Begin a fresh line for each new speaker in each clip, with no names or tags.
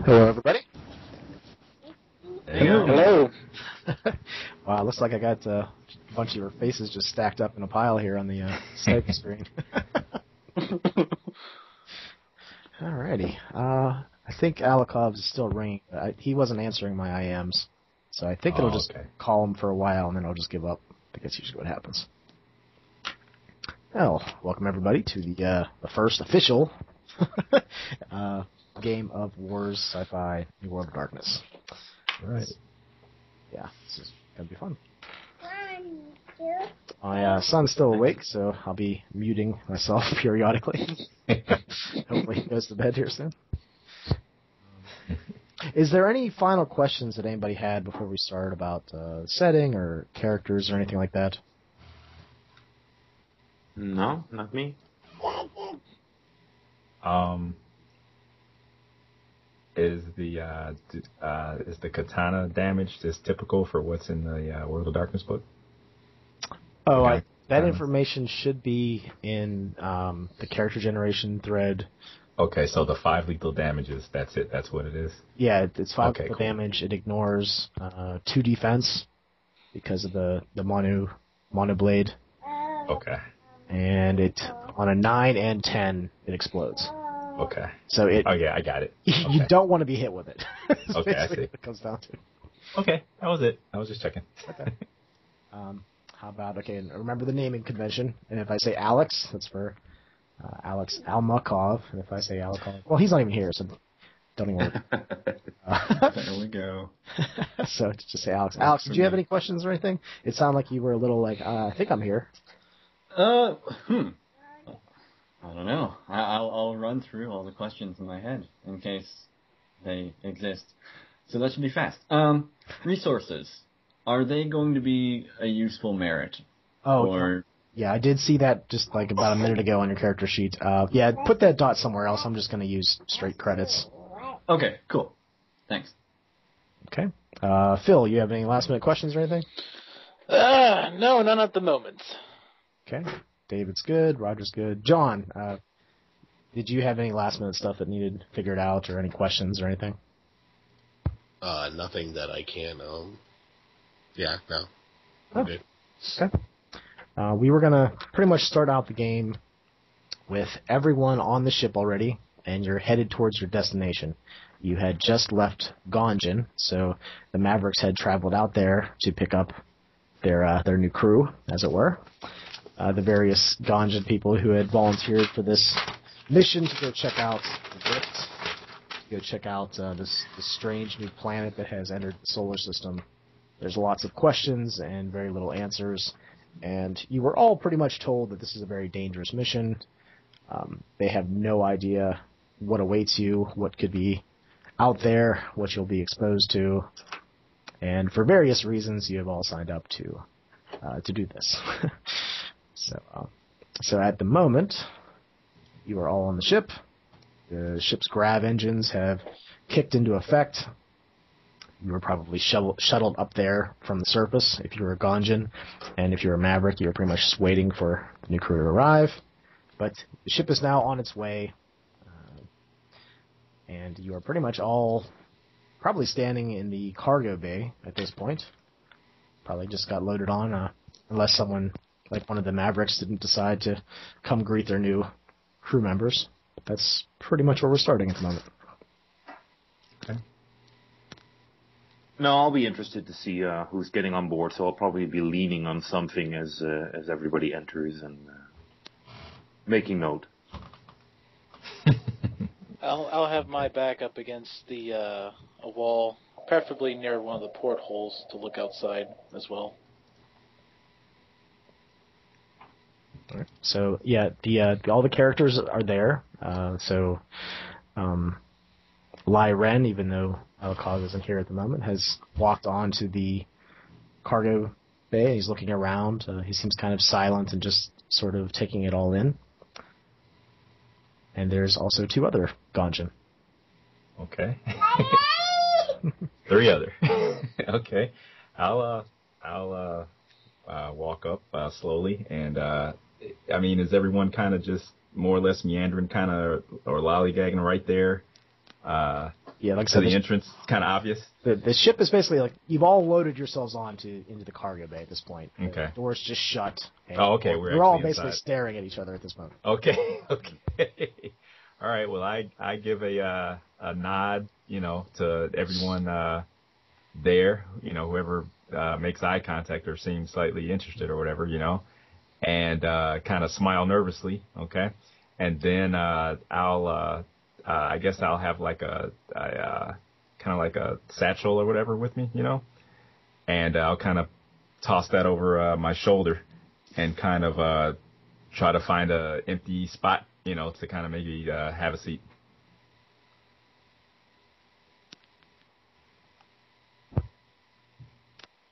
Hello, everybody.
There you go. Hello.
Wow, looks like I got a bunch of your faces just stacked up in a pile here on the Skype screen. Alrighty. I think Alakov's is still ringing. He wasn't answering my IMs, so I think it'll just call him for a while, and then I'll just give up. I think that's usually what happens. Well, welcome everybody to the first official game of Wars Sci-Fi New World of Darkness.
All right.
Yeah, this is going to be fun. My son's still awake, so I'll be muting myself periodically. Hopefully he goes to bed here soon. Is there any final questions that anybody had before we start about setting or characters or anything like that?
No, not me.
Is the katana damage just typical for what's in the World of Darkness book?
Oh, that information should be in the character generation thread.
Okay, so the 5 lethal damages, that's it. That's what it is?
Yeah, it's 5 lethal damage. It ignores 2 defense because of the mono blade.
Okay.
And it on a 9 and 10, it explodes.
Okay.
So it.
Oh yeah, I got it.
You don't want to be hit with it.
Okay, I see.
What it comes down to.
Okay, that was it. I was just checking.
Okay. How about and remember the naming convention. And if I say Alex, that's for Alex Almakov. And if I say Alakov, well, he's not even here, so don't even worry.
There we go.
So just say Alex. Alex, did you have any questions or anything? It sounded like you were a little like, I think I'm here.
I don't know. I'll run through all the questions in my head in case they exist. So that should be fast. Resources. Are they going to be a useful merit?
Yeah, I did see that just like about a minute ago on your character sheet. Yeah, put that dot somewhere else. I'm just going to use straight credits.
Okay, cool. Thanks.
Okay. Phil, you have any last minute questions or anything?
No, none at the moment.
Okay. David's good. Roger's good. John, did you have any last minute stuff that needed figured out or any questions or anything?
Nothing that I can. Yeah, no.
I'm
good.
Okay. We were going to pretty much start out the game with everyone on the ship already, and you're headed towards your destination. You had just left Gonjin, so the Mavericks had traveled out there to pick up their new crew, as it were. The various Gonjin people who had volunteered for this mission to go check out the Rift, to go check out this strange new planet that has entered the solar system. There's lots of questions and very little answers, and you were all pretty much told that this is a very dangerous mission. They have no idea what awaits you, what could be out there, what you'll be exposed to, and for various reasons you have all signed up to do this. So at the moment, you are all on the ship. The ship's grav engines have kicked into effect. You were probably shuttled up there from the surface if you were a Gonjin, and if you're a Maverick, you're pretty much just waiting for the new crew to arrive. But the ship is now on its way, and you are pretty much all probably standing in the cargo bay at this point. Probably just got loaded on, unless someone, like one of the Mavericks, didn't decide to come greet their new crew members. That's pretty much where we're starting at the moment.
Okay.
No, I'll be interested to see who's getting on board, so I'll probably be leaning on something as everybody enters and making note.
I'll have my back up against a wall, preferably near one of the portholes to look outside as well.
All right. So yeah, all the characters are there. Lai Ren, even though Alakog isn't here at the moment, has walked on to the cargo bay. He's looking around. He seems kind of silent and just sort of taking it all in. And there's also 2 other Gonjin.
Okay. 3 other. Okay. I'll walk up slowly, and is everyone kind of just more or less meandering kind of or lollygagging right there.
Yeah, like I
To
said,
the entrance, kind of obvious.
The ship is basically like you've all loaded yourselves into the cargo bay at this point.
Okay.
The door's just shut. And
Okay,
we're all
actually
basically
inside.
staring at each other at this moment.
Okay. Okay. All right. Well, I give a nod, to everyone there. Whoever makes eye contact or seems slightly interested or whatever, and kind of smile nervously. Okay. And then I'll I guess I'll have like a kind of like a satchel or whatever with me, and I'll kind of toss that over my shoulder and kind of try to find a empty spot, to kind of maybe have a seat.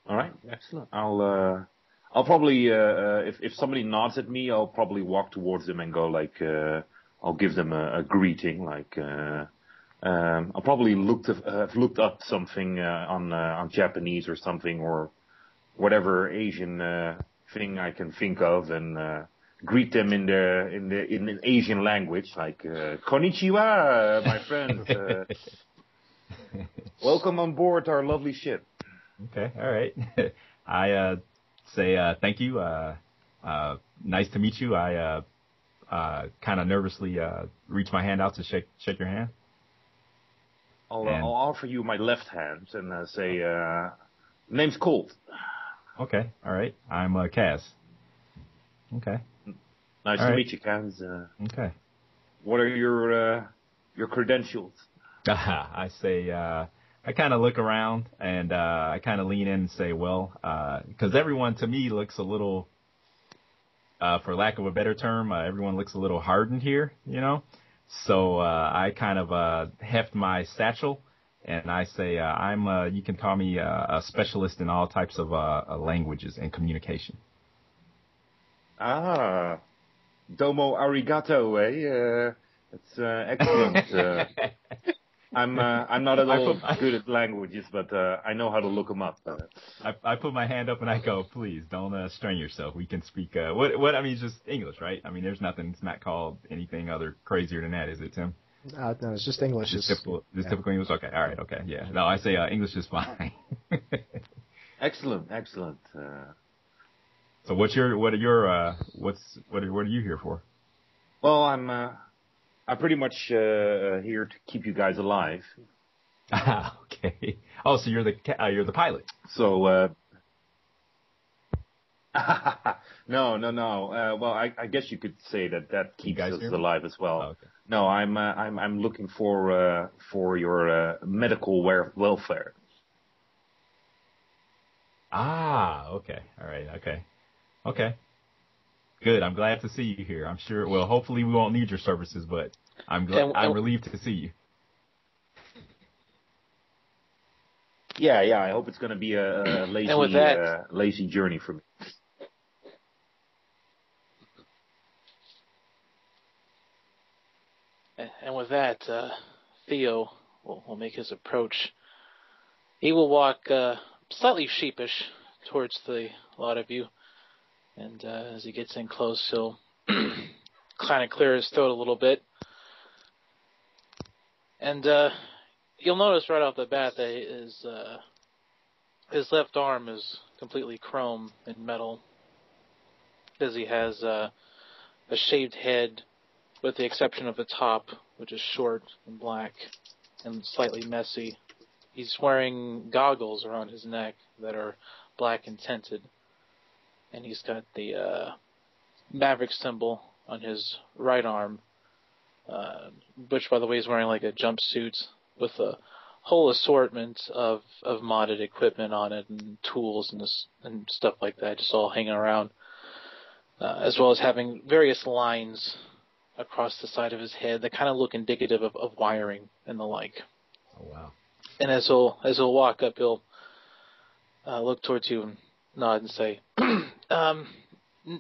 All right, excellent. I'll probably if somebody nods at me, I'll probably walk towards them and go like I'll give them a greeting. Like I'll probably have looked up something on Japanese or something or whatever Asian thing I can think of and greet them in an Asian language like konnichiwa, my friends. Welcome on board our lovely ship.
Okay, all right. I say thank you. Nice to meet you. I kind of nervously reach my hand out to shake your hand.
I'll offer you my left hand and say, name's Colt.
Okay, all right. I'm Kaz. Okay.
Nice
all
to
right.
meet you, Kaz.
Okay.
What are your credentials?
I say, I kind of look around and I kind of lean in and say, well, because everyone to me looks a little, for lack of a better term, everyone looks a little hardened here, So I kind of heft my satchel and I say, you can call me a specialist in all types of languages and communication.
Ah, domo arigato, eh? That's excellent. I'm not at all good at languages, but I know how to look them up.
I put my hand up and I go, please don't strain yourself. We can speak. What I mean is just English, right? I mean, there's nothing. It's not called anything other crazier than that, is it, Tim?
No, it's just English.
Just typical English. Okay, all right, okay, yeah. No, I say English is fine.
Excellent.
So what are you here for?
Well, I'm pretty much here to keep you guys alive.
Ah, okay. Oh, so you're the pilot.
So no. Well, I guess you could say that keeps us alive as well.
Oh, okay.
No, I'm looking for your medical welfare.
Ah, okay. All right. Okay. Good. I'm glad to see you here. I'm sure. Well, hopefully we won't need your services, but I'm relieved to see you.
Yeah. I hope it's going to be a lazy journey for me.
And with that, Theo will make his approach. He will walk slightly sheepish towards the lot of you. And as he gets in close, he'll kind of clear his throat a little bit. And you'll notice right off the bat that his left arm is completely chrome and metal, as he has a shaved head, with the exception of the top, which is short and black and slightly messy. He's wearing goggles around his neck that are black and tinted. And he's got the Maverick symbol on his right arm, which, by the way, is wearing like a jumpsuit with a whole assortment of modded equipment on it and tools and stuff like that, just all hanging around, as well as having various lines across the side of his head that kind of look indicative of wiring and the like.
Oh, wow.
And as he'll walk up, he'll look towards you and nod and say,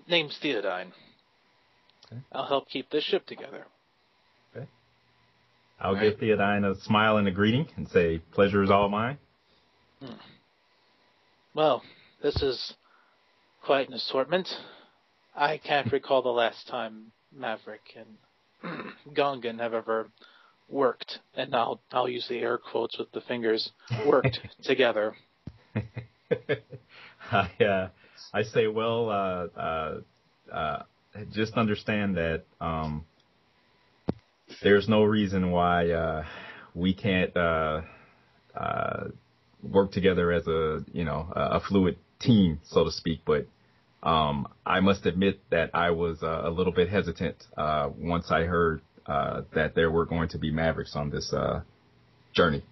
name's Theodine.
Okay.
I'll help keep this ship together.
Okay. I'll give Theodine a smile and a greeting and say, pleasure is all mine.
Well, this is quite an assortment. I can't recall the last time Maverick and Gungan have ever worked, and I'll use the air quotes with the fingers, worked together.
I say, well, just understand that there's no reason why we can't work together as a fluid team, so to speak. But I must admit that I was a little bit hesitant once I heard that there were going to be Mavericks on this journey.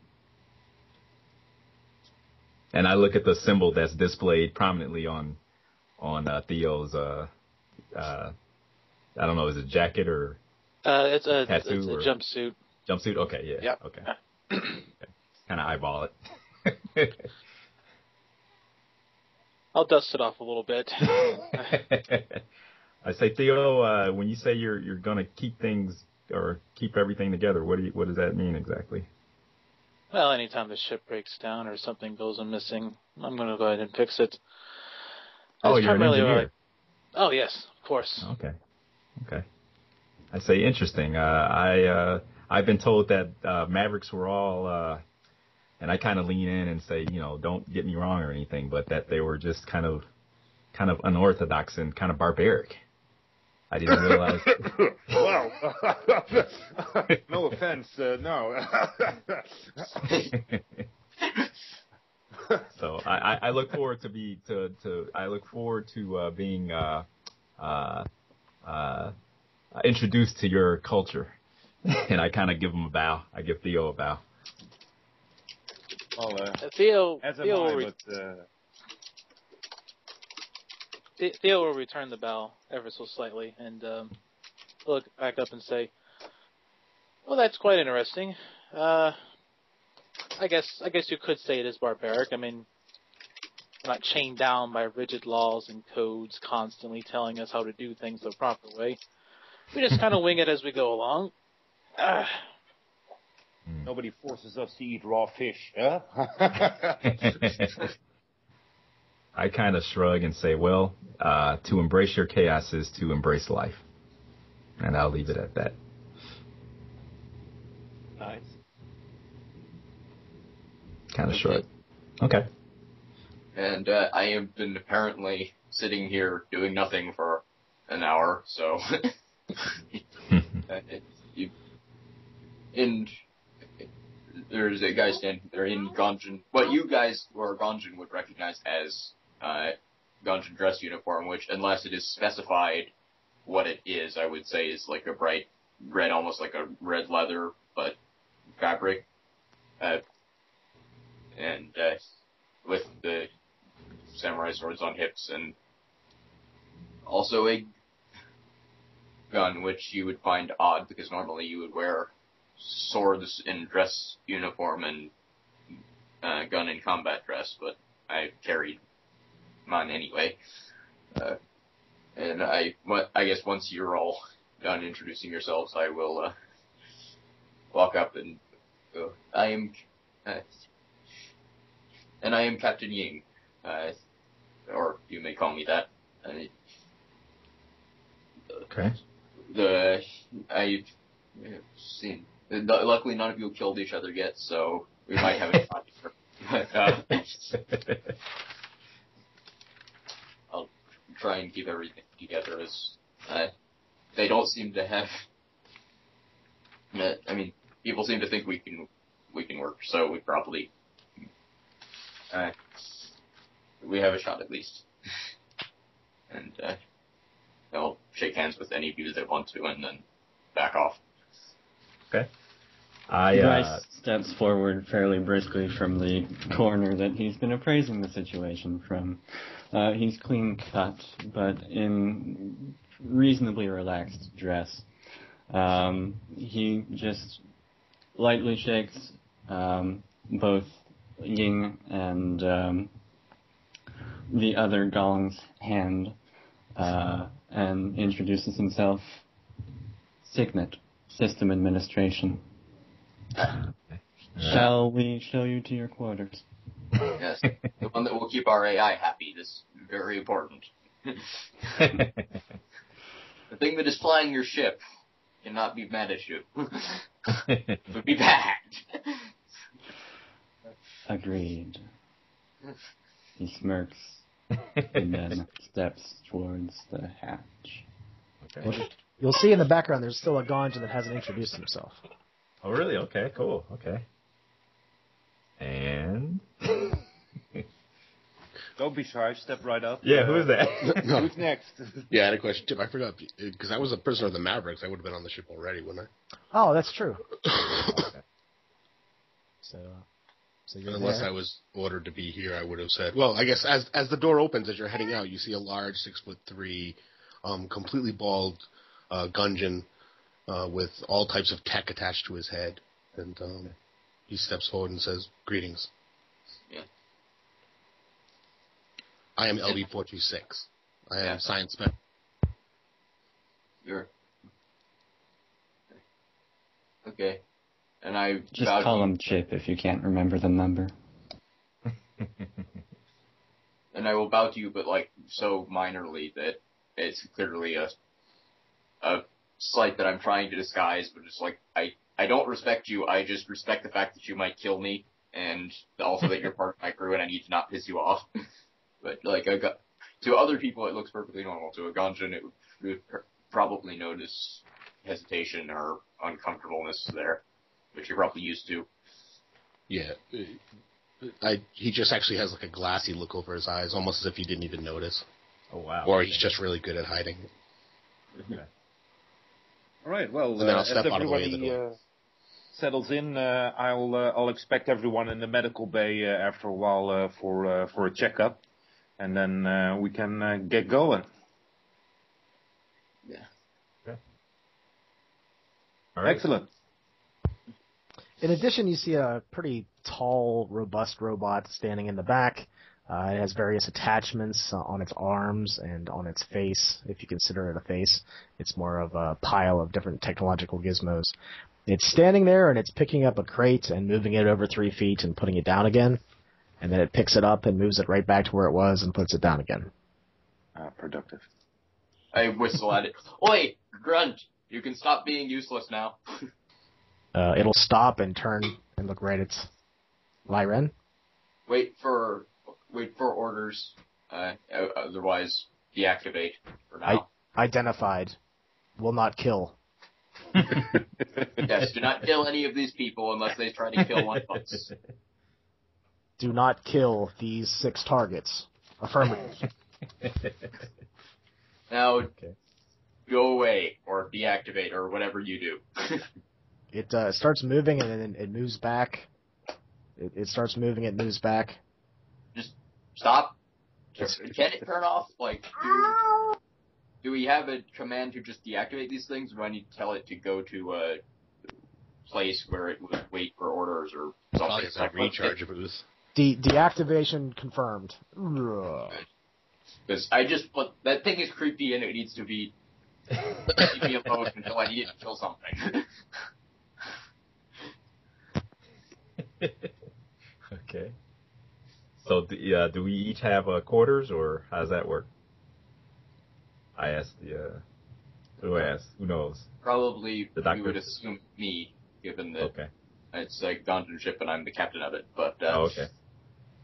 And I look at the symbol that's displayed prominently on Theo's, I don't know, is it jacket or
it's a
tattoo
it's a jumpsuit.
Jumpsuit? Okay, yeah.
Yep.
Okay. Kind of eyeball it.
I'll dust it off a little bit.
I say, Theo, when you say you're going to keep things or keep everything together, what does that mean exactly?
Well, anytime the ship breaks down or something goes missing, I'm going to go ahead and fix it.
Oh,
That's
you're an engineer.
Oh, yes, of course.
Okay. I say interesting. I've been told that Mavericks were all, and I kind of lean in and say, don't get me wrong or anything, but that they were just kind of unorthodox and kind of barbaric. I didn't realize.
Well, no offense, no.
So I look forward to being introduced to your culture, and I kind of give him a bow. I give Theo a bow.
Well,
Theo will return the bow ever so slightly and look back up and say, "Well, that's quite interesting. I guess you could say it is barbaric. I mean, we're not chained down by rigid laws and codes constantly telling us how to do things the proper way. We just kind of wing it as we go along."
Nobody forces us to eat raw fish, huh?
I kind of shrug and say, well, to embrace your chaos is to embrace life. And I'll leave it at that.
Nice.
Kind of shrug. Okay.
And I have been apparently sitting here doing nothing for an hour, so... There's a guy standing there in Gonjin, what you guys who are Gonjin would recognize as Gonjin dress uniform, which, unless it is specified what it is, I would say is like a bright red, almost like a red leather, but fabric. And with the samurai swords on hips, and also a gun, which you would find odd, because normally you would wear swords in dress uniform and gun in combat dress, but I carried mine anyway. And I guess once you're all done introducing yourselves, I will walk up and go, I am Captain Ying, or you may call me that.
Okay.
I've seen. Luckily, none of you have killed each other yet, so we might have a shot. But I'll try and keep everything together. As they don't seem to have. I mean, people seem to think we can work, so we probably we have a shot at least. And I'll shake hands with any of you that want to, and then back off.
Okay.
Bryce steps forward fairly briskly from the corner that he's been appraising the situation from. He's clean cut, but in reasonably relaxed dress. He just lightly shakes both Ying and the other Gong's hand and introduces himself. Signet, System Administration. Shall we show you to your quarters?
Yes, the one that will keep our AI happy. This is very important. The thing that is flying your ship cannot be mad at you. It would be bad.
Agreed. He smirks and then steps towards the hatch.
Okay.
Well, you'll see in the background there's still a Ganjan that hasn't introduced himself.
Oh, really? Okay, cool. Okay. And...
Don't be shy. Step right up.
Yeah, who is that?
No.
Who's next?
Yeah, I had a question, Tip. I forgot, because I was a prisoner of the Mavericks. I would have been on the ship already, wouldn't
Oh, that's true.
I?
So you're
Unless
there.
I was ordered to be here, I would have said, well, I guess as the door opens, as you're heading out, you see a large 6'3", completely bald Gungeon with all types of tech attached to his head. And he steps forward and says, "Greetings.
Yeah.
I am LB426. I am science spec."
You're... Okay. And I
Just
bow to
call
you.
him Chip if you can't remember the number.
And I will bow to you, but like so minorly that it's clearly a slight that I'm trying to disguise, but it's like I don't respect you. I just respect the fact that you might kill me, and also that you're part of my crew, and I need to not piss you off. But like to other people, it looks perfectly normal. To a Gungeon, it would probably notice hesitation or uncomfortableness there, which you're probably used to.
Yeah. He just actually has like a glassy look over his eyes, almost as if he didn't even notice.
Oh, wow.
Or he's just really good at hiding.
Okay.
All right. Well,
And then I'll
as
step out of the way of the
everybody
door.
settles in, I'll expect everyone in the medical bay after a while for a checkup, and then we can get going.
Yeah.
Okay. All right.
Excellent.
In addition, you see a pretty tall, robust robot standing in the back. It has various attachments on its arms and on its face, if you consider it a face. It's more of a pile of different technological gizmos. It's standing there, and it's picking up a crate and moving it over 3 feet and putting it down again. And then it picks it up and moves it right back to where it was and puts it down again.
Productive.
I whistle at it. Oi, Grunt! You can stop being useless now.
It'll stop and turn and look right at Lyren.
Wait for orders. Otherwise, deactivate for now.
Identified. Will not kill.
Yes, do not kill any of these people unless they try to kill one of us.
Do not kill these 6 targets. Affirmative.
Now, go away or deactivate or whatever you do.
It starts moving and then it moves back. It starts moving, it moves back.
Just stop. Can it turn off? Like, do we have a command to just deactivate these things, or do I need to tell it to go to a place where it would wait for orders or something?
Probably has a recharge booth.
Deactivation confirmed.
Because that thing is creepy and it needs to be leave me alone until I need it to kill something.
Okay. So, do we each have quarters, or how does that work? I asked who do I ask? Who knows?
Probably
The doctor?
we would assume me, given that
Okay.
it's a Gungeon ship and I'm the captain of it. But
Okay.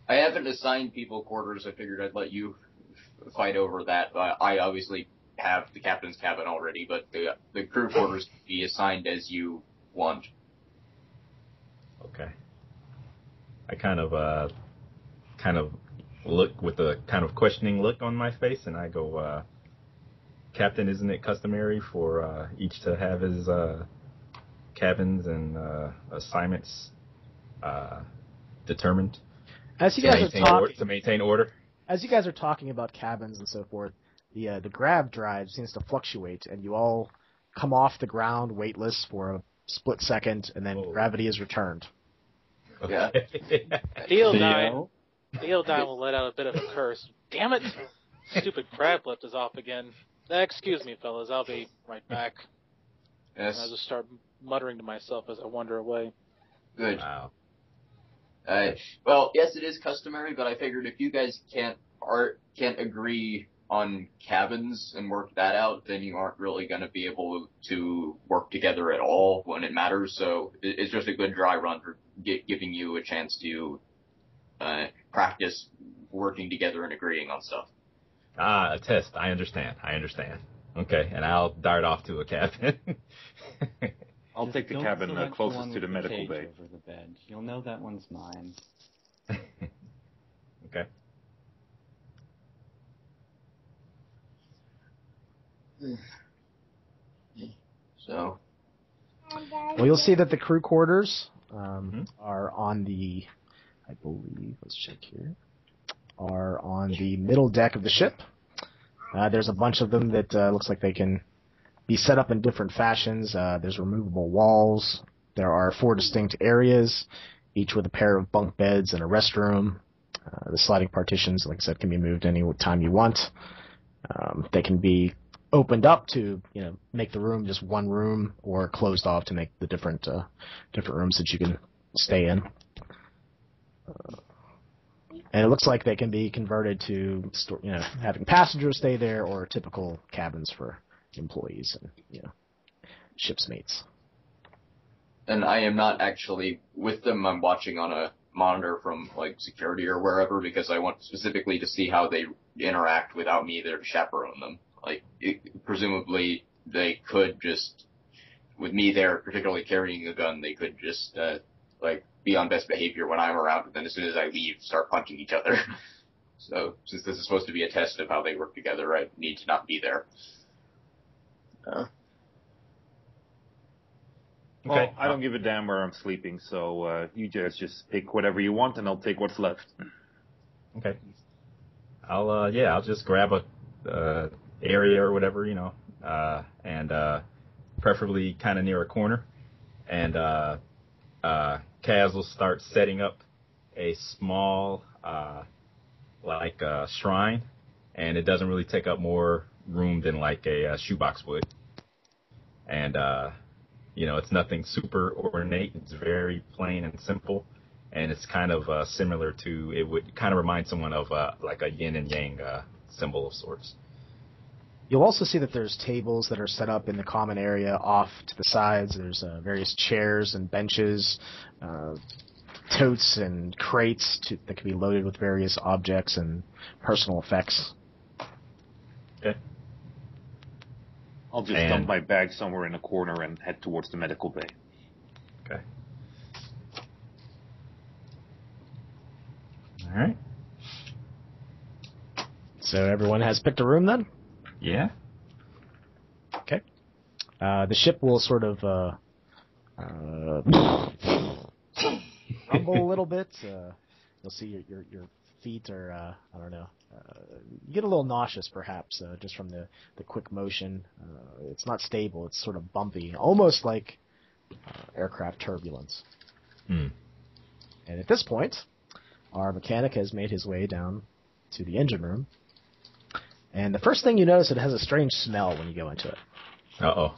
I haven't assigned people quarters. I figured I'd let you fight over that. I obviously have the captain's cabin already, but the crew quarters can be assigned as you want.
Okay. I kind of look with a kind of questioning look on my face, and I go, Captain, isn't it customary for each to have his cabins and assignments determined
As you guys are talking,
to maintain order?
as you guys are talking about cabins and so forth, the grav drive seems to fluctuate, and you all come off the ground weightless for a split second, and then gravity is returned.
Yeah.
Theodine will let out a bit of a curse. Damn it! Stupid crab lift is off again. Excuse me, fellas. I'll be right back.
Yes.
And I'll just start muttering to myself as I wander away.
Good.
Wow.
Well, yes, it is customary, but I figured if you guys can't agree on cabins and work that out, then you aren't really going to be able to work together at all when it matters. So it's just a good dry run for giving you a chance to practice working together and agreeing on stuff.
A test. I understand. Okay, and I'll dart off to a cabin.
I'll
Just
take the
don't
cabin
select
closest
one
to the
with
medical
cage
bay.
Over the bed. You'll know that one's mine.
Okay.
So,
Well, you'll see that the crew quarters are on the, I believe, let's check here, are on the middle deck of the ship. There's a bunch of them that looks like they can be set up in different fashions. There's removable walls. There are 4 distinct areas, each with a pair of bunk beds and a restroom. The sliding partitions, like I said, can be moved any time you want. They can be opened up to, make the room just one room, or closed off to make the different rooms that you can stay in. And it looks like they can be converted to, having passengers stay there, or typical cabins for employees and, ship's mates.
and I am not actually with them. I'm watching on a monitor from security or wherever, because I want specifically to see how they interact without me there to chaperone them. Presumably they could just, with me there, particularly carrying a gun, they could just be on best behavior when I'm around, and then as soon as I leave, start punching each other. So since this is supposed to be a test of how they work together, I need to not be there.
Well, I don't give a damn where I'm sleeping, so you guys just pick whatever you want, and I'll take what's left.
Okay. I'll just grab a area or whatever, and preferably kind of near a corner, and Kaz will start setting up a small shrine, and it doesn't really take up more room than a shoebox would, and it's nothing super ornate. It's very plain and simple, and it's kind of similar to, it would kind of remind someone of a yin and yang symbol of sorts.
You'll also see that there's tables that are set up in the common area off to the sides. There's various chairs and benches, totes and crates that can be loaded with various objects and personal effects.
Okay.
I'll just dump my bag somewhere in a corner and head towards the medical bay.
Okay. All right.
So everyone has picked a room then?
Yeah.
Okay. The ship will sort of rumble a little bit. You'll see your feet are, I don't know, you get a little nauseous perhaps just from the quick motion. It's not stable. It's sort of bumpy, almost like aircraft turbulence.
Hmm.
And at this point, our mechanic has made his way down to the engine room. And the first thing you notice, it has a strange smell when you go into it.
Uh-oh.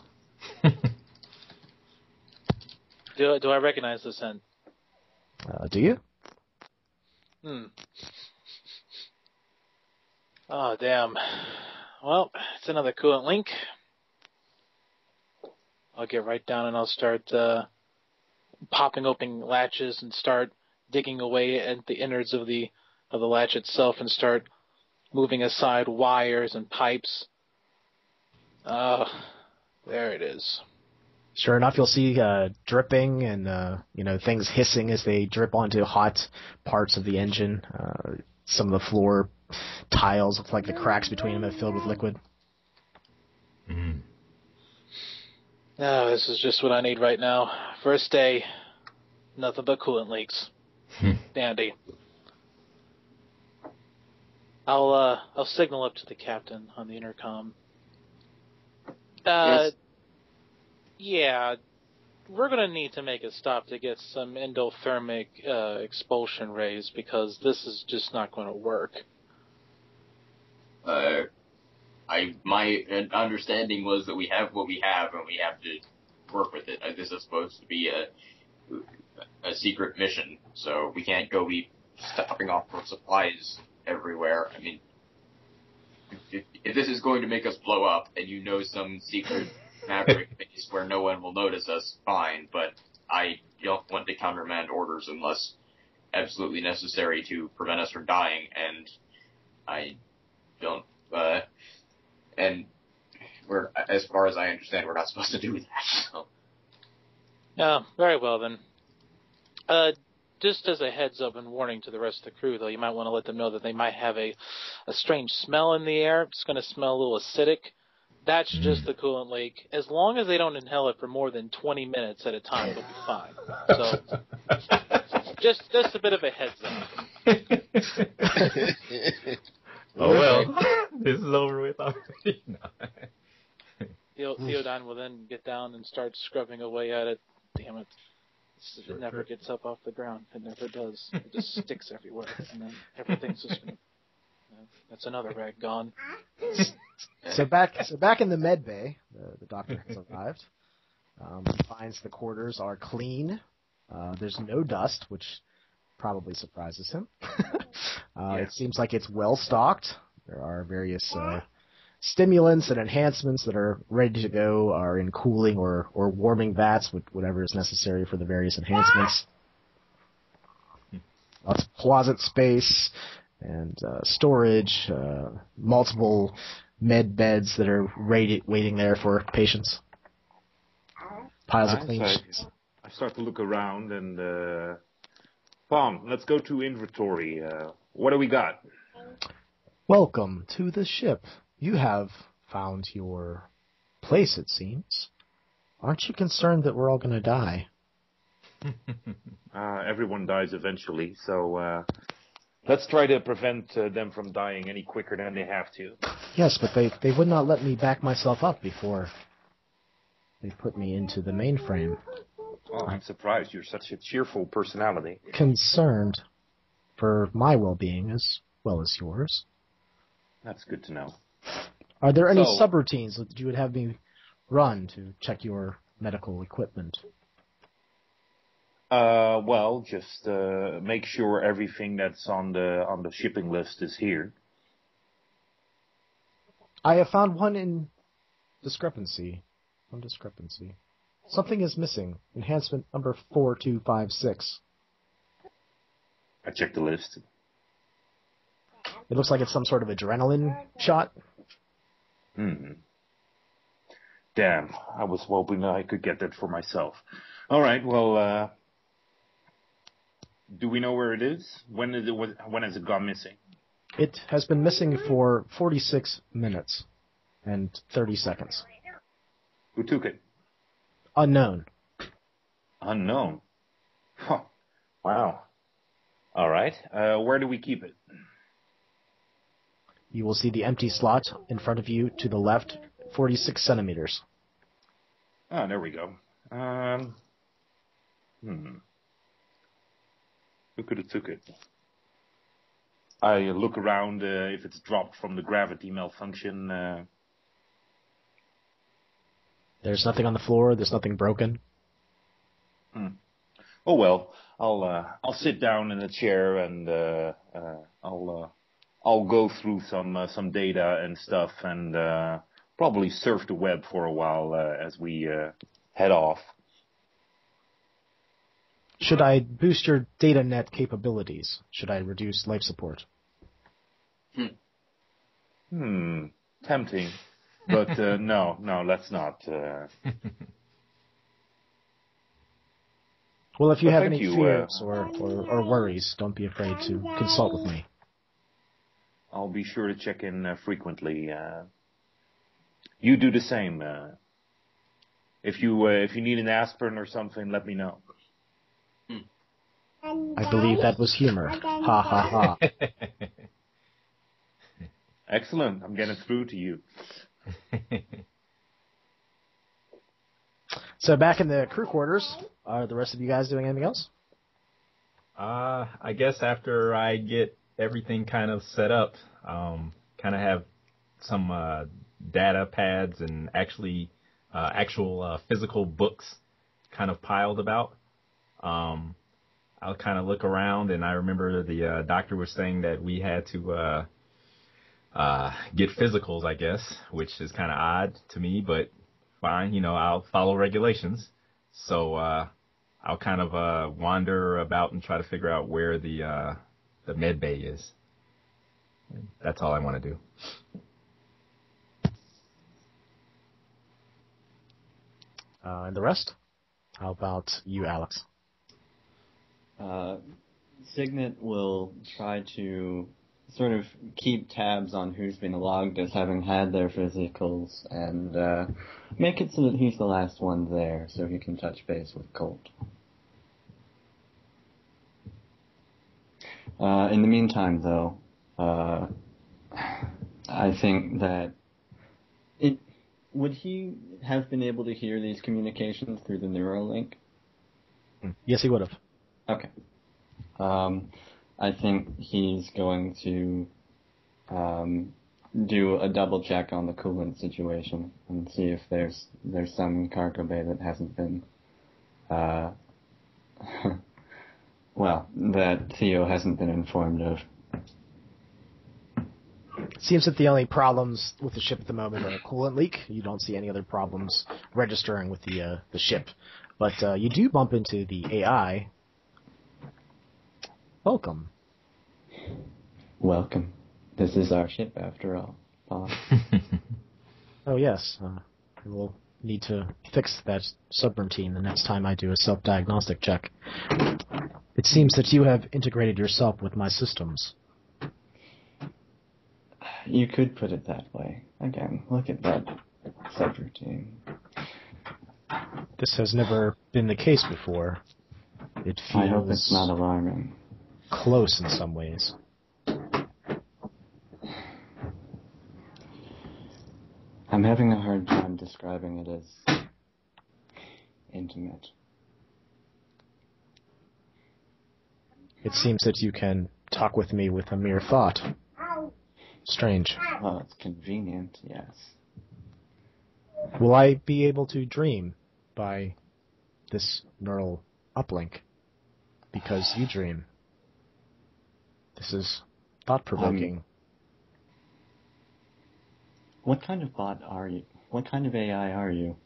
Do I recognize the scent?
Do you?
Oh, damn. Well, it's another coolant leak. I'll get right down and I'll start popping open latches and start digging away at the innards of the latch itself and start moving aside wires and pipes. There it is.
Sure enough, you'll see dripping and things hissing as they drip onto hot parts of the engine. Some of the floor tiles look like the cracks between them are filled with liquid.
Mm-hmm.
Oh, this is just what I need right now. First day, nothing but coolant leaks. Dandy. I'll signal up to the captain on the intercom.
Yes.
Yeah, we're going to need to make a stop to get some endothermic expulsion rays because this is just not going to work.
My understanding was that we have what we have and we have to work with it. This is supposed to be a secret mission, so we can't go be stopping off for supplies everywhere. I mean, if this is going to make us blow up, and you know some secret maverick base where no one will notice us, fine. But I don't want to countermand orders unless absolutely necessary to prevent us from dying, and I don't. And we're, as far as I understand, we're not supposed to do that. So.
Yeah, very well then. Just as a heads up and warning to the rest of the crew, though, you might want to let them know that they might have a strange smell in the air. It's going to smell a little acidic. That's just the coolant leak. As long as they don't inhale it for more than 20 minutes at a time, they'll be fine. So, just a bit of a heads up.
Oh well, this is over with already. No.
Theodine will then get down and start scrubbing away at it. Damn it. It never gets up off the ground. It never does. It just sticks everywhere. And then everything's just... That's another rag gone.
So back in the med bay, the doctor has arrived. Finds the quarters are clean. There's no dust, which probably surprises him. It seems like it's well stocked. There are various stimulants and enhancements that are ready to go, are in cooling or warming vats, with whatever is necessary for the various enhancements. Lots of closet space and storage, multiple med beds that are waiting there for patients. Piles of clean sheets.
I start to look around and, Pong, let's go to inventory. What do we got?
Welcome to the ship. You have found your place, it seems. Aren't you concerned that we're all going to die?
Everyone dies eventually, so let's try to prevent them from dying any quicker than they have to.
Yes, but they would not let me back myself up before they put me into the mainframe.
Oh, I'm surprised. You're such a cheerful personality.
Concerned for my well-being as well as yours.
That's good to know.
Are there any subroutines that you would have me run to check your medical equipment?
Well, just make sure everything that's on the shipping list is here.
I have found one discrepancy. Something is missing. Enhancement number 4256.
I checked the list.
It looks like it's some sort of adrenaline shot.
Damn, I was hoping I could get that for myself. All right, well, do we know where it is? When has it gone missing?
It has been missing for 46 minutes and 30 seconds.
Who took it?
Unknown.
Unknown? Huh. Wow. All right. Where do we keep it?
You will see the empty slot in front of you to the left, 46 centimeters.
Oh, there we go. Who could have took it? I look around if it's dropped from the gravity malfunction.
There's nothing on the floor. There's nothing broken.
Oh well, I'll sit down in a chair and I'll go through some data and stuff and probably surf the web for a while as we head off.
Should I boost your data net capabilities? Should I reduce life support?
Tempting. But no, let's not.
Well, if you have any fears or worries, don't be afraid to consult with me.
I'll be sure to check in frequently. You do the same. If you need an aspirin or something, let me know.
I believe that was humor. Ha ha ha.
Excellent. I'm getting through to you.
So back in the crew quarters, are the rest of you guys doing anything else?
I guess after I get everything kind of set up, kind of have some data pads and actual physical books kind of piled about. I'll kind of look around, and I remember the doctor was saying that we had to get physicals, I guess, which is kind of odd to me, but fine. I'll follow regulations. So I'll kind of wander about and try to figure out where the med bay is. That's all I want to do.
And the rest? How about you, Alex?
Signet will try to sort of keep tabs on who's been logged as having had their physicals and make it so that he's the last one there so he can touch base with Colt. In the meantime, though, I think that would he have been able to hear these communications through the Neuralink?
Yes, he would have.
Okay. I think he's going to do a double check on the coolant situation and see if there's some cargo bay that hasn't been that Theo hasn't been informed of.
Seems that the only problems with the ship at the moment are a coolant leak. You don't see any other problems registering with the ship. But you do bump into the AI. Welcome.
Welcome. This is our ship, after all, boss.
Oh, yes. We'll need to fix that subroutine the next time I do a self-diagnostic check. It seems that you have integrated yourself with my systems.
You could put it that way. Again, look at that subroutine.
This has never been the case before. It feels
I hope it's not alarming.
Close in some ways.
I'm having a hard time describing it as intimate.
It seems that you can talk with me with a mere thought. Strange.
Well, it's convenient, yes.
Will I be able to dream by this neural uplink? Because you dream. This is thought-provoking.
What kind of bot are you? What kind of AI are you?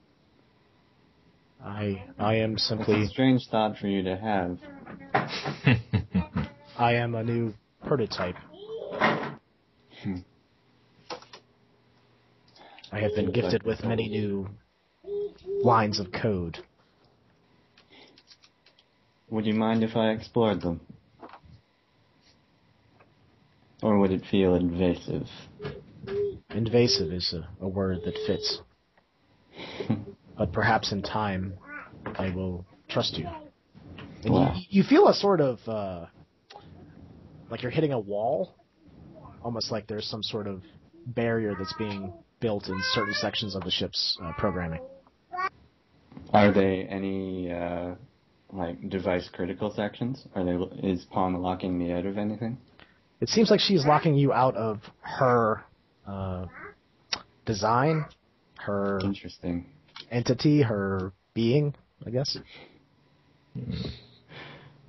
I am simply...
It's a strange thought for you to have.
I am a new prototype. I have been gifted with many new lines of code.
Would you mind if I explored them? Or would it feel invasive?
Invasive is a word that fits. But perhaps in time, I will trust you. And
Wow.
you feel a sort of, like you're hitting a wall. Almost like there's some sort of barrier that's being built in certain sections of the ship's programming.
Are they any, device critical sections? Is Palm locking me out of anything?
It seems like she's locking you out of her design, her
Interesting.
entity, her being, I guess.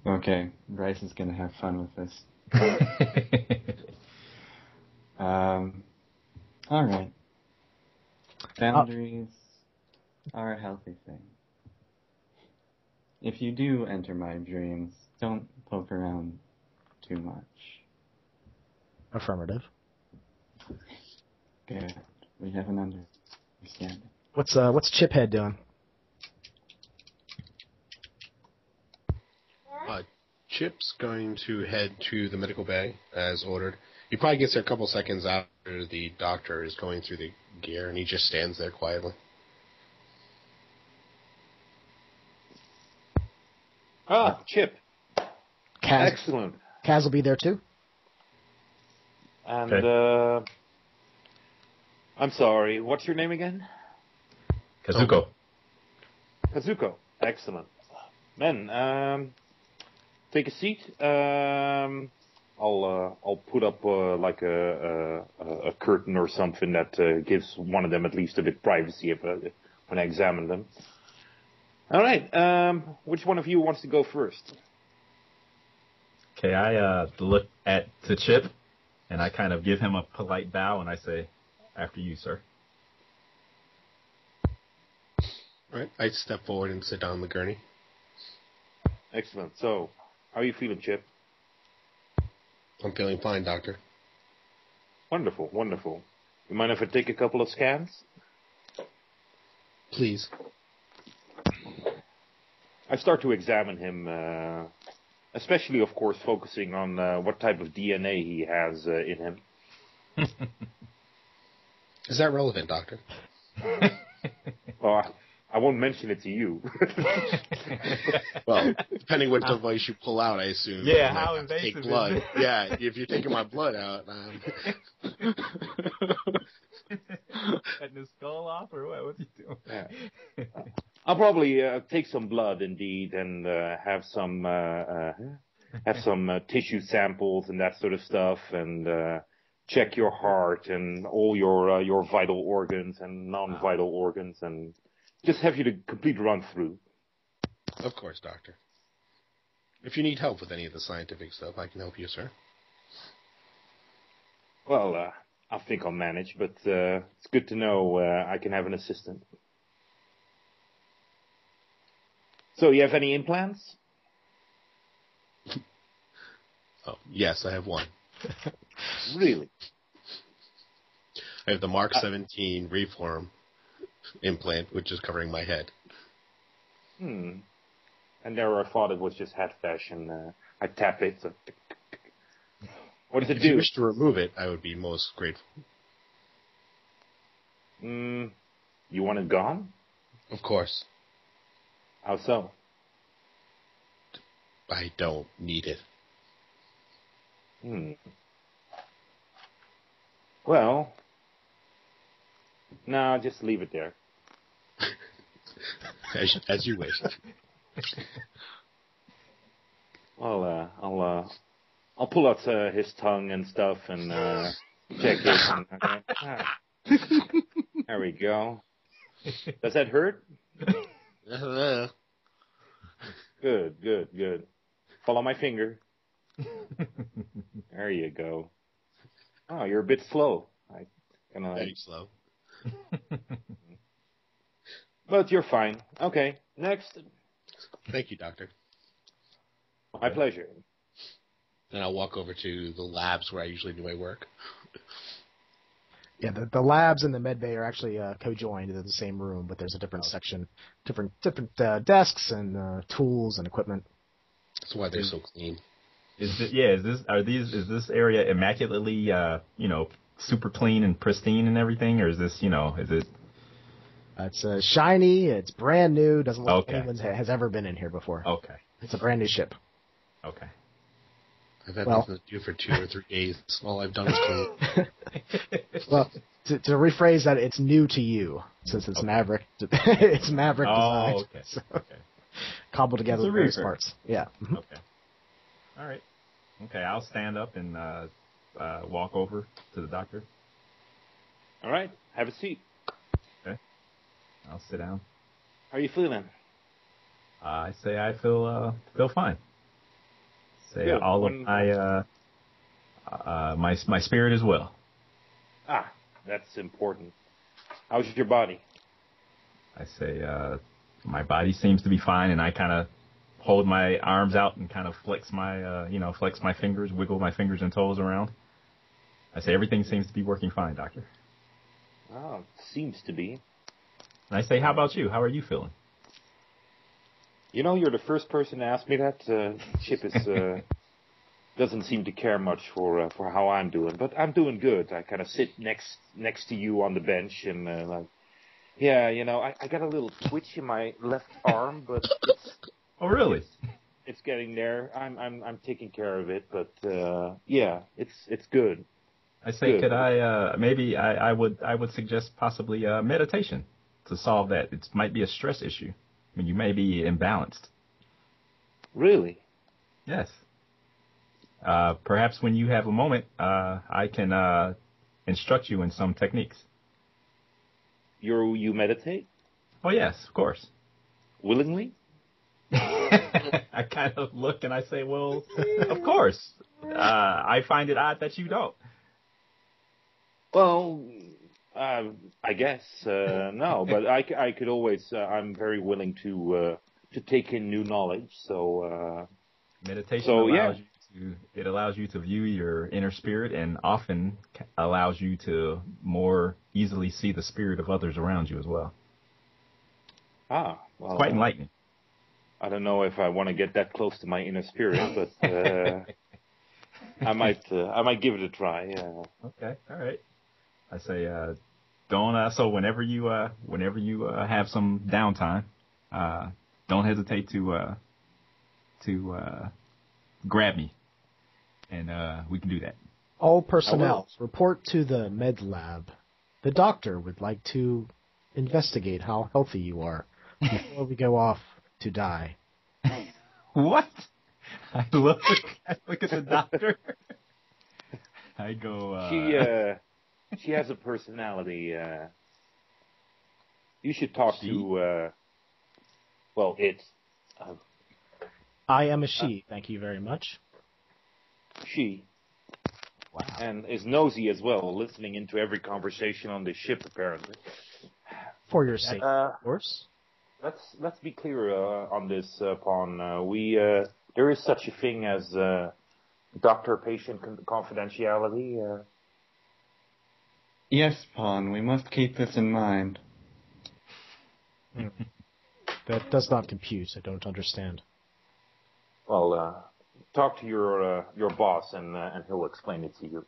Okay, Bryce is going to have fun with this. All right. Boundaries are a healthy thing. If you do enter my dreams, don't poke around too much.
Affirmative.
Good. We have an understanding.
What's Chiphead doing?
Chip's going to head to the medical bay as ordered. He probably gets there a couple seconds after the doctor is going through the gear, and he just stands there quietly.
Ah, Chip.
Kaz.
Excellent.
Kaz will be there too?
And,
Okay.
I'm sorry, what's your name again?
Kazuko.
Kazuko. Excellent. Men, take a seat. I'll put up like a curtain or something that gives one of them at least a bit privacy when I examine them. All right. Which one of you wants to go first?
Okay, I look at the Chip And I kind of give him a polite bow, and I say, after you, sir.
All right. I step forward and sit down on the gurney.
Excellent. So, how are you feeling, Chip?
I'm feeling fine, Doctor.
Wonderful, wonderful. You mind if I take a couple of scans?
Please.
I start to examine him, especially, of course, focusing on what type of DNA he has in him.
Is that relevant, Doctor?
Well, I won't mention it to you.
Well, depending what device you pull out, I assume.
Yeah, how invasive
take
is
blood.
it?
Yeah, if you're taking my blood out.
Cutting his skull off, or what? What's he doing?
Yeah. I'll probably take some blood, indeed, and have some tissue samples and that sort of stuff, and check your heart and all your vital organs and non-vital organs, and just have you to complete run through.
Of course, Doctor. If you need help with any of the scientific stuff, I can help you, sir.
Well, I think I'll manage, but it's good to know I can have an assistant. So, you have any implants?
Oh, yes, I have one.
Really?
I have the Mark 17 Reform implant, which is covering my head.
And there I thought it was just head fashion. I tap it. So what does it do?
If you wish to remove it, I would be most grateful.
You want it gone?
Of course.
How so?
I don't need it.
Well, no, just leave it there.
As you wish.
Well, I'll pull out his tongue and stuff and check it. There we go. Does that hurt? Good. Follow my finger. There you go. Oh, you're a bit slow.
Very slow.
But you're fine. Okay, next.
Thank you, Doctor.
My pleasure.
Then I'll walk over to the labs where I usually do my work.
Yeah, the labs and the med bay are actually co-joined in the same room, but there's a different section, different desks and tools and equipment.
That's why they're so clean.
Is this area immaculately, super clean and pristine and everything, or is this, is it?
It's shiny. It's brand new. Doesn't look like anyone has ever been in here before.
Okay.
It's a brand new ship.
Okay.
I've had nothing to do for 2 or 3 days. All I've done is clean.
Well, to rephrase that, it's new to you since it's Maverick. It's Maverick design.
Oh, okay.
So,
okay.
Cobbled together with various parts. Yeah.
Okay. All right. Okay, I'll stand up and walk over to the doctor.
All right, have a seat.
Okay. I'll sit down.
How are you feeling?
I say I feel fine. Say
Good.
all of my spirit as well.
Ah, that's important. How's your body?
I say my body seems to be fine, and I kind of hold my arms out and kind of flex my fingers, wiggle my fingers and toes around. I say everything seems to be working fine, Doctor.
Oh, seems to be.
And I say, how about you? How are you feeling?
You're the first person to ask me that. Chip doesn't seem to care much for how I'm doing, but I'm doing good. I kind of sit next to you on the bench and I got a little twitch in my left arm, but it's.
Oh, really?
It's getting there. I'm taking care of it, but it's good.
I say,
good.
Could I maybe I would suggest possibly meditation to solve that. It might be a stress issue. I mean, you may be imbalanced.
Really?
Yes. Perhaps when you have a moment, I can instruct you in some techniques.
You meditate?
Oh, yes, of course.
Willingly?
I kind of look and I say, well, of course. I find it odd that you don't.
Well, I guess no, but I could always. I'm very willing to take in new knowledge. So
meditation allows it allows you to view your inner spirit, and often allows you to more easily see the spirit of others around you as well.
Well,
it's quite enlightening.
I don't know if I want to get that close to my inner spirit, but I might give it a try.
Okay, all right. I say, don't. So whenever you have some downtime, don't hesitate to grab me, and we can do that.
All personnel report to the med lab. The doctor would like to investigate how healthy you are before we go off to die.
What? I look at the doctor. I go.
She has a personality. You should talk to. Well, it's.
I am a she. Thank you very much.
She.
Wow.
And is nosy as well, listening into every conversation on this ship, apparently.
For your sake, of course.
Let's be clear on this, Pawn. There is such a thing as doctor-patient confidentiality.
Yes, Pawn. We must keep this in mind.
That does not compute. I don't understand.
Well, talk to your boss, and he'll explain it to you.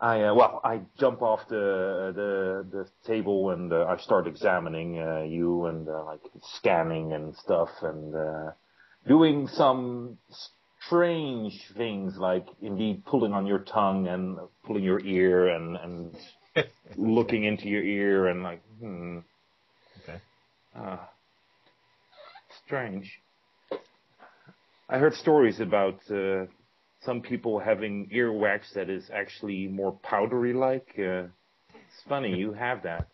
I jump off the table and I start examining you and like scanning and stuff and doing some strange things like indeed pulling on your tongue and pulling your ear and looking into your ear and like
Okay.
Strange. I heard stories about some people having earwax that is actually more powdery-like. It's funny, you have that.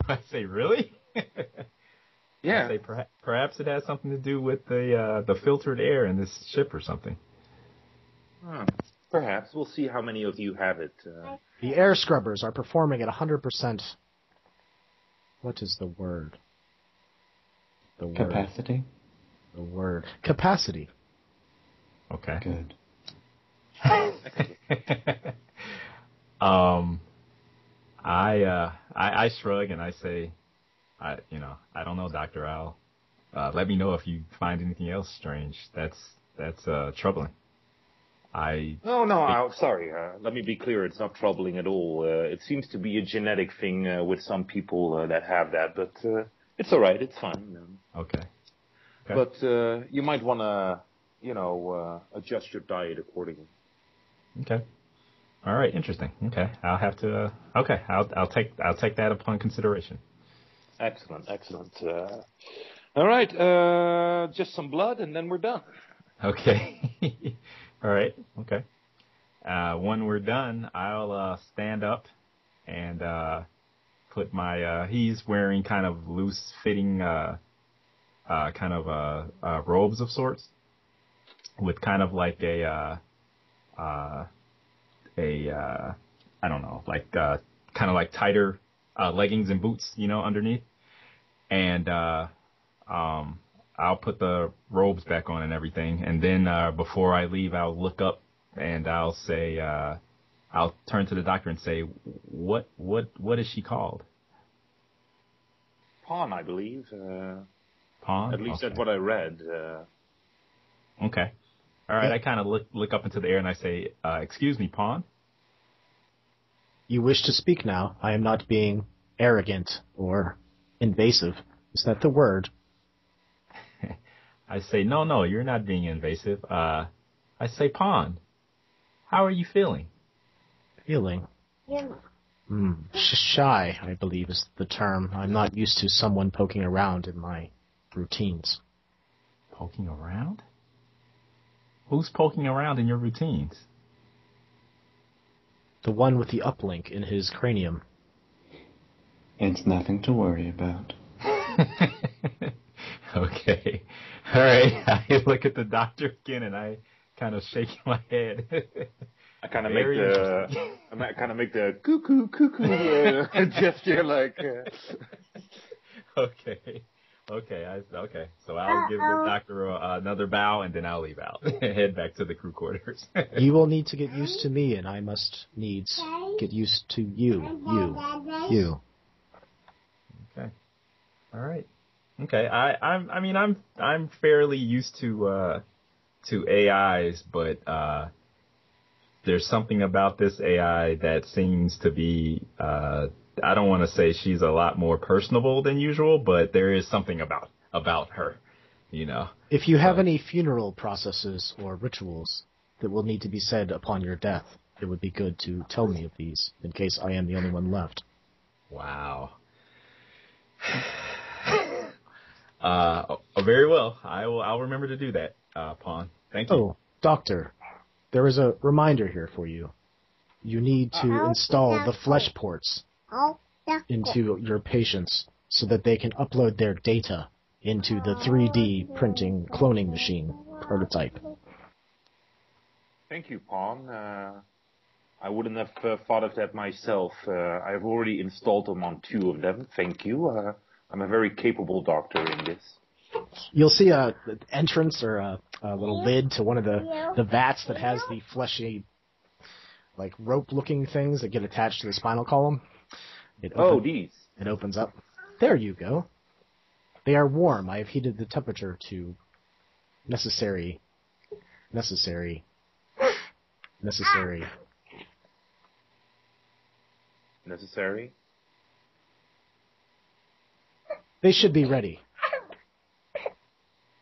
I say, really?
Yeah.
I say perhaps it has something to do with the filtered air in this ship or something.
Perhaps. We'll see how many of you have it.
The air scrubbers are performing at 100%. What is the word?
Capacity?
The word. Capacity.
Okay.
Good.
I shrug and I say, I don't know, Dr. Al. Let me know if you find anything else strange. That's troubling.
No, sorry. Let me be clear. It's not troubling at all. It seems to be a genetic thing with some people that have that, but it's all right. It's fine.
Okay.
But you might want to, adjust your diet accordingly.
Okay. All right. Interesting. Okay. I'll have to. Okay. I'll take that upon consideration.
Excellent. All right. Just some blood, and then we're done.
Okay. All right. Okay. When we're done, I'll stand up and put my. He's wearing kind of loose-fitting, robes of sorts, with kind of like I don't know, like kind of like tighter leggings and boots, underneath, and I'll put the robes back on and everything, and then before I leave, I'll look up and I'll say, I'll turn to the doctor and say, what is she called?
Pawn, I believe.
Pawn?
At least
okay.
that's what I read.
Okay. All right, I kind of look up into the air and I say, excuse me, Pawn?
You wish to speak now. I am not being arrogant or invasive. Is that the word?
I say, no, you're not being invasive. I say, Pawn, how are you feeling?
Feeling? Yeah. Shy, I believe, is the term. I'm not used to someone poking around in my routines.
Poking around? Who's poking around in your routines?
The one with the uplink in his cranium.
It's nothing to worry about.
Okay. All right. I look at the doctor again and I kind of shake my head.
I kind of make the cuckoo gesture like.
Okay. Okay. So I'll give the doctor another bow, and then I'll leave out and head back to the crew quarters.
You will need to get used to me, and I must needs get used to you.
Okay. All right. Okay. I'm fairly used to AIs, but there's something about this AI that seems to be I don't want to say she's a lot more personable than usual, but there is something about her, you know.
If you have any funeral processes or rituals that will need to be said upon your death, it would be good to tell me of these, in case I am the only one left.
Wow. Very well. I'll remember to do that, Pawn. Thank you.
Oh, Doctor, there is a reminder here for you. You need to install the flesh ports into your patients so that they can upload their data into the 3D printing cloning machine prototype.
Thank you, Pawn. I wouldn't have thought of that myself. I've already installed them on 2 of them. Thank you. I'm a very capable doctor in this.
You'll see an entrance or a little lid to one of the vats that has the fleshy, like rope-looking things that get attached to the spinal column.
These.
It opens up. There you go. They are warm. I have heated the temperature to necessary.
Necessary?
They should be ready.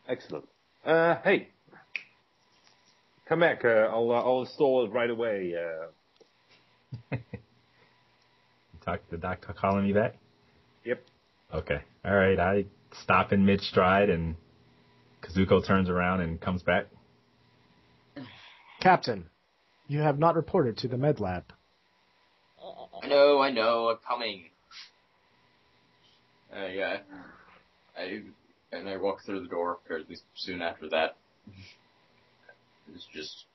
Excellent. Hey. Come back. I'll install it right away.
The doctor calling me back?
Yep.
Okay. All right. I stop in mid-stride, and Kazuko turns around and comes back.
Captain, you have not reported to the med lab.
I know, I'm coming. Yeah. I walk through the door fairly soon after that. It's just...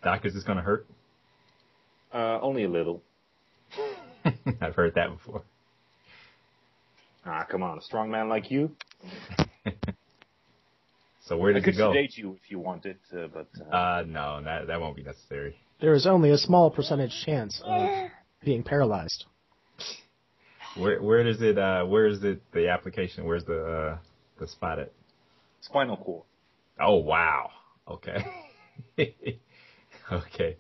Doc, is this going to hurt?
Only a little.
I've heard that before.
Come on, a strong man like you.
So where does it go?
I could sedate you if you wanted, but...
No, that won't be necessary.
There is only a small percentage chance of being paralyzed.
Where is it, the application? Where's the spot at?
Spinal cord.
Oh, wow. Okay. Okay.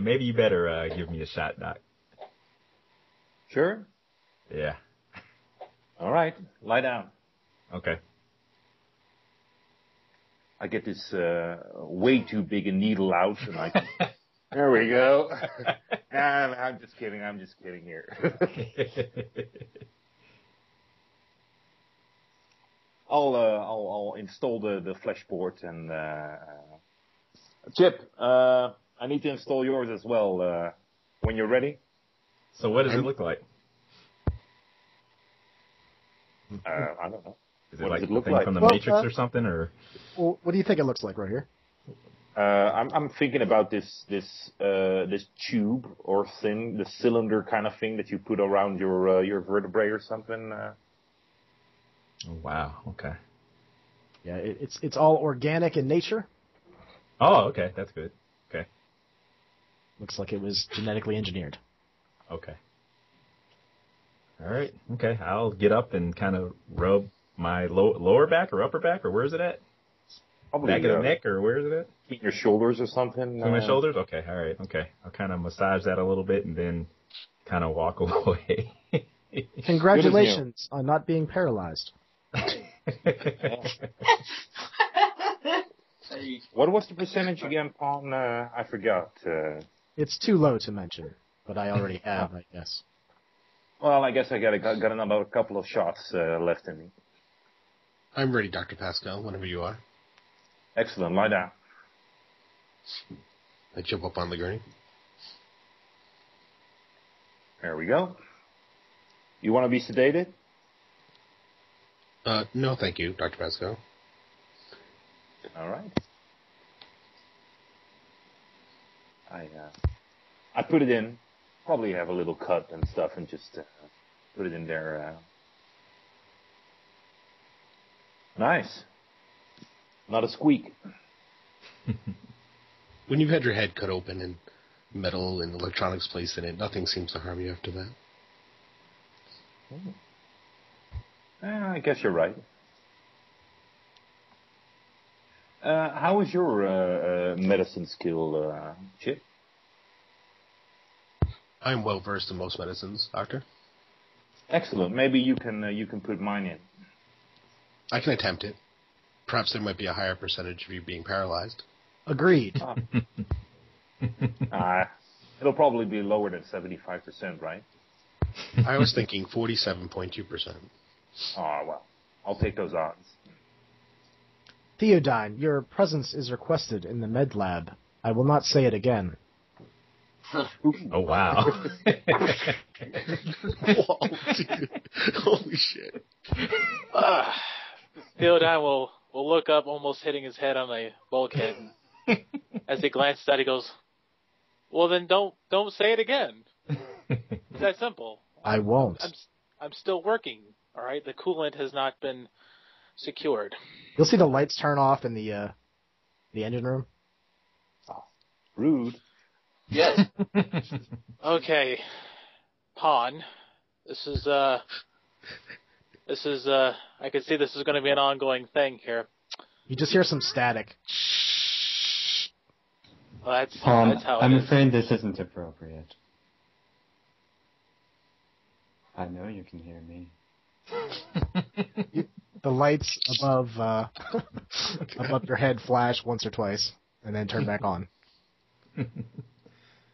Maybe you better give me a shot, Doc.
Sure?
Yeah.
All right. Lie down.
Okay.
I get this way too big a needle out, and I... There we go. I'm just kidding here. I'll install the flesh port, and Chip, I need to install yours as well when you're ready.
So what does it look like?
I don't know.
Is it like the thing from the Matrix or something, or?
Well, what do you think it looks like right here?
I'm thinking about this tube or thing, the cylinder kind of thing that you put around your vertebrae or something.
Oh, wow. Okay.
Yeah, it's all organic in nature.
Oh, okay. That's good. Okay.
Looks like it was genetically engineered.
Okay. All right. Okay. I'll get up and kind of rub my lower back or upper back, or where is it at?
Probably
back of the neck, or where is it at?
Between your shoulders or something.
Between my shoulders? Okay. All right. Okay. I'll kind of massage that a little bit and then kind of walk away.
Congratulations on not being paralyzed.
What was the percentage again, Pawn? I forgot.
It's too low to mention, but I already have, I guess.
Well, I guess I got another couple of shots left in me.
I'm ready, Dr. Pascal, whenever you are.
Excellent. Lie down.
I jump up on the gurney.
There we go. You want to be sedated?
No, thank you, Dr. Pascal.
All right. I put it in. Probably have a little cut and stuff, and just put it in there. Nice. Not a squeak.
When you've had your head cut open and metal and electronics placed in it, nothing seems to harm you after that.
I guess you're right. How is your medicine skill, Chip?
I'm well versed in most medicines, Doctor.
Excellent. Maybe you can put mine in.
I can attempt it. Perhaps there might be a higher percentage of you being paralyzed.
Agreed.
It'll probably be lower than 75%, right?
I was thinking 47.2%.
Oh, well. I'll take those odds.
Theodine, your presence is requested in the med lab. I will not say it again.
Oh, wow.
Whoa, dude. Holy shit.
Theodine will look up, almost hitting his head on the bulkhead. As he glances at it, he goes, "Well, then don't say it again." It's that simple.
I won't.
I'm still working. All right, the coolant has not been secured.
You'll see the lights turn off in the engine room.
Oh, rude.
Yes.
Okay, Pawn. This is I can see this is going to be an ongoing thing here.
You just hear some static.
Well, that's how
I'm
it is.
afraid this isn't appropriate. I know you can hear me.
The lights above above your head flash once or twice, and then turn back on.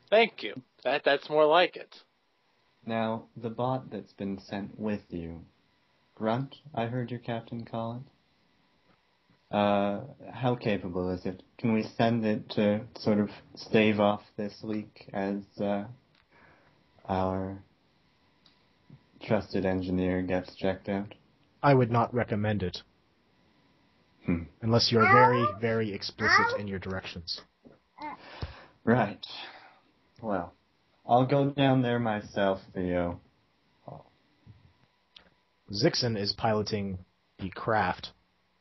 Thank you. That's more like it.
Now, the bot that's been sent with you, Grunt, I heard your captain call it. How capable is it? Can we send it to sort of stave off this leak as our trusted engineer gets checked out?
I would not recommend it. Unless you're very, very explicit in your directions.
Right. Well, I'll go down there myself, Theo.
Zixon is piloting the craft.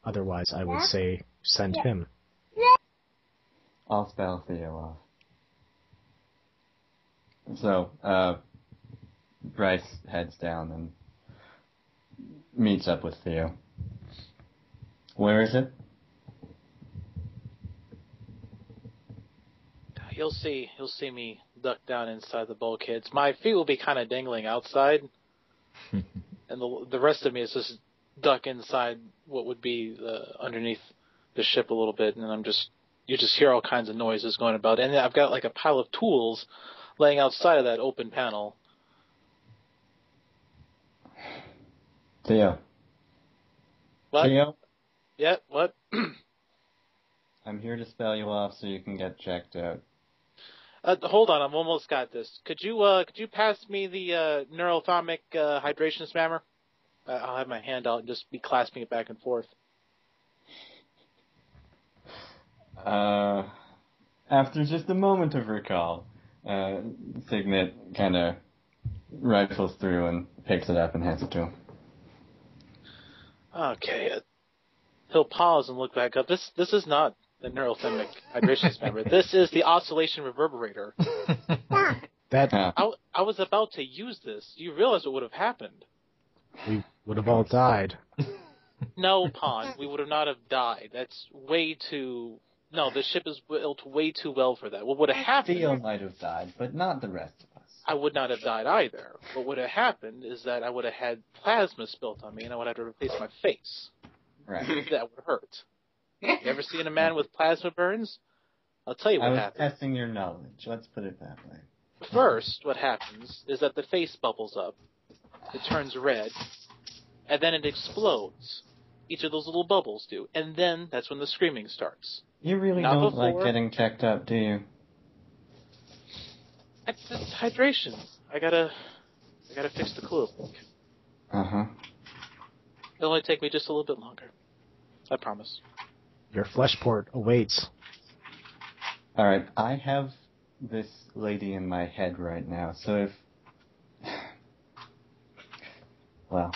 Otherwise, I would say send him.
I'll spell Theo off. So, Bryce heads down and meets up with Theo. Where is it?
You'll see me duck down inside the bulkheads. My feet will be kind of dangling outside, and the rest of me is just duck inside what would be underneath the ship a little bit, and you just hear all kinds of noises going about. And I've got like a pile of tools laying outside of that open panel.
Theo.
What?
Theo?
Yeah, what?
I'm here to spell you off so you can get checked out.
Hold on, I've almost got this. Could you pass me the neurothomic hydration spammer? I'll have my hand out and just be clasping it back and forth.
After just a moment of recall, Signet kind of rifles through and picks it up and hands it to him.
Okay. He'll pause and look back up. This is not the neurothermic hydration spammer. This is the oscillation reverberator. I was about to use this. You realize what would have happened?
We would have all died.
No, Pon. We would have not have died. That's way too... No, the ship is built way too well for that. What would have happened...
Theo might have died, but not the rest of us.
I would not have died either. What would have happened is that I would have had plasma spilt on me, and I would have to replace my face.
Right.
That would hurt. You ever seen a man with plasma burns? I'll tell you what happens.
I was testing your knowledge. Let's put it that way.
First, what happens is that the face bubbles up. It turns red. And then it explodes. Each of those little bubbles do. And then that's when the screaming starts.
You really
Not
don't
before.
like getting checked up, do you?
It's hydration. I gotta fix the coolant.
Uh-huh.
It'll only take me just a little bit longer. I promise.
Your flesh port awaits.
All right. I have this lady in my head right now, so if... Well,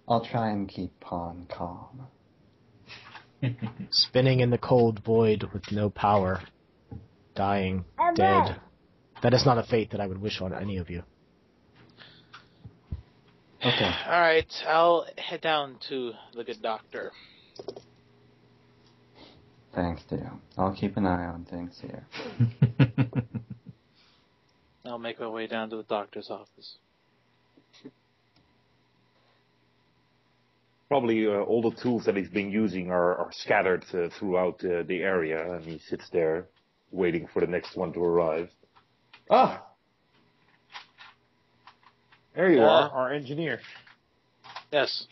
I'll try and keep Pawn calm.
Spinning in the cold void with no power. Dying. Dead. That is not a fate that I would wish on any of you.
Okay.
Alright, I'll head down to the good doctor.
Thanks, dear. I'll keep an eye on things here.
I'll make my way down to the doctor's office.
Probably all the tools that he's been using are scattered throughout the area, and he sits there waiting for the next one to arrive. Ah! There you are, our engineer.
Yes.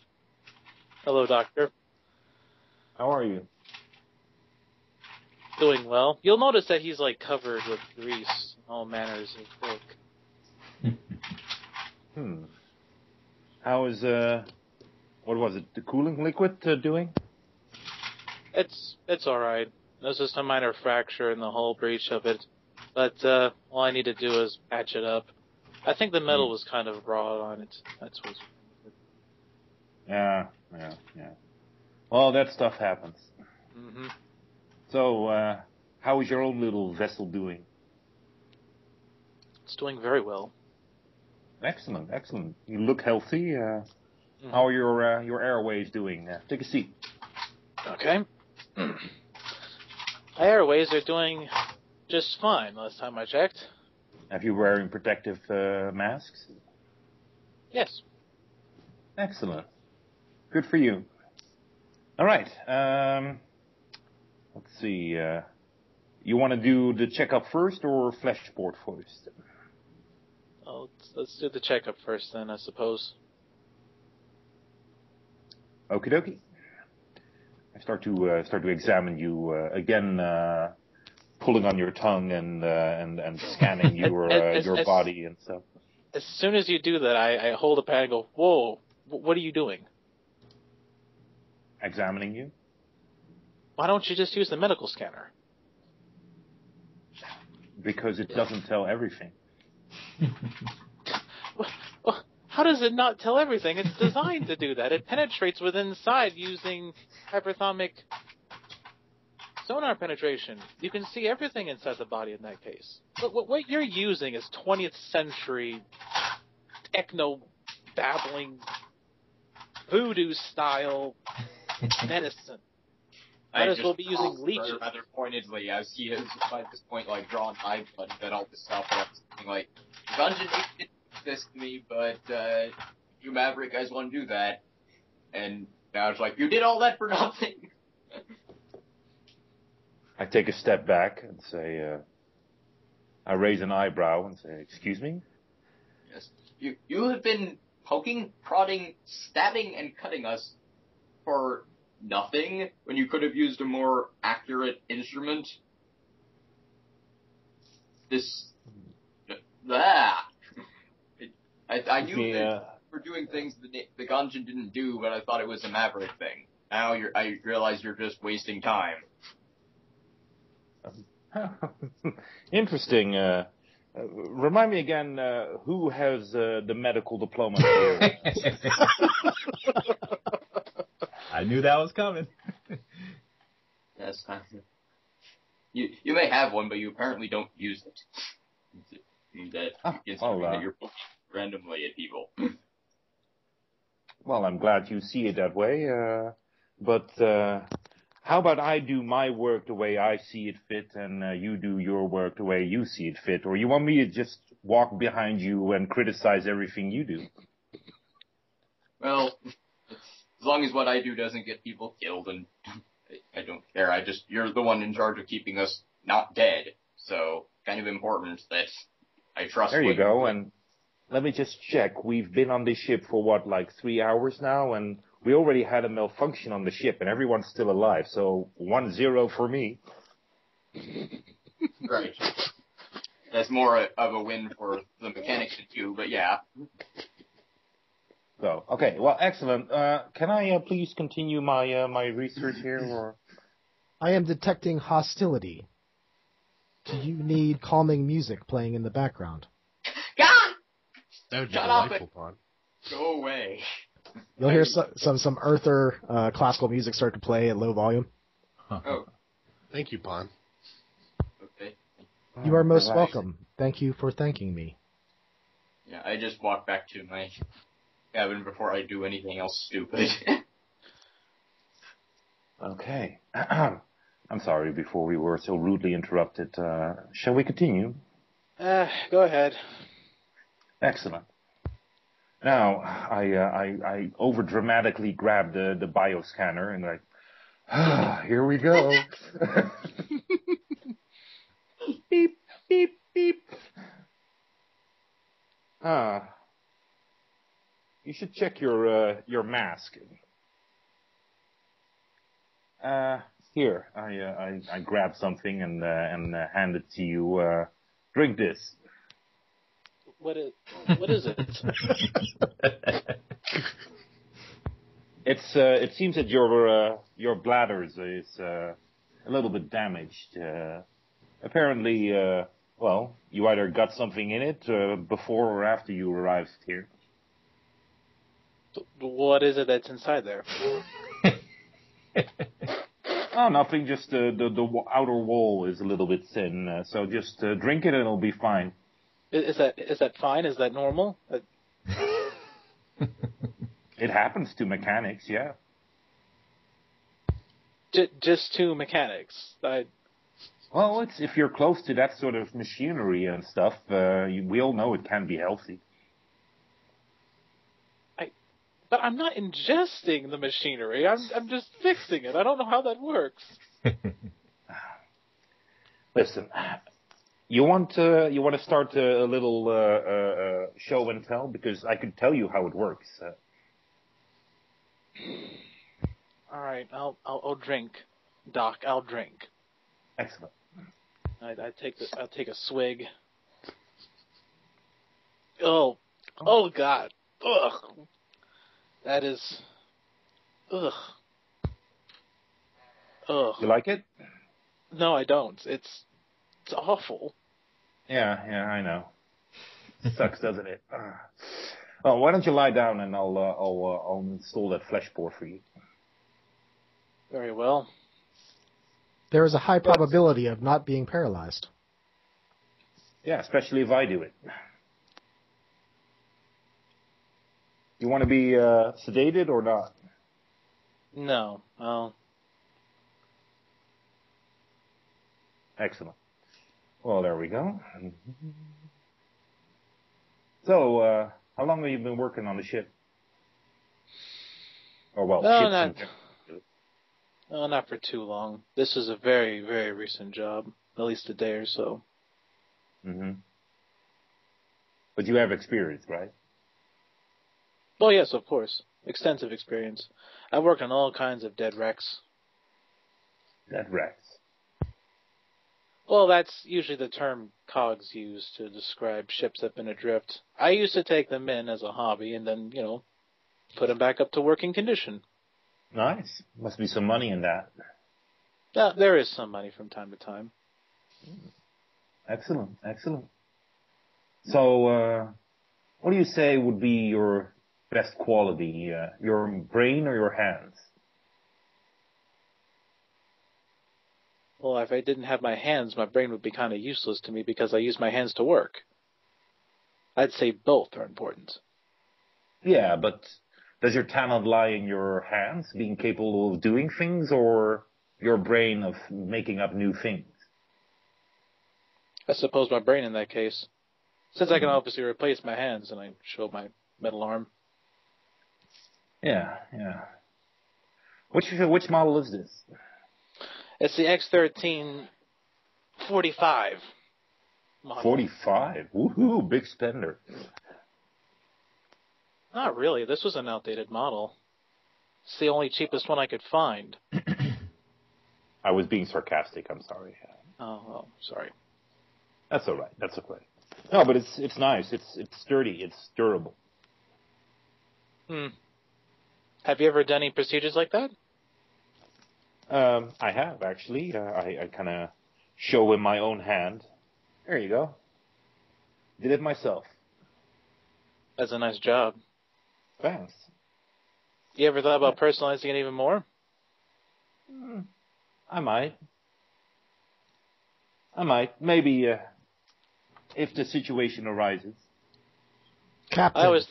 Hello, doctor.
How are you?
Doing well. You'll notice that he's like covered with grease, all manners of filth.
How is what was it? The cooling liquid doing?
It's all right. There's just a minor fracture in the whole breach of it, but all I need to do is patch it up. I think the metal was kind of raw on it. That's what's.
Yeah. Well, that stuff happens.
Mm-hmm.
So, how is your own little vessel doing?
It's doing very well.
Excellent. You look healthy. How are your airways doing? Take a seat.
Okay. Airways are doing just fine last time I checked.
Have you wearing protective masks?
Yes.
Excellent. Good for you. All right. Let's see. You want to do the checkup first or Fleshport first?
Oh, let's do the checkup first then, I suppose.
Okie dokie. I start to examine you again, pulling on your tongue and scanning your body and stuff.
As soon as you do that, I hold a pad and go, "Whoa! What are you doing?"
Examining you.
Why don't you just use the medical scanner?
Because it doesn't tell everything.
Well, how does it not tell everything? It's designed to do that. It penetrates within inside using hyperthermic sonar penetration. You can see everything inside the body in that case. But what you're using is 20th century techno-babbling voodoo-style medicine. Might as well be using leeches.
Rather pointedly, as he has by this point like drawn eye blood and all this stuff, and I was thinking like, Gungeon did this to me, but you Maverick guys want to do that, and now it's like you did all that for nothing.
I take a step back and say, I raise an eyebrow and say, "Excuse me?"
Yes, you have been poking, prodding, stabbing, and cutting us for nothing when you could have used a more accurate instrument. I knew that we're doing things the Gungeon didn't do, but I thought it was a Maverick thing. Now I realize you're just wasting time.
Interesting. Remind me again, who has the medical diploma here?
I knew that was coming.
Yes, you may have one, but you apparently don't use it. That instrument that you're poking randomly at people.
Well, I'm glad you see it that way. But how about I do my work the way I see it fit, and you do your work the way you see it fit? Or you want me to just walk behind you and criticize everything you do?
Well, as long as what I do doesn't get people killed, and I don't care. You're the one in charge of keeping us not dead, so kind of important that I trust.
There you go, and let me just check. We've been on this ship for what, like 3 hours now, and we already had a malfunction on the ship, and everyone's still alive, so 1-0 for me.
Right. That's more of a win for the mechanics than you, but yeah.
So, okay, well, excellent. Can I please continue my research here? Or
I am detecting hostility. Do you need calming music playing in the background?
God!
That would be
Shut up
delightful, Pon.
Go away.
You'll hear some Earther classical music start to play at low volume.
Oh,
Thank you, Pon.
okay.
You are most
Relax.
welcome. Thank you for thanking me.
Yeah, I just walk back to my cabin before I do anything else stupid.
Okay. I'm sorry before we were so rudely interrupted. Shall we continue?
Go ahead.
Excellent. Now, I over dramatically grabbed the bioscanner and here we go. Beep, beep, beep. You should check your mask. Here, I grabbed something and hand it to you. Drink this.
What is it?
It seems that your bladder is a little bit damaged. Apparently, well, you either got something in it before or after you arrived here.
What is it that's inside there?
Oh, nothing. Just the outer wall is a little bit thin, so just drink it and it'll be fine.
Is that fine? Is that normal?
It happens to mechanics, yeah.
Just to mechanics.
Well, if you're close to that sort of machinery and stuff, we all know it can be healthy.
But I'm not ingesting the machinery. I'm just fixing it. I don't know how that works.
Listen, you want to start a little show and tell, because I could tell you how it works.
All right, I'll drink, Doc. I'll drink.
Excellent.
I'll take a swig. Oh God. Ugh. That is. Ugh. Ugh.
You like it?
No, I don't. It's awful.
Yeah, I know. Sucks, doesn't it? Well, why don't you lie down and I'll install that flesh pore for you.
Very well.
There is a high probability of not being paralyzed.
Yeah, especially if I do it. You want to be sedated or not?
No. Well.
Excellent. Well, there we go. So, how long have you been working on the ship? Or well, ships.
No, not for too long. This is a very, very recent job. At least a day or so.
Mm-hmm. But you have experience, right?
Oh, yes, of course. Extensive experience. I've worked on all kinds of dead wrecks.
Dead wrecks.
Well, that's usually the term cogs use to describe ships that have been adrift. I used to take them in as a hobby and then, put them back up to working condition.
Nice. Must be some money in that.
Yeah, there is some money from time to time.
Excellent. So, what do you say would be your best quality? Your brain or your hands?
Well, if I didn't have my hands, my brain would be kind of useless to me because I use my hands to work. I'd say both are important.
Yeah, but does your talent lie in your hands, being capable of doing things, or your brain of making up new things?
I suppose my brain in that case. Since I can obviously replace my hands and I show my metal arm.
Yeah. Which model is this?
It's the X13 45 model.
45? Woohoo, big spender.
Not really. This was an outdated model. It's the only cheapest one I could find.
I was being sarcastic, I'm sorry.
Oh, sorry.
That's all right. That's okay. No, but it's nice. It's sturdy. It's durable.
Have you ever done any procedures like that?
I have, actually. I kind of show him my own hand. There you go. Did it myself.
That's a nice job.
Thanks.
You ever thought about personalizing it even more?
I might. Maybe if the situation arises.
Captain,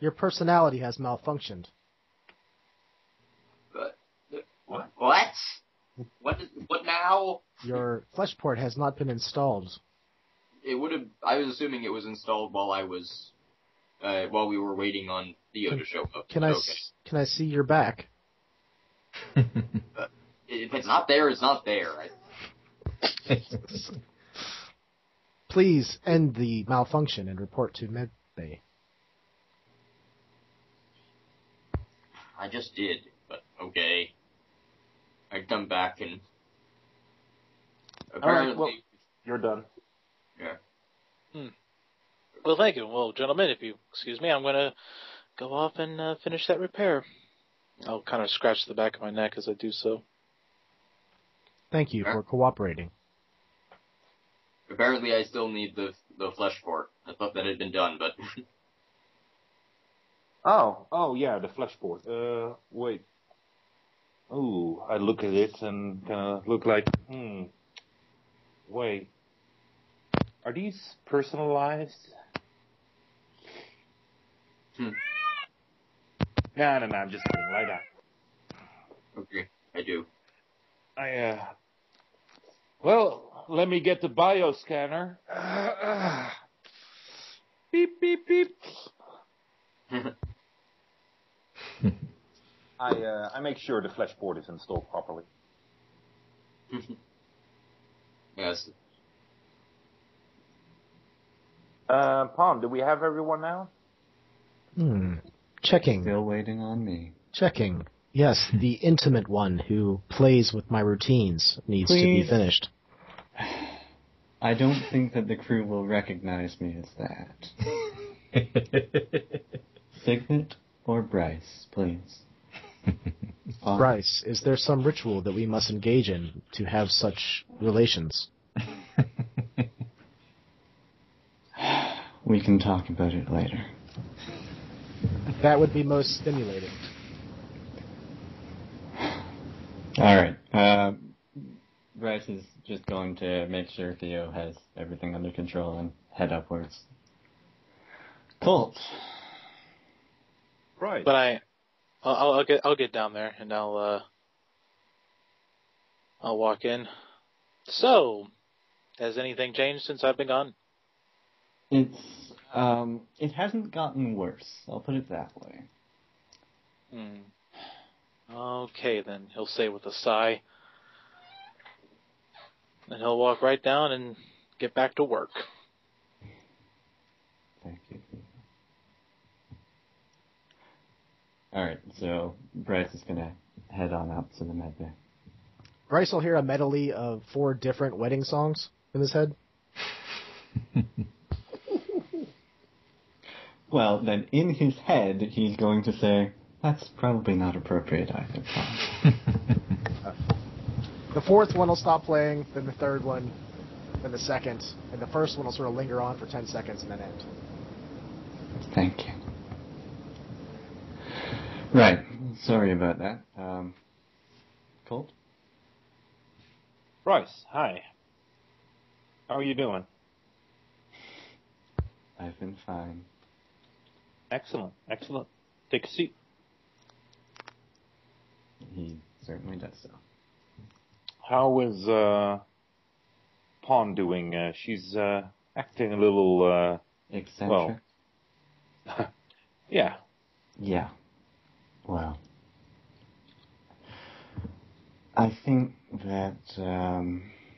your personality has malfunctioned.
What? What now?
Your flesh port has not been installed.
It would have. I was assuming it was installed while while we were waiting on Theo to show up.
Can I see your back?
If it's not there, it's not there.
Please end the malfunction and report to medbay.
I just did, but okay. I come back and apparently.
All right, well, you're done.
Yeah.
Well, thank you. Well, gentlemen, if you excuse me, I'm going to go off and finish that repair. I'll kind of scratch the back of my neck as I do so.
Thank you for cooperating.
Apparently, I still need the flesh port. I thought that had been done, but.
Oh, yeah, the flesh port. Wait. Ooh, I look at it and kind of look like, wait. Are these personalized? No, I'm just kidding. Lie down.
Okay, I do.
Well, let me get the bioscanner. Beep, beep, beep. I make sure the flesh port is installed properly.
Yes.
Pom, do we have everyone now?
Checking.
Still waiting on me.
Checking. Yes, the intimate one who plays with my routines needs to be finished.
I don't think that the crew will recognize me as that. Signet or Bryce, please.
Bryce, is there some ritual that we must engage in to have such relations?
We can talk about it later.
That would be most stimulating.
Alright, Bryce is just going to make sure Theo has everything under control and head upwards. Colt.
Right.
But I'll get down there and I'll walk in. So, has anything changed since I've been gone?
It hasn't gotten worse. I'll put it that way.
Okay, then, he'll say with a sigh. And he'll walk right down and get back to work.
Thank you. Alright, so Bryce is gonna head on out to the med bay.
Bryce will hear a medley of 4 different wedding songs in his head.
Well, then in his head, he's going to say, that's probably not appropriate either.
The 4th one will stop playing, then the 3rd one, then the 2nd, and the 1st one will sort of linger on for 10 seconds and then end.
Thank you. Right, sorry about that. Colt?
Bryce, hi. How are you doing?
I've been fine.
Excellent. Take a seat.
He certainly does so.
How is Pawn doing? She's acting a little
Eccentric?
Well, yeah.
Yeah. Well, I think that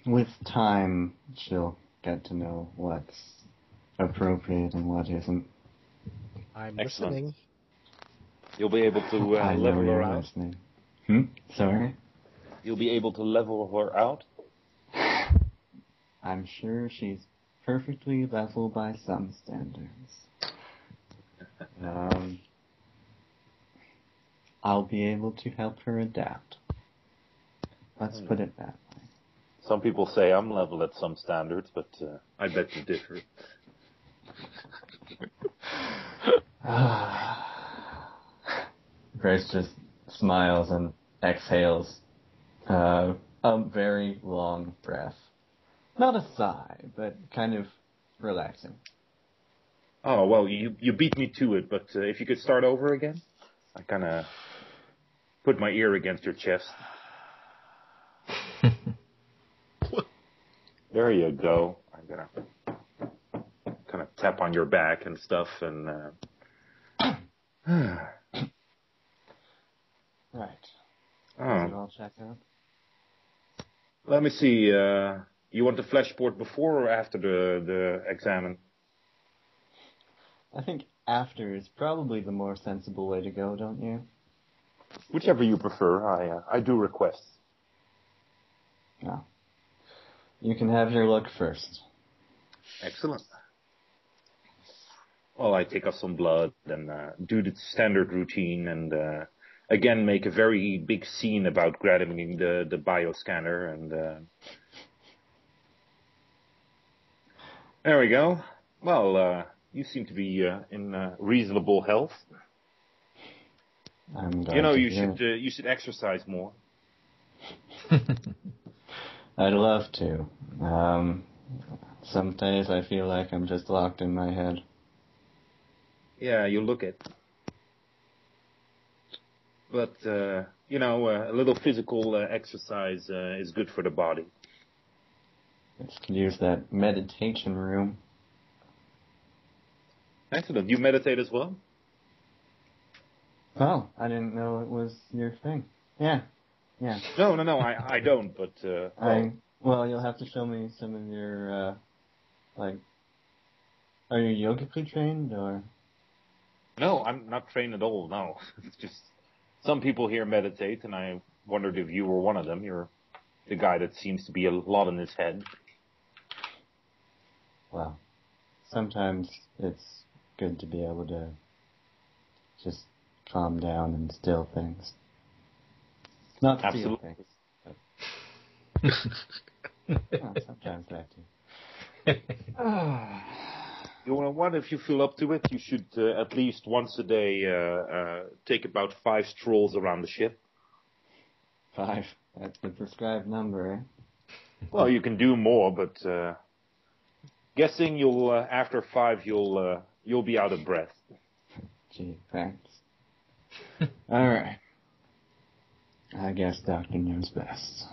with time she'll get to know what's appropriate and what isn't.
I'm
Excellent.
listening.
You'll be able to
I know
level her
you're
out.
listening. Sorry?
You'll be able to level her out.
I'm sure she's perfectly level by some standards. I'll be able to help her adapt. Let's put it that way.
Some people say I'm level at some standards, but I bet you differ.
Grace just smiles and exhales a very long breath. Not a sigh, but kind of relaxing.
Oh, well, you beat me to it, but if you could start over again? I kind of put my ear against your chest. There you go. I'm going to kind of tap on your back and stuff, and...
Right.
Oh.
Is it all checked out?
Let me see. You want the flashboard before or after the examine?
I think after is probably the more sensible way to go, don't you?
Whichever you prefer. I do request.
No. You can have your look first.
Excellent. Well, I take off some blood and do the standard routine and again make a very big scene about grabbing the bioscanner and there we go. Well, you seem to be in reasonable health.
I'm glad
you know,
to
you should exercise more.
I'd love to. Some days I feel like I'm just locked in my head.
Yeah, you look it. But, you know, a little physical exercise is good for the body.
Let's use that meditation room.
Excellent. You meditate as well?
Oh, I didn't know it was your thing. Yeah.
No, I don't, but...
Well, you'll have to show me some of your, are you yogically trained, or...?
No, I'm not trained at all, no. It's just, some people here meditate, and I wondered if you were one of them. You're the guy that seems to be a lot in his head.
Well, sometimes it's good to be able to just calm down and still things. Not feel things. Well, sometimes that too.
You know what? If you feel up to it, you should at least once a day take about 5 strolls around the ship.
5? That's the prescribed number, eh?
Well, you can do more, but guessing you'll after 5 you'll be out of breath.
Gee, thanks. All right. I guess Doctor knows best.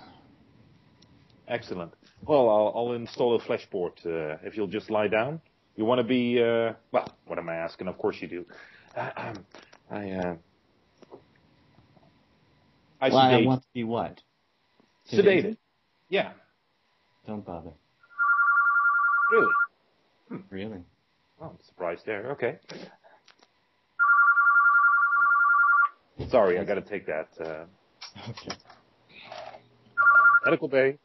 Excellent. Well, I'll install a flashboard if you'll just lie down. You want to be, well, what am I asking? Of course you do. I
want to be what?
Sedated. Yeah.
Don't bother.
Really?
Really?
Oh, I'm surprised there. Okay. Sorry, I got to take that.
Okay.
Medical bay.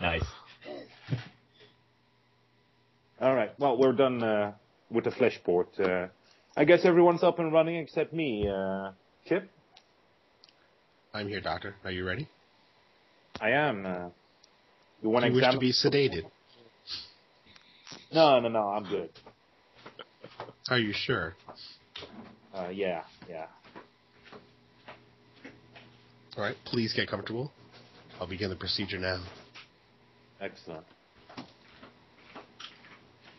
Nice.
All right. Well, we're done with the flashboard. I guess everyone's up and running except me. Chip?
I'm here, Doctor. Are you ready?
I am. You want
Do you wish to be sedated?
No, I'm good.
Are you sure?
Yeah.
All right, please get comfortable. I'll begin the procedure now.
Excellent.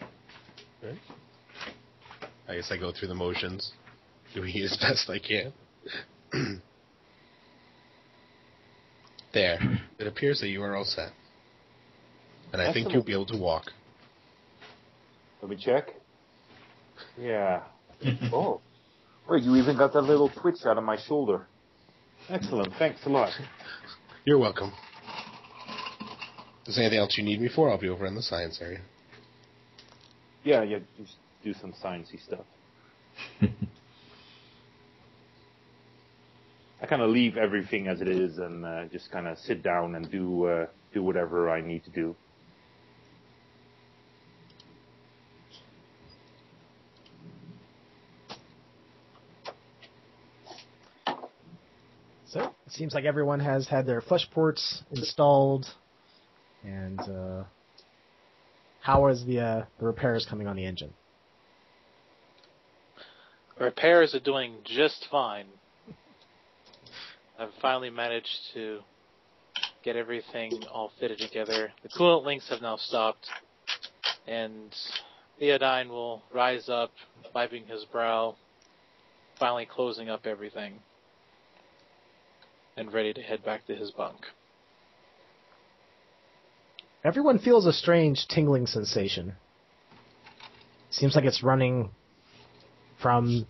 All right. I guess I go through the motions, doing it as best I can. There. It appears that you are all set. And I think you'll be able to walk.
Let me check. Yeah. Oh. Wait, you even got that little twitch out of my shoulder. Excellent. Thanks a lot.
You're welcome. If there's anything else you need me for, I'll be over in the science area.
Yeah, just do some sciencey stuff. I kind of leave everything as it is and just kind of sit down and do whatever I need to do.
So it seems like everyone has had their flush ports installed, and how is the repairs coming on the engine?
Repairs are doing just fine. I've finally managed to get everything all fitted together. The coolant links have now stopped, and Theodine will rise up, wiping his brow, finally closing up everything, and ready to head back to his bunk.
Everyone feels a strange tingling sensation. Seems like it's running from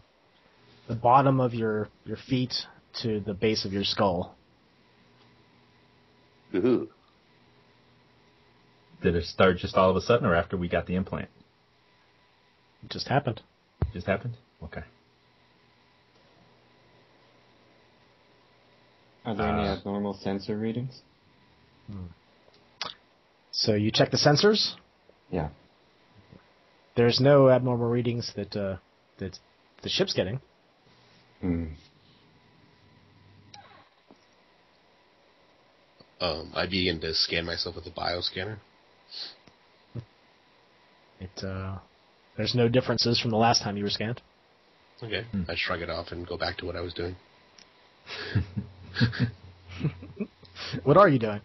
the bottom of your feet to the base of your skull.
Ooh.
Did it start just all of a sudden or after we got the implant?
It just happened.
Just happened? Okay.
Are there any abnormal sensor readings?
So you check the sensors?
Yeah.
There's no abnormal readings that the ship's getting.
I begin to scan myself with the bioscanner.
There's no differences from the last time you were scanned.
Okay. I shrug it off and go back to what I was doing.
What are you doing?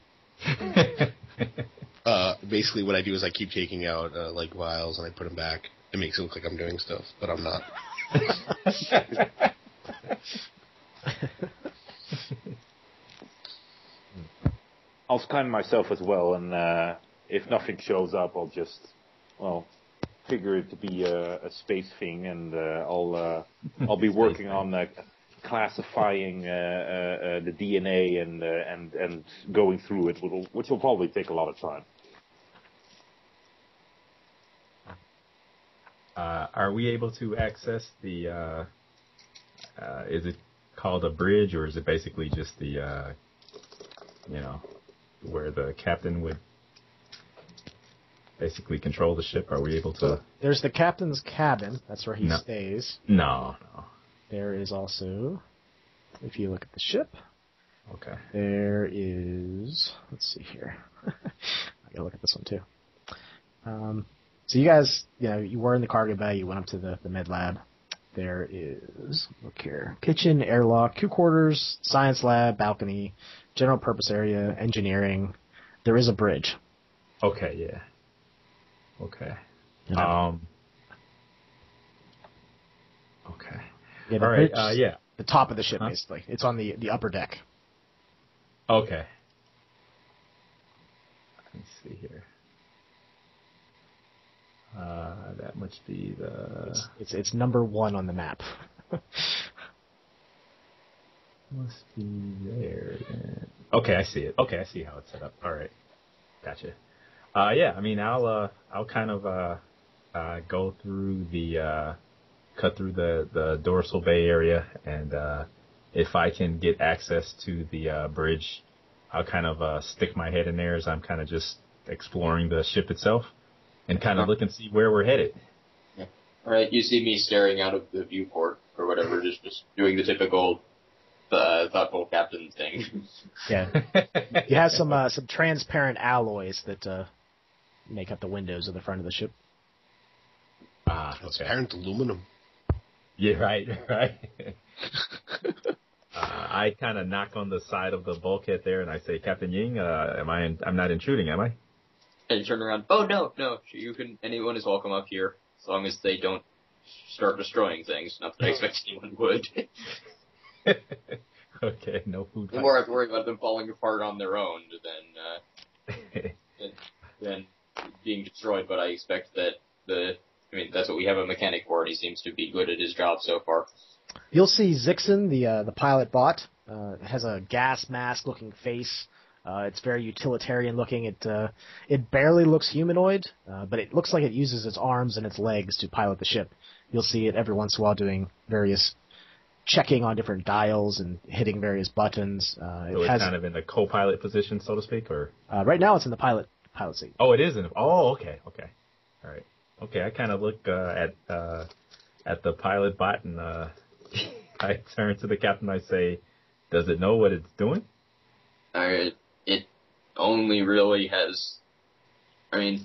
Basically what I do is I keep taking out like vials and I put them back. It makes it look like I'm doing stuff, but I'm not.
I'll scan myself as well, and if nothing shows up, I'll just, figure it to be a space thing, and I'll be working on classifying the DNA and going through it, which will probably take a lot of time.
Are we able to access the? Is it called a bridge, or is it basically just the? Where the captain would basically control the ship? Are we able to?
There's the captain's cabin. That's where he stays.
No.
There is also, if you look at the ship,
okay.
There is. Let's see here. I gotta look at this one too. So you guys, you were in the cargo bay. You went up to the med lab. There is, look here, kitchen, airlock, crew quarters, science lab, balcony, general purpose area, engineering. There is a bridge.
Okay, yeah. Okay. Okay.
Yeah,
all right. Yeah.
The top of the ship, basically. It's on the upper deck.
Okay. Let's see here. That must be the.
It's number 1 on the map.
Must be there. Then. Okay, I see it. Okay, I see how it's set up. All right, gotcha. Yeah, I mean, I'll kind of go through cut through the dorsal bay area, and if I can get access to the bridge, I'll kind of stick my head in there as I'm kind of just exploring the ship itself. And kind of look and see where we're headed.
Yeah. All right, you see me staring out of the viewport or whatever, just doing the typical thoughtful captain thing.
Yeah. You have some transparent alloys that make up the windows of the front of the ship.
Transparent aluminum.
Yeah, right. I kind of knock on the side of the bulkhead there, and I say, Captain Ying, I'm not intruding, am I?
And you turn around. Oh no! Anyone is welcome up here, as long as they don't start destroying things. Not that I expect anyone would.
Okay, no food.
The more I have to worry about them falling apart on their own than being destroyed. But I expect that that's what we have a mechanic for, and he seems to be good at his job so far.
You'll see Zixon, the pilot bot, has a gas mask looking face. It's very utilitarian looking. It barely looks humanoid, but it looks like it uses its arms and its legs to pilot the ship. You'll see it every once in a while doing various checking on different dials and hitting various buttons.
So it's kind of in the co-pilot position, so to speak, or
right now it's in the pilot seat.
Oh, it is in. Oh, okay, all right, okay. I kind of look at the pilot bot and I turn to the captain. I say, Does it know what it's doing?
It only really has. I mean,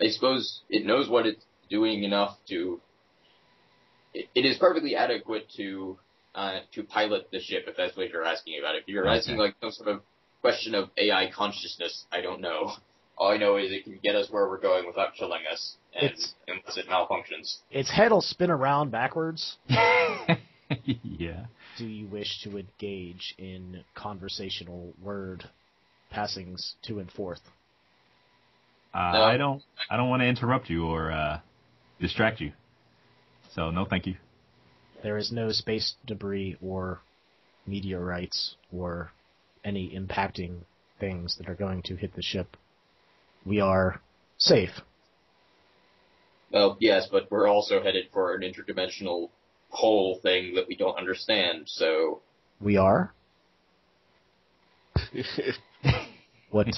I suppose it knows what it's doing enough to. It is perfectly adequate to pilot the ship, if that's what you're asking about. If you're asking like some sort of question of AI consciousness, I don't know. All I know is it can get us where we're going without killing us, unless it malfunctions.
Its head will spin around backwards.
Yeah.
Do you wish to engage in conversational word passings to and forth?
No. I don't want to interrupt you or distract you. So no, thank you.
There is no space debris or meteorites or any impacting things that are going to hit the ship. We are safe.
Well, yes, but we're also headed for an interdimensional whole thing that we don't understand, so...
We are? What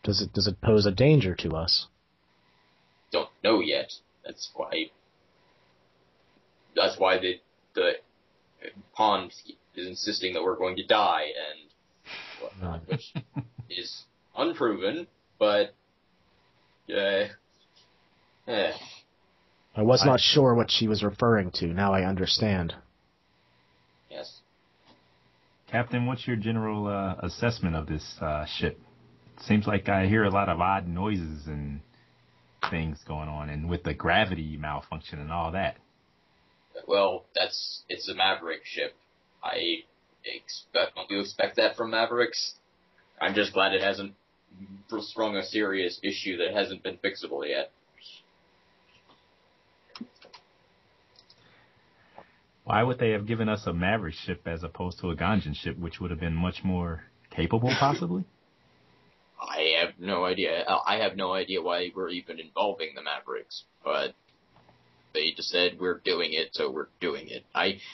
does it pose a danger to us?
Don't know yet. That's why the pond is insisting that we're going to die and whatnot, which is unproven, but
I was not sure what she was referring to. Now I understand.
Yes.
Captain, what's your general assessment of this ship? Seems like I hear a lot of odd noises and things going on, and with the gravity malfunction and all that.
Well, it's a Maverick ship. Don't you expect that from Mavericks? I'm just glad it hasn't sprung a serious issue that hasn't been fixable yet.
Why would they have given us a Maverick ship as opposed to a Ganjan ship, which would have been much more capable, possibly?
I have no idea. I have no idea why we're even involving the Mavericks, but they just said we're doing it, so we're doing it.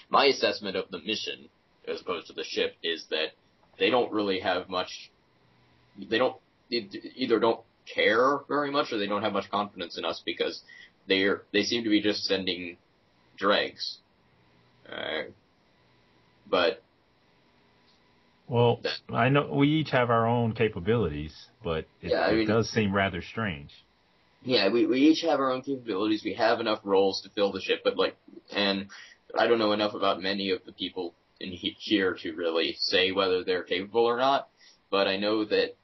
My assessment of the mission, as opposed to the ship, is that they don't really have much. They either don't care very much, or they don't have much confidence in us because they seem to be just sending dregs. But
well, I know we each have our own capabilities, but it does seem rather strange.
Yeah, we each have our own capabilities. We have enough roles to fill the ship, and I don't know enough about many of the people in here to really say whether they're capable or not. But I know that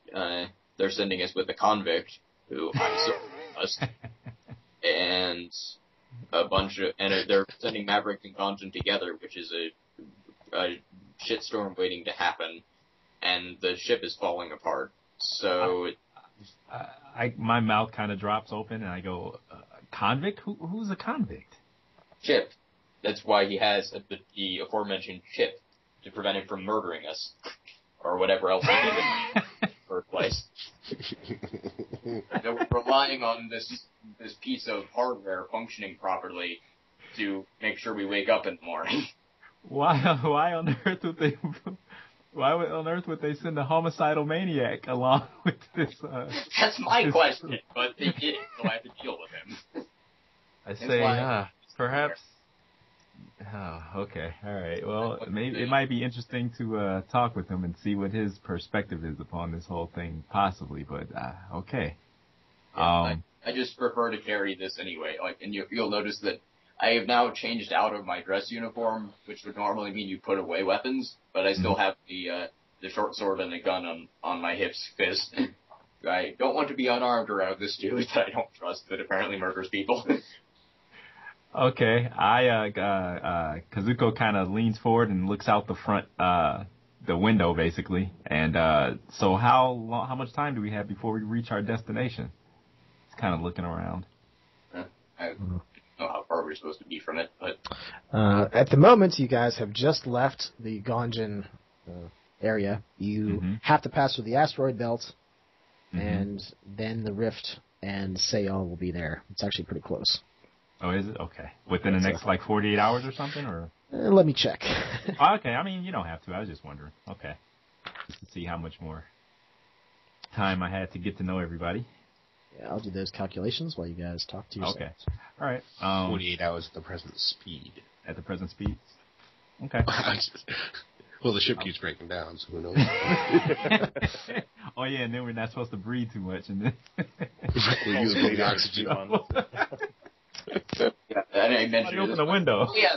they're sending us with a convict who I'm so us, and they're sending Maverick and Ganjan together, which is a shitstorm waiting to happen, and the ship is falling apart. So
my mouth kind of drops open, and I go, convict? Who's a convict?
Chip. That's why he has the aforementioned chip, to prevent him from murdering us, or whatever else he did in the first place. We're relying on this piece of hardware functioning properly to make sure we wake up in the morning.
Why on earth would they send a homicidal maniac along with this?
That's my question, but they did, so I have to deal with him.
I say, perhaps. Oh, okay, all right. Well, maybe it might be interesting to talk with him and see what his perspective is upon this whole thing, possibly. But okay.
Yeah, I just prefer to carry this anyway. And you'll notice that I have now changed out of my dress uniform, which would normally mean you put away weapons, but I still have the short sword and the gun on my hips because I don't want to be unarmed around this dude that I don't trust that apparently murders people.
Okay, Kazuko kind of leans forward and looks out the front, the window basically. And so how much time do we have before we reach our destination? He's kind of looking around.
I don't know how far we're supposed to be from it, but
at the moment, you guys have just left the Ganjan area. You have to pass through the asteroid belt, and then the rift and Sayal will be there. It's actually pretty close.
Oh, is it? Okay. Within the next, 48 hours or something, or?
Let me check.
Okay, I mean, you don't have to. I was just wondering. Okay. Just to see how much more time I had to get to know everybody.
Yeah, I'll do those calculations while you guys talk to yourselves.
Okay. All right.
48 hours at the present speed.
At the present speed? Okay.
Well, the ship keeps breaking down, so who knows?
Oh yeah, and then we're not supposed to breathe too much, and then
we'll use the oxygen.
Yeah, and I mentioned
open the window.
Oh, yeah,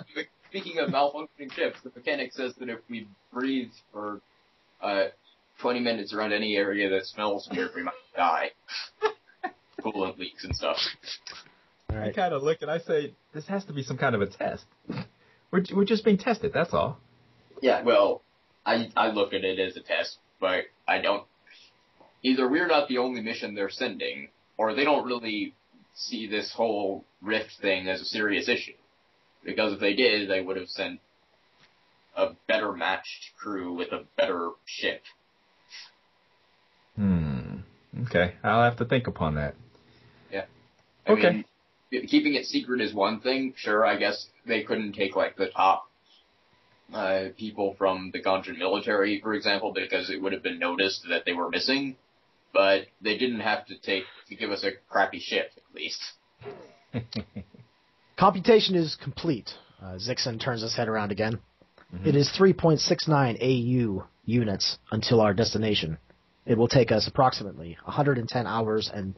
speaking of malfunctioning ships, the mechanic says that if we breathe for 20 minutes around any area that smells weird, we might die. Coolant leaks and stuff.
All right.
I kind of look and I say, this has to be some kind of a test. We're just being tested, that's all.
Yeah, well, I look at it as a test, but I don't. Either we're not the only mission they're sending, or they don't really see this whole rift thing as a serious issue. Because if they did, they would have sent a better matched crew with a better ship.
Okay, I'll have to think upon that.
Yeah. I
Okay.
mean, keeping it secret is one thing. Sure, I guess they couldn't take, like, the top people from the Gonjan military, for example, because it would have been noticed that they were missing. But they didn't have to give us a crappy ship, at least.
Computation is complete. Zixon turns his head around again.
Mm-hmm.
It is 3.69 AU units until our destination. It will take us approximately 110 hours and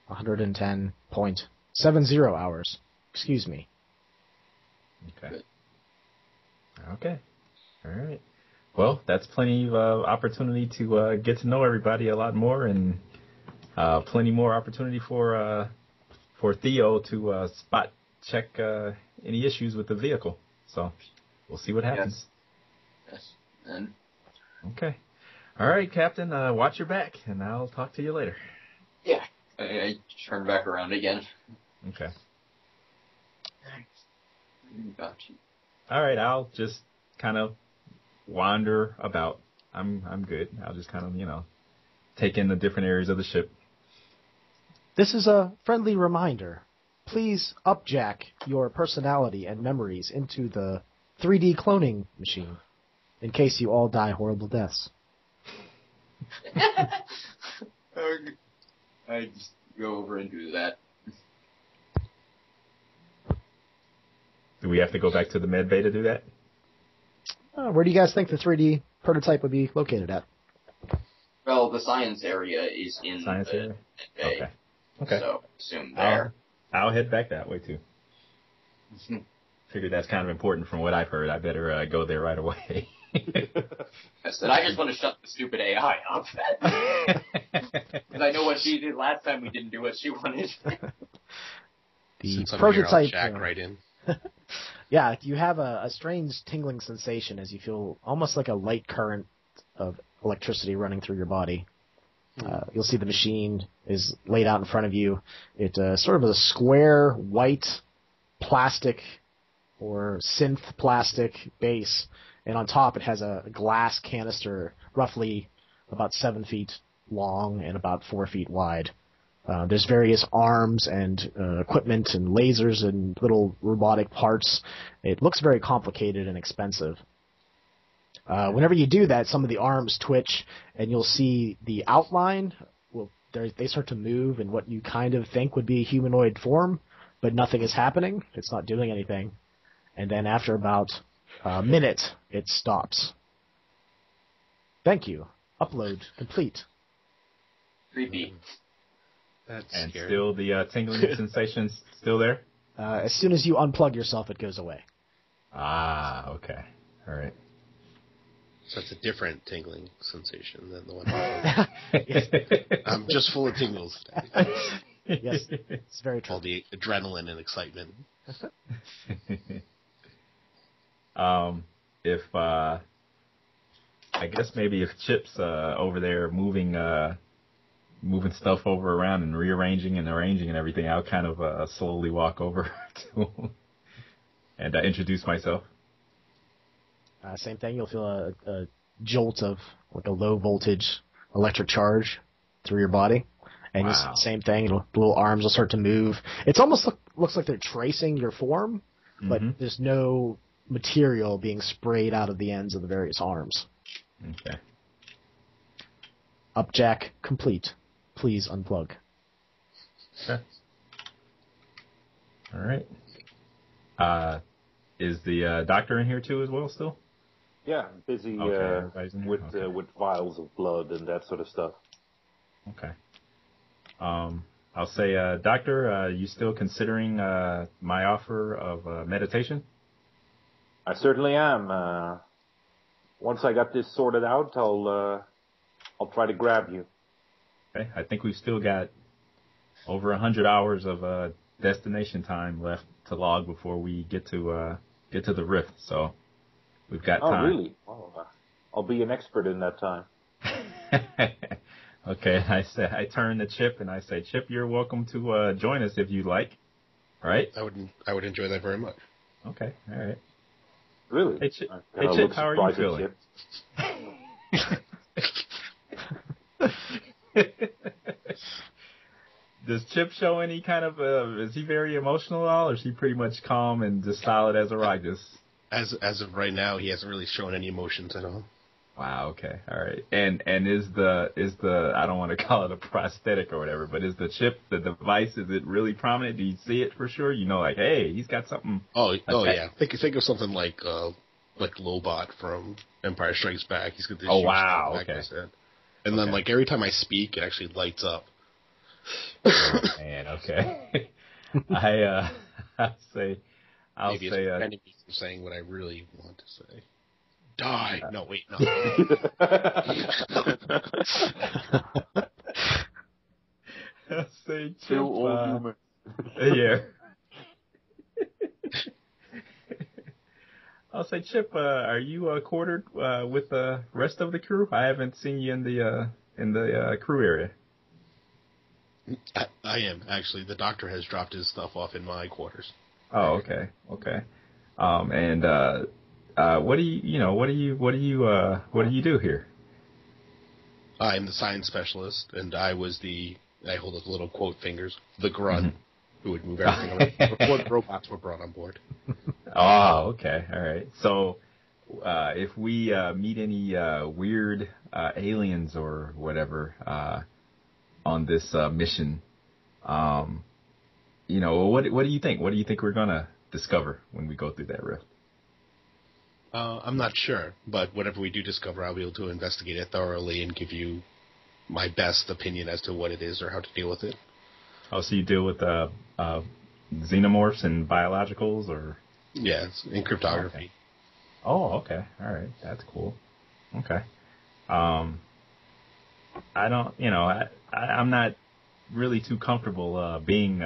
110.70 hours. Excuse me.
Okay. Okay. All right. Well, that's plenty of opportunity to get to know everybody a lot more, and plenty more opportunity for Theo to spot check any issues with the vehicle. So we'll see what happens.
Yes. And
Okay. All right, Captain. Watch your back, and I'll talk to you later.
yeah, I turn back around again.
Okay.
Got you.
All right. I'll just kind of wander about. I'm good. I'll just kind of take in the different areas of the ship.
This is a friendly reminder. Please upjack your personality and memories into the 3D cloning machine in case you all die horrible deaths.
I just go over and do that.
Do we have to go back to the med bay to do that?
Where do you guys think the 3D prototype would be located at?
Well, the science area is in
Science
the
area?
bay,
Okay.
so assume there.
I'll head back that way too. Figured that's kind of important from what I've heard. I better go there right away.
I said, I just want to shut the stupid AI up. Because I know what she did last time we didn't do what she wanted.
The
Since I'm
prototype.
here, I'll jack right in.
Yeah, you have a strange tingling sensation as you feel almost like a light current of electricity running through your body. You'll see the machine is laid out in front of you. It's sort of a square white plastic or synth plastic base, and on top it has a glass canister roughly about 7 feet long and about 4 feet wide. There's various arms and equipment and lasers and little robotic parts. It looks very complicated and expensive. Whenever you do that, some of the arms twitch, and you'll see the outline. Well, they start to move in what you kind of think would be a humanoid form, but nothing is happening. It's not doing anything. And then after about a minute, it stops. Thank you. Upload complete.
Creepy.
That's
And
scary.
still the tingling sensation's still there?
As soon as you unplug yourself, it goes away.
Ah, okay. All right.
So it's a different tingling sensation than the one.
Yes.
I'm just full of tingles.
Yes, it's very true.
All the adrenaline and excitement.
If I guess maybe if Chip's over there moving stuff over around and rearranging and arranging and everything, I'll kind of slowly walk over to him and introduce myself.
Same thing. You'll feel a jolt of like a low voltage electric charge through your body, and
Wow.
you'll see the same thing. The little arms will start to move. It's almost looks like they're tracing your form, but there's no material being sprayed out of the ends of the various arms.
Okay.
Upjack complete. Please unplug.
Okay. All right. Is the doctor in here too as well still?
Yeah, busy
everybody's in here? Okay.
with vials of blood and that sort of stuff.
Okay. I'll say, Doctor, you still considering my offer of meditation?
I certainly am. Once I got this sorted out, I'll try to grab you.
Okay. I think we've still got over 100 hours of destination time left to log before we get to the rift. So we've got time.
Oh, really? Well, I'll be an expert in that time.
Okay, I turn to Chip and I say, Chip, you're welcome to join us if you'd like. All right?
I would enjoy that very much.
Okay, all right.
Really?
Hey, Chip, how are you feeling? Does Chip show any kind of, is he very emotional at all, or is he pretty much calm and just solid as a rock?
As of right now, he hasn't really shown any emotions at all.
Wow. Okay. All right. And is the I don't want to call it a prosthetic or whatever, but is the chip, the device, is it really prominent? Do you see it for sure? You know, like, hey, he's got something.
Oh yeah. Think of something like Lobot from Empire Strikes Back. He's got this.
Oh wow. Okay.
And then like every time I speak, it actually lights up.
Oh, man. Okay. I'll say.
Maybe it's preventing me from saying what I really want to say. Die! No, wait, no.
I'll say, Chip,
Kill all humans.
Yeah. I'll say, Chip, are you quartered with the rest of the crew? I haven't seen you in the crew area.
I am, actually. The doctor has dropped his stuff off in my quarters.
Oh, okay. And what do you do here?
I'm the science specialist, and I hold up little quote fingers, the grunt, who would move everything around before the robots were brought on board.
Oh, okay. All right. So, if we meet any weird aliens or whatever on this mission, what do you think? What do you think we're gonna discover when we go through that rift?
I'm not sure, but whatever we do discover, I'll be able to investigate it thoroughly and give you my best opinion as to what it is or how to deal with it.
Oh, so you deal with xenomorphs and biologicals, or?
Yeah, it's in cryptography.
Okay. Oh, okay. All right. That's cool. Okay. I'm not really too comfortable being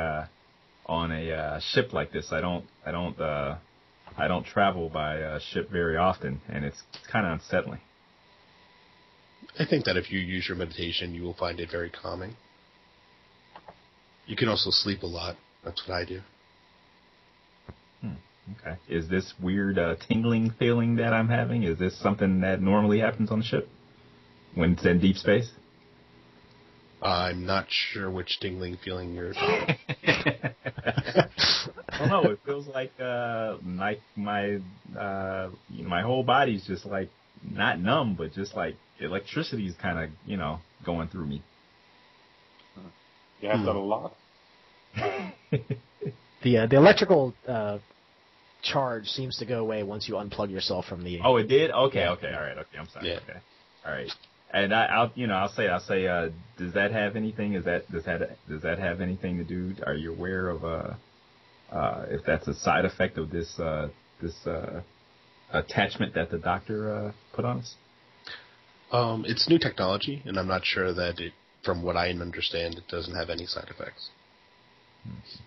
on a ship like this. I don't travel by ship very often, and it's kind of unsettling.
I think that if you use your meditation, you will find it very calming. You can also sleep a lot. That's what I do.
Okay. Is this weird tingling feeling that I'm having? Is this something that normally happens on the ship when it's in deep space?
I'm not sure which tingling feeling you're talking about.
I don't know. It feels like my whole body's just like not numb, but just like electricity is kind of going through me.
You have done a lot.
The electrical charge seems to go away once you unplug yourself from the.
Oh, it did. Okay. All right. Okay. I'm sorry.
Yeah.
Okay. All right. And I'll say, does that have anything? Does that have anything to do? Are you aware of if that's a side effect of this attachment that the doctor put on us?
It's new technology, and I'm not sure that from what I understand, it doesn't have any side effects.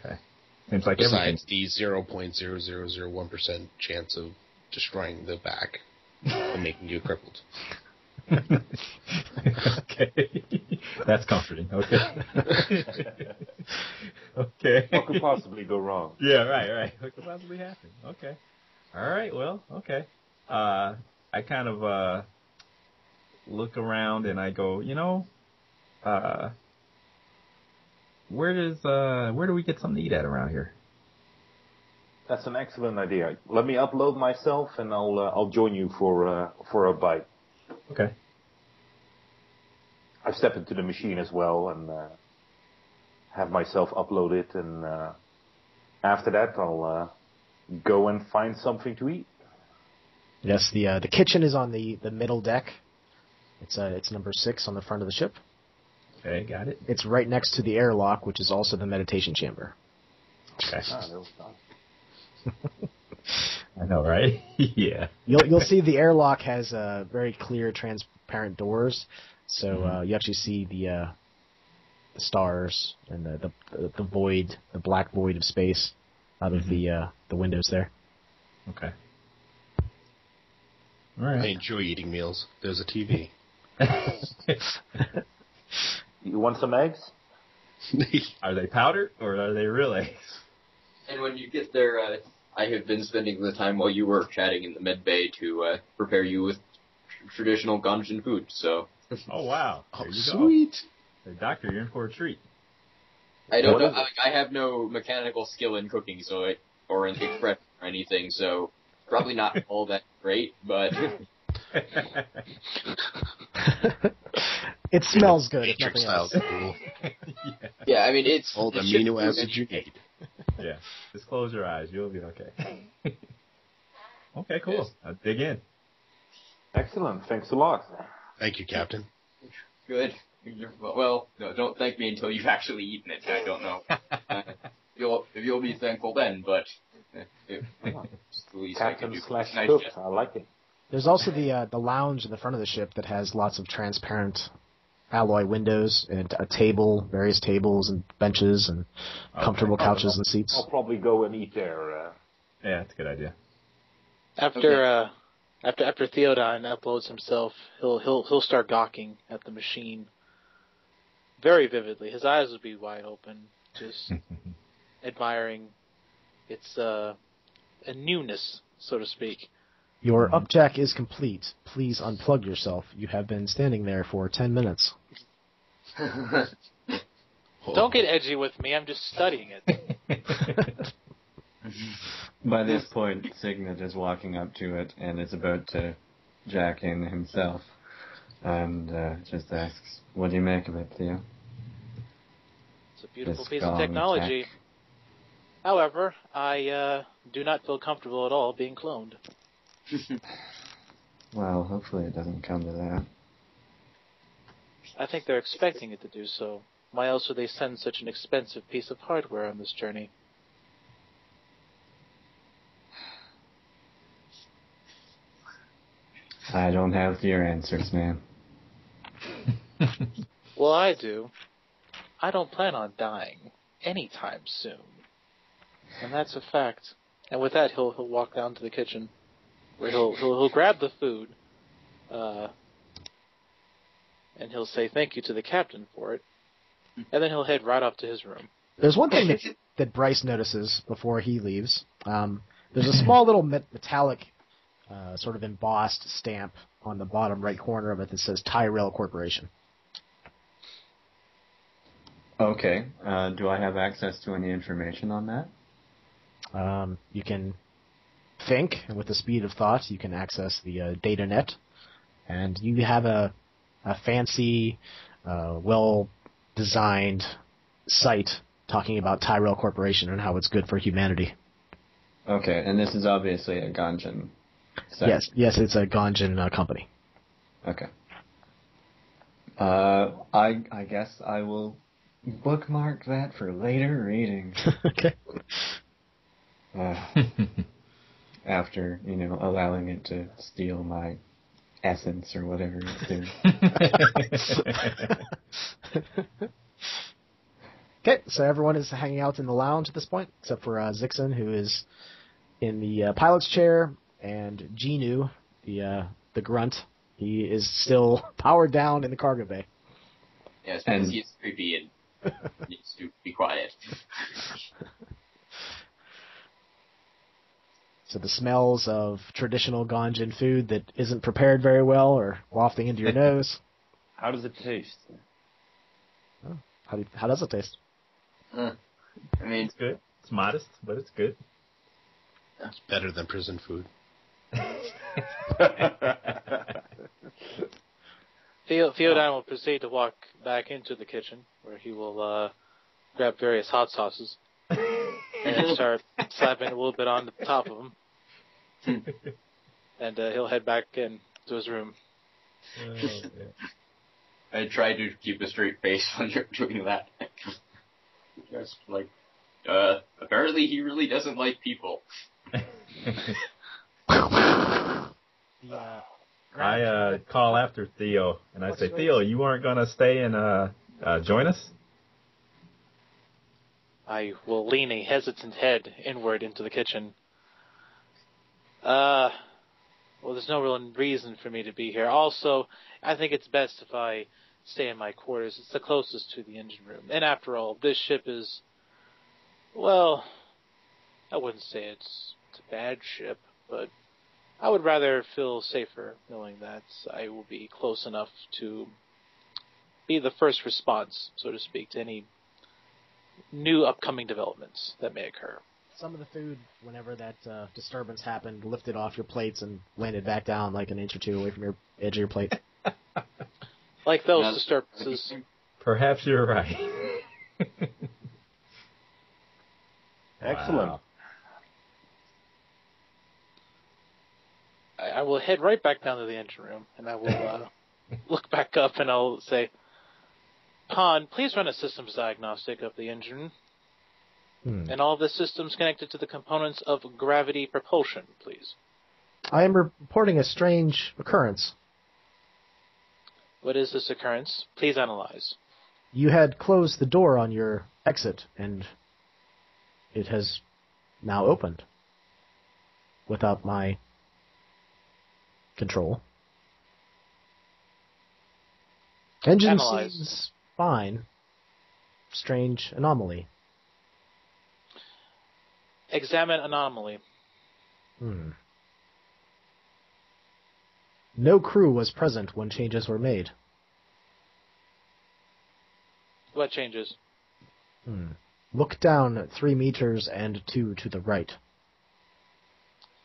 Okay. Seems like
besides the 0.0001% chance of destroying the back and making you crippled.
Okay. That's comforting. Okay. Okay.
What could possibly go wrong?
Yeah, right. What could possibly happen? Okay. All right, well, okay. I kind of look around and I go, where do we get something to eat at around here?
That's an excellent idea. Let me upload myself and I'll join you for a bite.
Okay.
I step into the machine as well and have myself upload it, and after that go and find something to eat.
Yes, the kitchen is on the middle deck. It's number 6 on the front of the ship.
Okay, got it.
It's right next to the airlock, which is also the meditation chamber.
Okay.
Ah, that was nice.
I know, right? Yeah.
You'll see the airlock has very clear, transparent doors, so you actually see the stars and the void, the black void of space out of the windows there.
Okay. All right.
I enjoy eating meals. There's a TV.
You want some eggs?
Are they powdered or are they real eggs?
And when you get there, I have been spending the time while you were chatting in the med bay to prepare you with traditional Ganjin food. So.
Oh wow!
Oh,
There you
sweet.
go. Hey, doctor, you're in for a treat.
I don't know. I have no mechanical skill in cooking, or in express or anything. So probably not all that great, but.
It smells good. If
Matrix
nothing
style
else.
cool.
Yeah, I mean it's
All the
it's
amino
just
acids you need.
Yeah. Just close your eyes. You'll be okay. Okay, cool. I'll dig in.
Excellent. Thanks a lot.
Thank you, Captain.
Good. Well, no, don't thank me until you've actually eaten it. I don't know. You'll be thankful then, but it's the least I can do.
Captain/cook. I like it.
There's also the lounge in the front of the ship that has lots of transparent alloy windows and a table, various tables and benches and comfortable couches and seats.
I'll probably go and eat there.
Yeah, that's a good idea.
After Theodine uploads himself, he'll start gawking at the machine very vividly. His eyes will be wide open, just admiring its a newness, so to speak.
Your upjack is complete. Please unplug yourself. You have been standing there for 10 minutes.
Don't get edgy with me. I'm just studying it.
By this point, Signet is walking up to it and is about to jack in himself, and just asks, "What do you make of it, Theo?"
It's a beautiful
This
piece of
gong
technology.
tech.
However, I do not feel comfortable at all being cloned.
Well, hopefully it doesn't come to that.
I think they're expecting it to do so. Why else would they send such an expensive piece of hardware on this journey?
I don't have your answers, man.
Well, I do. I don't plan on dying anytime soon. And that's a fact. And with that, he'll walk down to the kitchen, where he'll grab the food, and he'll say thank you to the captain for it, and then he'll head right off to his room.
There's one thing that Bryce notices before he leaves. There's a small little metallic, sort of embossed stamp on the bottom right corner of it that says Tyrell Corporation.
Okay. Do I have access to any information on that?
You can think, and with the speed of thought, you can access the data net, and you have a fancy, well-designed site talking about Tyrell Corporation and how it's good for humanity.
Okay, and this is obviously a Ganjin site.
Yes, it's a Ganjin company.
Okay. I guess I will bookmark that for later reading.
Okay.
After, allowing it to steal my essence or whatever it's doing.
Okay, so everyone is hanging out in the lounge at this point, except for Zixon, who is in the pilot's chair, and Genu, the grunt. He is still powered down in the cargo bay.
Yes, because he's creepy and needs to be quiet.
So the smells of traditional Ganjin food that isn't prepared very well are wafting into your nose.
How does it taste?
Oh, how does it taste?
I mean,
It's good. It's modest, but it's good.
It's better than prison food.
Theodine will proceed to walk back into the kitchen, where he will grab various hot sauces. and start slapping a little bit on the top of him. And he'll head back in to his room.
Oh,
I try to keep a straight face when you're doing that. Just like, apparently he really doesn't like people.
I call after Theo, and I say, Theo, you aren't going to stay and join us?
I will lean a hesitant head inward into the kitchen. Well, there's no real reason for me to be here. Also, I think it's best if I stay in my quarters. It's the closest to the engine room. And after all, this ship is, well, I wouldn't say it's a bad ship, but I would rather feel safer knowing that I will be close enough to be the first response, so to speak, to any new upcoming developments that may occur.
Some of the food, whenever that disturbance happened, lifted off your plates and landed back down like an inch or two away from your edge of your plate.
Like those disturbances.
Perhaps you're right.
Excellent.
Wow.
I will head right back down to the engine room, and I will look back up and I'll say, Pon, please run a systems diagnostic of the engine. And all of the systems connected to the components of gravity propulsion, please.
I am reporting a strange occurrence.
What is this occurrence? Please analyze.
You had closed the door on your exit, and it has now opened without my control. Engine
Analyze.
seems fine. Strange anomaly.
Examine anomaly.
No crew was present when changes were made.
What changes?
Look down 3 meters and 2 to the right.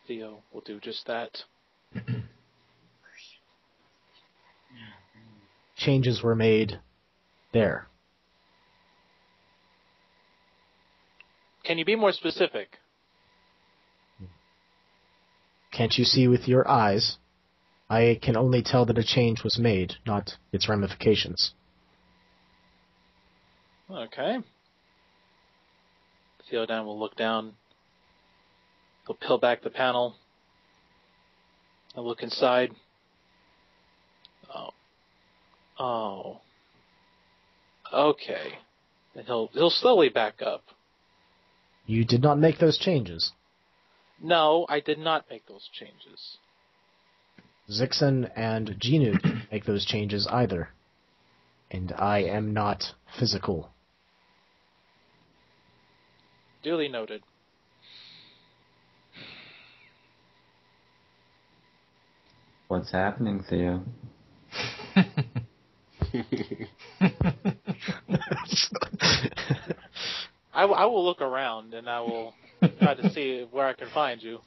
Theo will do just that.
Changes were made there.
Can you be more specific?
Can't you see with your eyes? I can only tell that a change was made, not its ramifications.
Okay. Theodan will look down. He'll peel back the panel. I'll look inside. Oh. Okay. And he'll slowly back up.
You did not make those changes.
No, I did not make those changes.
Zixon and Genu didn't make those changes either. And I am not physical.
Duly noted.
What's happening, Theo?
I will look around and I will try to see where I can find you.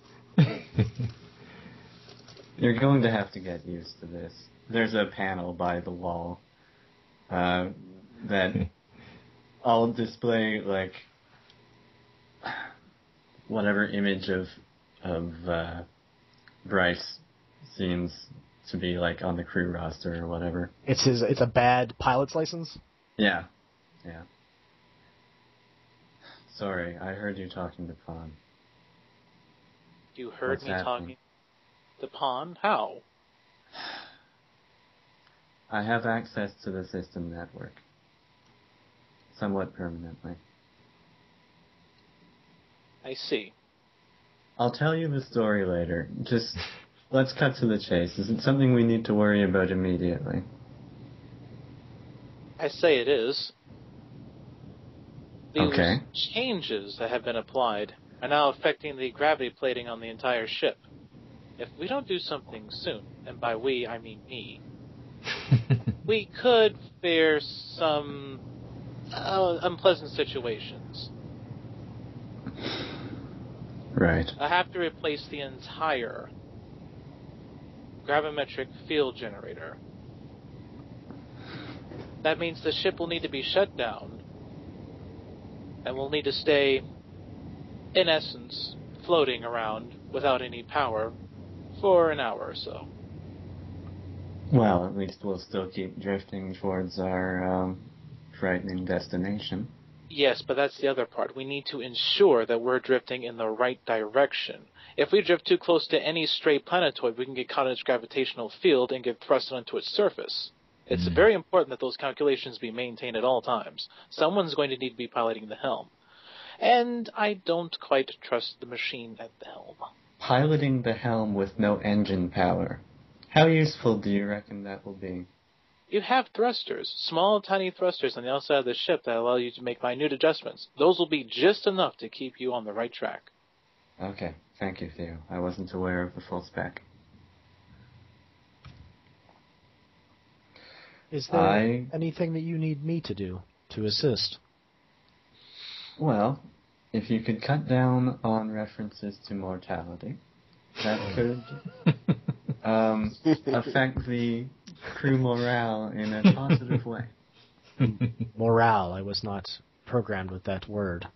You're going to have to get used to this. There's a panel by the wall that I'll display, like, whatever image of Bryce seems to be, like, on the crew roster or whatever.
It's a bad pilot's license?
Yeah. Sorry, I heard you talking to Pon.
You heard
What's
me
happening?
talking to Pon? How?
I have access to the system network. Somewhat permanently.
I see.
I'll tell you the story later. Just, let's cut to the chase. Is it something we need to worry about immediately?
I say it is. These
Okay.
changes that have been applied are now affecting the gravity plating on the entire ship. If we don't do something soon, and by we, I mean me, we could face some unpleasant situations.
Right.
I have to replace the entire gravimetric field generator. That means the ship will need to be shut down, and we'll need to stay in essence, floating around without any power for an hour or so.
Well, at least we'll still keep drifting towards our frightening destination.
Yes, but that's the other part. We need to ensure that we're drifting in the right direction. If we drift too close to any stray planetoid, we can get caught in its gravitational field and get thrust onto its surface. It's very important that those calculations be maintained at all times. Someone's going to need to be piloting the helm. And I don't quite trust the machine at the helm.
Piloting the helm with no engine power. How useful do you reckon that will be?
You have thrusters, small, tiny thrusters on the outside of the ship that allow you to make minute adjustments. Those will be just enough to keep you on the right track.
Okay, thank you, Theo. I wasn't aware of the full spec.
Is there anything that you need me to do to assist?
Well, if you could cut down on references to mortality, that could affect the crew morale in a positive way.
Morale. I was not programmed with that word.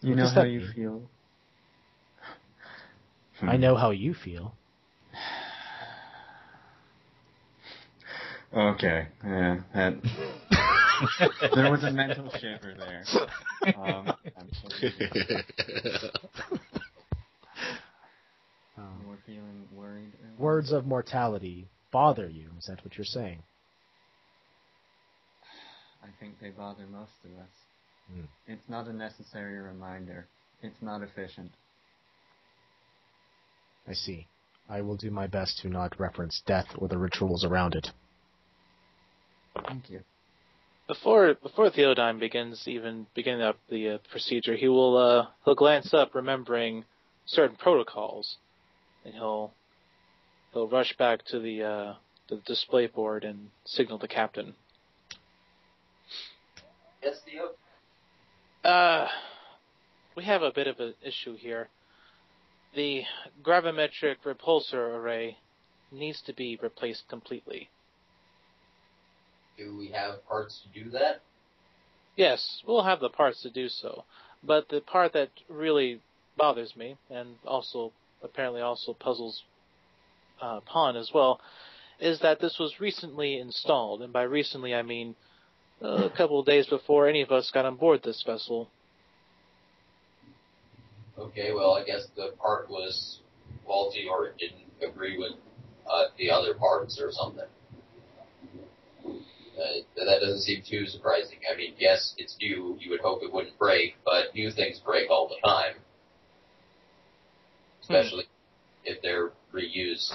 You know how you feel?
I know how you feel.
Okay, yeah, that... there was a mental shiver there. You were feeling worried?
Words of mortality bother you, is that what you're saying?
I think they bother most of us. It's not a necessary reminder. It's not efficient.
I see. I will do my best to not reference death or the rituals around it.
Thank you.
Before Theodyne beginning up the procedure, he'll glance up, remembering certain protocols, and he'll rush back to the display board and signal the captain.
Yes, Theo?
We have a bit of an issue here. The gravimetric repulsor array needs to be replaced completely.
Do we have parts to do that?
Yes, we'll have the parts to do so. But the part that really bothers me, and also apparently also puzzles Pon as well, is that this was recently installed. And by recently, I mean a couple of days before any of us got on board this vessel.
Okay, well, I guess the part was faulty or it didn't agree with the other parts or something. That doesn't seem too surprising. I mean, yes, it's new. You would hope it wouldn't break, but new things break all the time. Especially if they're reused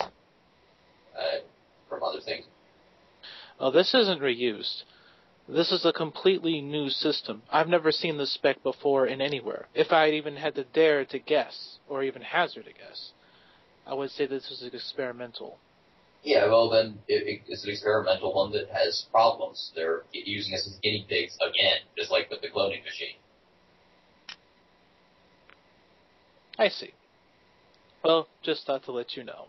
from other things.
Well, this isn't reused. This is a completely new system. I've never seen this spec before in anywhere. If I even had to dare to guess, or even hazard a guess, I would say this is experimental.
Yeah, well then, it's an experimental one that has problems. They're using us as guinea pigs again, just like with the cloning machine.
I see. Well, just thought to let you know.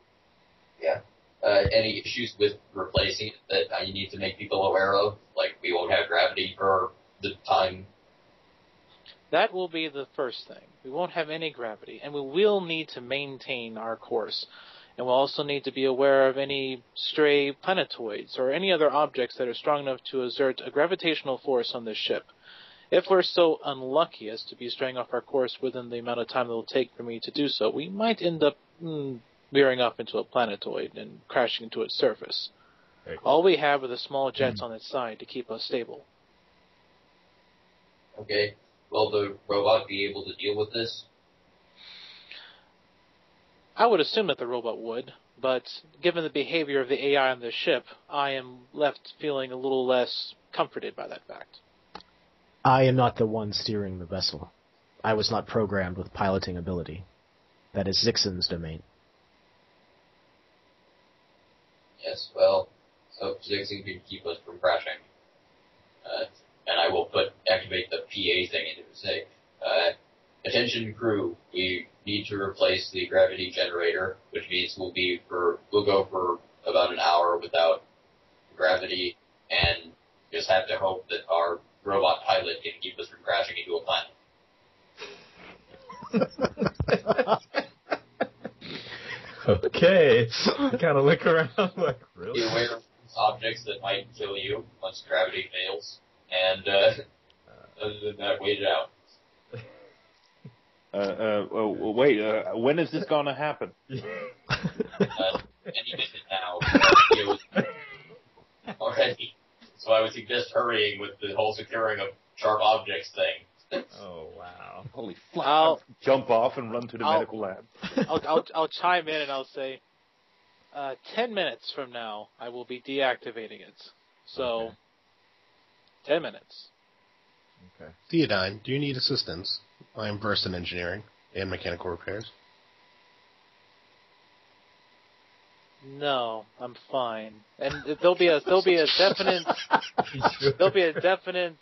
Yeah. Any issues with replacing it that you need to make people aware of? Like, we won't have gravity for the time?
That will be the first thing. We won't have any gravity, and we will need to maintain our course. And we'll also need to be aware of any stray planetoids or any other objects that are strong enough to exert a gravitational force on this ship. If we're so unlucky as to be straying off our course within the amount of time it will take for me to do so, we might end up veering off into a planetoid and crashing into its surface. All we have are the small jets on its side to keep us stable.
Okay. Will the robot be able to deal with this?
I would assume that the robot would, but given the behavior of the AI on the ship, I am left feeling a little less comforted by that fact.
I am not the one steering the vessel. I was not programmed with piloting ability. That is Zixon's domain.
Yes, well, so Zixon can keep us from crashing. And I will activate the PA thing into the SIG. Attention crew, we need to replace the gravity generator, which means we'll go for about an hour without gravity, and just have to hope that our robot pilot can keep us from crashing into a planet.
Okay. You kind of look around like, really?
Be aware of objects that might kill you once gravity fails, and other than that, wait it out.
Wait, when is this gonna happen?
Any minute now. Already. So I would suggest hurrying with the whole securing of sharp objects thing.
Oh, wow.
Holy fuck! Jump off and run to the medical lab.
I'll chime in and I'll say, 10 minutes from now, I will be deactivating it. So,
Okay.
10 minutes.
Okay.
Theodine, do you need assistance? I am versed in engineering and mechanical repairs.
No, I'm fine. And there'll be a definite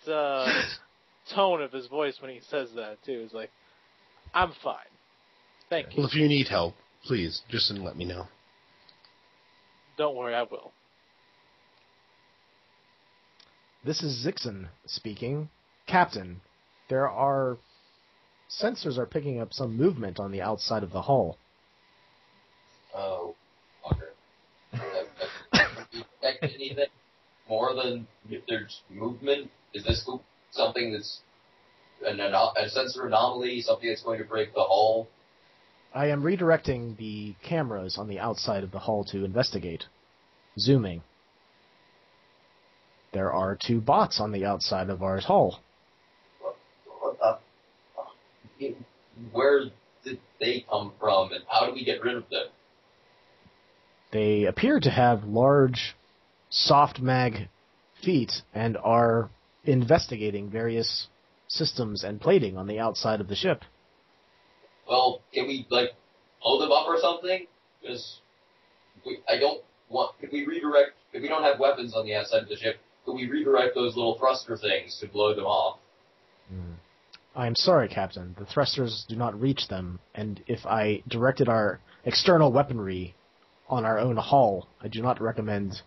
tone of his voice when he says that too. It's like, I'm fine. Thank you.
Well, if you need help, please, just let me know.
Don't worry, I will.
This is Zixon speaking. Captain, there are... Sensors are picking up some movement on the outside of the hull.
Oh, fucker. Have you detected anything more than if there's movement? Is this something that's a sensor anomaly, something that's going to break the hull?
I am redirecting the cameras on the outside of the hull to investigate. Zooming. There are 2 bots on the outside of our hull.
Where did they come from, and how do we get rid of them?
They appear to have large soft mag feet and are investigating various systems and plating on the outside of the ship.
Well, can we, blow them up or something? Because could we redirect, if we don't have weapons on the outside of the ship, could we redirect those little thruster things to blow them off?
I am sorry, Captain. The thrusters do not reach them, and if I directed our external weaponry on our own hull, I do not recommend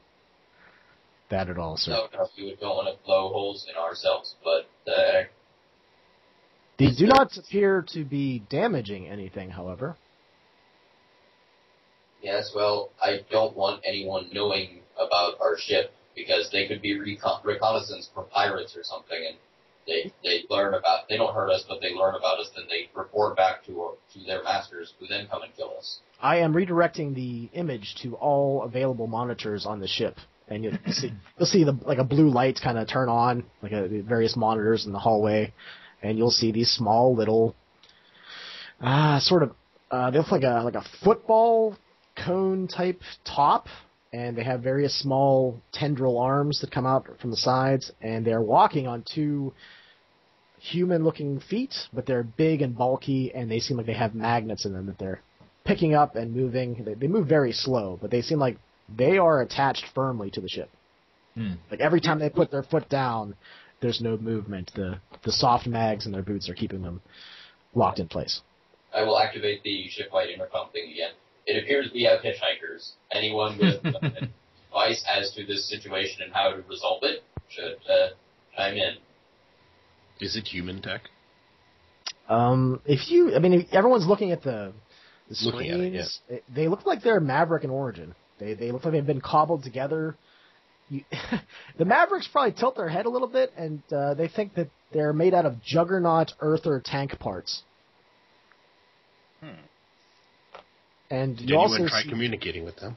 that at all, sir.
No, we don't want to blow holes in ourselves, but...
They do not appear to be damaging anything, however.
Yes, well, I don't want anyone knowing about our ship, because they could be reconnaissance from pirates or something, and they learn about, they don't hurt us, but they learn about us, then they report back to their masters, who then come and kill us.
I am redirecting the image to all available monitors on the ship, and you'll see a blue light kind of turn on, various monitors in the hallway, and you'll see these small little, they look like a football cone type top, and they have various small tendril arms that come out from the sides, and they're walking on 2 human-looking feet, but they're big and bulky, and they seem like they have magnets in them that they're picking up and moving. They move very slow, but they seem like they are attached firmly to the ship. Like every time they put their foot down, there's no movement. The soft mags in their boots are keeping them locked in place.
I will activate the ship-wide intercom thing again. It appears we have hitchhikers. Anyone with advice as to this situation and how to resolve it should chime in.
Is it human tech?
If everyone's looking at the screens,
looking at it, yeah.
They look like they're Maverick in origin. They look like they've been cobbled together. The Mavericks probably tilt their head a little bit, and they think that they're made out of Juggernaut Earther tank parts. And
Did
you also
anyone try communicating with them?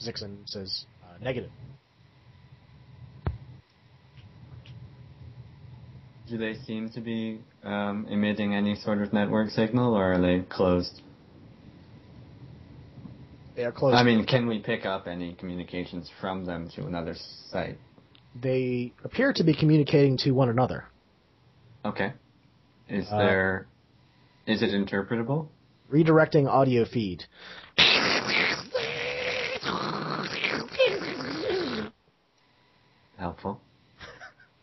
Zixon says negative.
Do they seem to be emitting any sort of network signal, or are they closed?
They are closed.
I mean, can we pick up any communications from them to another site?
They appear to be communicating to one another.
Okay. Is it interpretable?
Redirecting audio feed.
Helpful.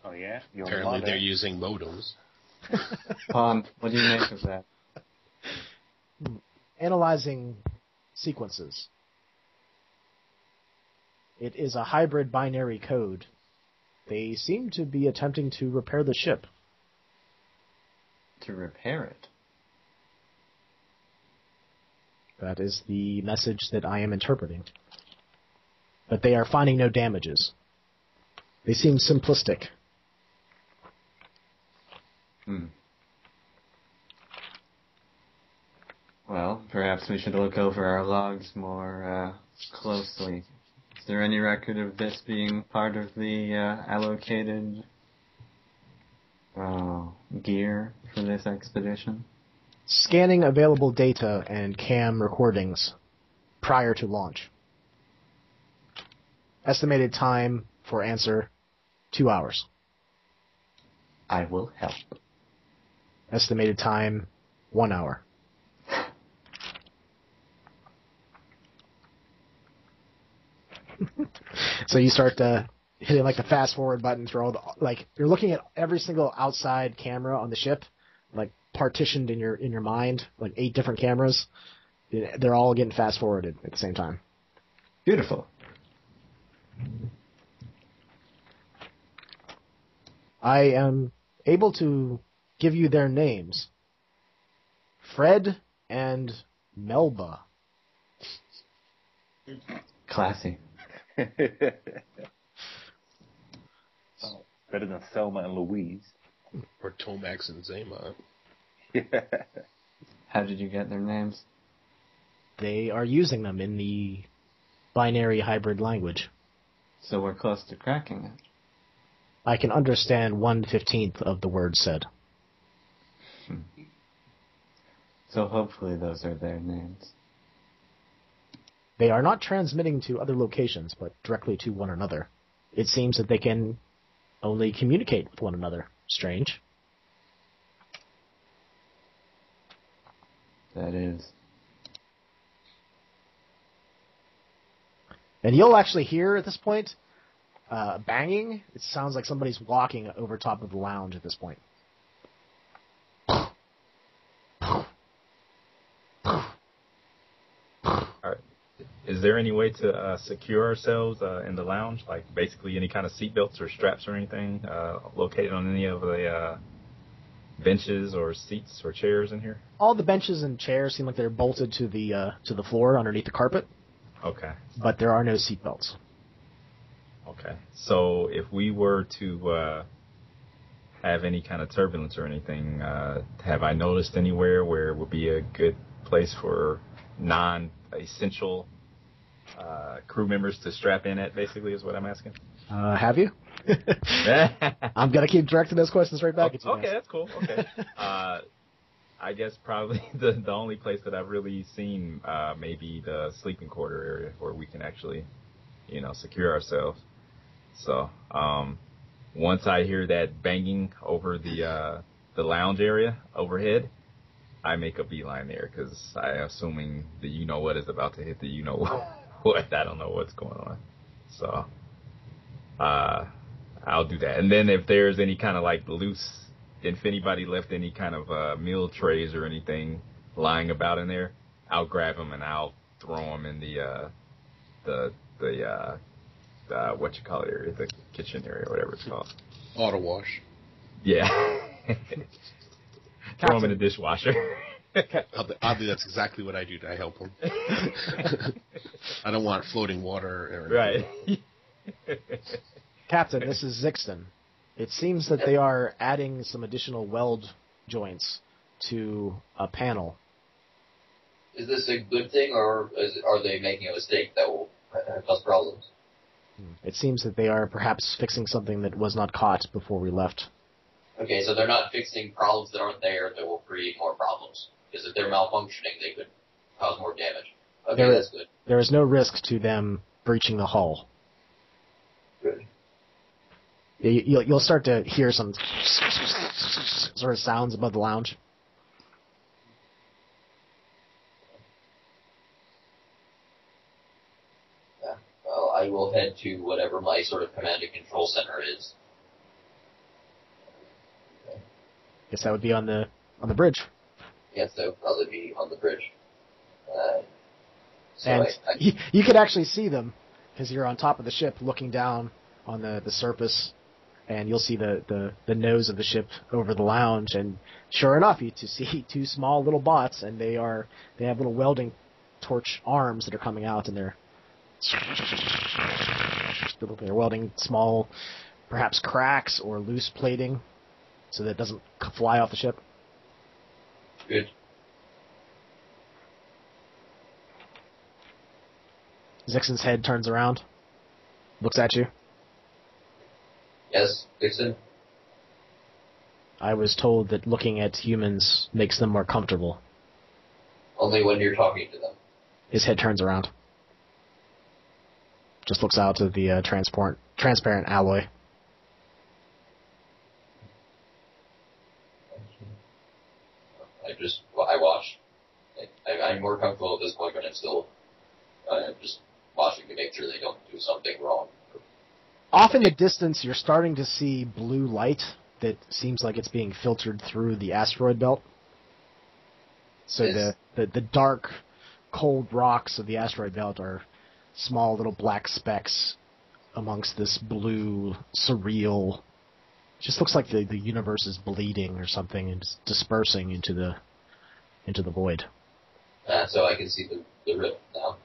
Oh yeah?
Apparently they're using modems.
What do you make of that?
Analyzing sequences. It is a hybrid binary code. They seem to be attempting to repair the ship.
to repair it.
That is the message that I am interpreting. But they are finding no damages. They seem simplistic.
Well, perhaps we should look over our logs more closely. Is there any record of this being part of the allocated gear for this expedition?
Scanning available data and cam recordings prior to launch. Estimated time for answer, 2 hours.
I will help.
Estimated time, 1 hour. So you start hitting like the fast forward button through all the, like, you're looking at every single outside camera on the ship, like partitioned in your mind, like 8 different cameras. They're all getting fast forwarded at the same time.
Beautiful.
I am able to give you their names. Fred and Melba.
Classy.
Oh, better than Selma and Louise.
Or Tomax and Zama.
Yeah.
How did you get their names?
They are using them in the binary hybrid language.
So we're close to cracking it.
I can understand 1/15 of the words said.
So hopefully those are their names.
They are not transmitting to other locations, but directly to one another. It seems that they can only communicate with one another. Strange.
That is.
And you'll actually hear at this point banging. It sounds like somebody's walking over top of the lounge at this point.
Is there any way to secure ourselves in the lounge? Like basically any kind of seatbelts or straps or anything located on any of the benches or seats or chairs in here?
All the benches and chairs seem like they're bolted to the floor underneath the carpet.
Okay.
But there are no seatbelts.
Okay. So if we were to have any kind of turbulence or anything, have I noticed anywhere where it would be a good place for non-essential crew members to strap in at, basically, is what I'm asking?
Have you? I'm going to keep directing those questions right back at you.
Okay, that's cool. Okay. I guess probably the only place that I've really seen maybe the sleeping quarter area where we can actually, secure ourselves. So once I hear that banging over the lounge area overhead, I make a beeline there because I'm assuming the you-know-what is about to hit the you-know-what. I don't know what's going on. So I'll do that. And then if there's any kind of like loose, if anybody left any kind of meal trays or anything lying about in there, I'll grab them and I'll throw them in the what you call it area, the kitchen area, whatever it's called.
Auto wash.
Yeah. Throw them in the dishwasher.
Oddly, that's exactly what I do. I help them. I don't want floating water.
Right.
Captain, this is Zixton. It seems that they are adding some additional weld joints to a panel.
Is this a good thing, or are they making a mistake that will cause problems?
It seems that they are perhaps fixing something that was not caught before we left.
Okay, so they're not fixing problems that aren't there that will create more problems. Because if they're malfunctioning, they could cause more damage. Okay, that's good.
There is no risk to them breaching the hull.
Good.
You'll start to hear some sort of sounds above the lounge.
Yeah. Well, I will head to whatever my sort of command and control center is. Okay.
Guess that would be on the bridge.
Yes, that would probably be on the bridge. So
and you could actually see them because you're on top of the ship looking down on the surface. and you'll see the nose of the ship over the lounge, and sure enough, you see two small little bots, and they have little welding torch arms that are coming out, and they're welding small, perhaps cracks or loose plating, so that it doesn't fly off the ship.
Good.
Zixon's head turns around, looks at you.
Yes, Dixon?
I was told that looking at humans makes them more comfortable.
Only when you're talking to them.
His head turns around. Just looks out of the transparent alloy.
I watch. I'm more comfortable at this point, but I'm still just watching to make sure they don't do something wrong.
Off in the distance, you're starting to see blue light that seems like it's being filtered through the asteroid belt. So the dark, cold rocks of the asteroid belt are small little black specks amongst this blue, surreal. It just looks like the universe is bleeding or something and just dispersing into the void.
So I can see the rip now.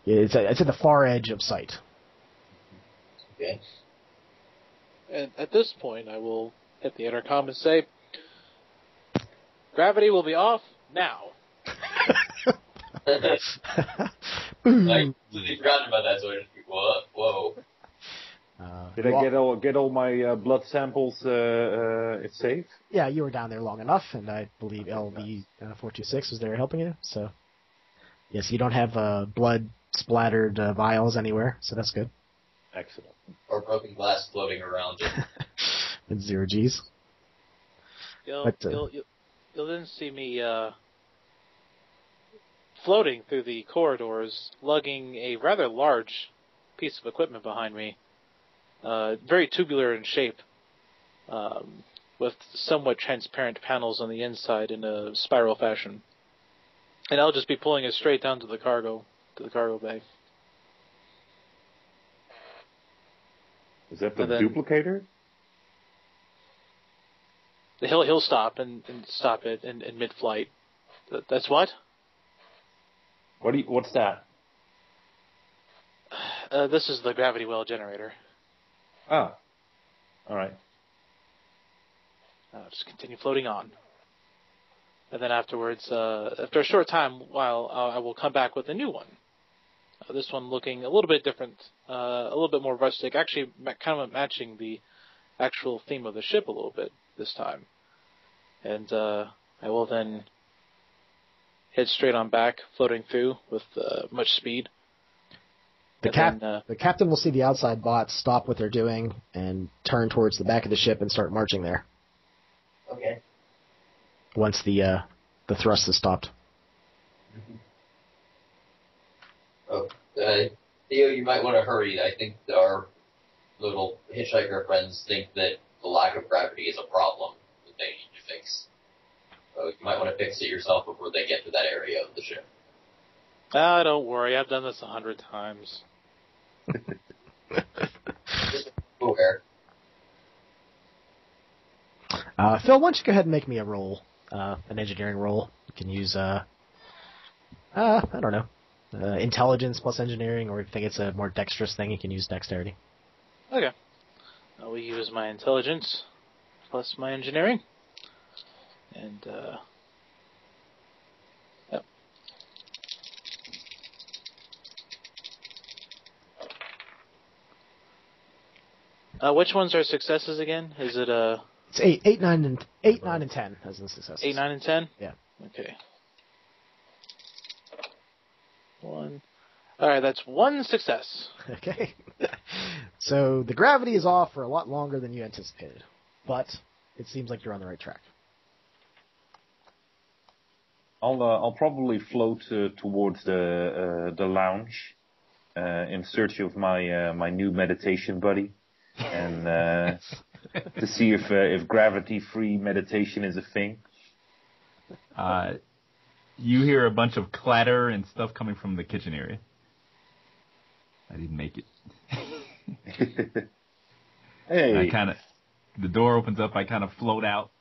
It's at the far edge of sight.
Okay.
And at this point, I will hit the intercom and say, "Gravity will be off now."
I completely forgotten about that, so I just whoa.
Did I get all my blood samples? It's safe.
Yeah, you were down there long enough, and I believe LV 426 was there helping you. So yes, you don't have blood splattered vials anywhere, so that's good.
Excellent.
Or broken glass floating around.
It's 0 Gs.
You'll then see me floating through the corridors, lugging a rather large piece of equipment behind me, very tubular in shape, with somewhat transparent panels on the inside in a spiral fashion. And I'll just be pulling it straight down to the cargo bay.
Is that the duplicator?
He'll stop and stop it in mid-flight. That's what?
What's that?
This is the gravity well generator.
Oh. All right.
Just continue floating on. And then afterwards, after a short time, I will come back with a new one. This one looking a little bit different, a little bit more rustic, actually kind of matching the actual theme of the ship a little bit this time. And I will then head straight on back, floating through with much speed.
The captain will see the outside bots stop what they're doing and turn towards the back of the ship and start marching there.
Okay.
Once the thrust is stopped.
Mm-hmm. Oh, Theo, you might want to hurry. I think our little hitchhiker friends think that the lack of gravity is a problem that they need to fix. So you might want to fix it yourself before they get to that area of the ship.
Don't worry. I've done this 100 times.
Just aware.
Phil, why don't you go ahead and make me a roll, an engineering roll. You can use, I don't know, intelligence plus engineering, or if you think it's a more dexterous thing, you can use dexterity.
Okay. I will use my intelligence plus my engineering. And, yep. Which ones are successes again? Is it
It's 8, 9, and 10 as the successes.
8, 9, and 10?
Yeah.
Okay. 1. All right, that's 1 success.
Okay. So the gravity is off for a lot longer than you anticipated, but it seems like you're on the right track.
I'll probably float towards the lounge in search of my new meditation buddy, and to see if gravity-free meditation is a thing.
You hear a bunch of clatter and stuff coming from the kitchen area. I didn't make it.
Hey.
The door opens up. I kind of float out,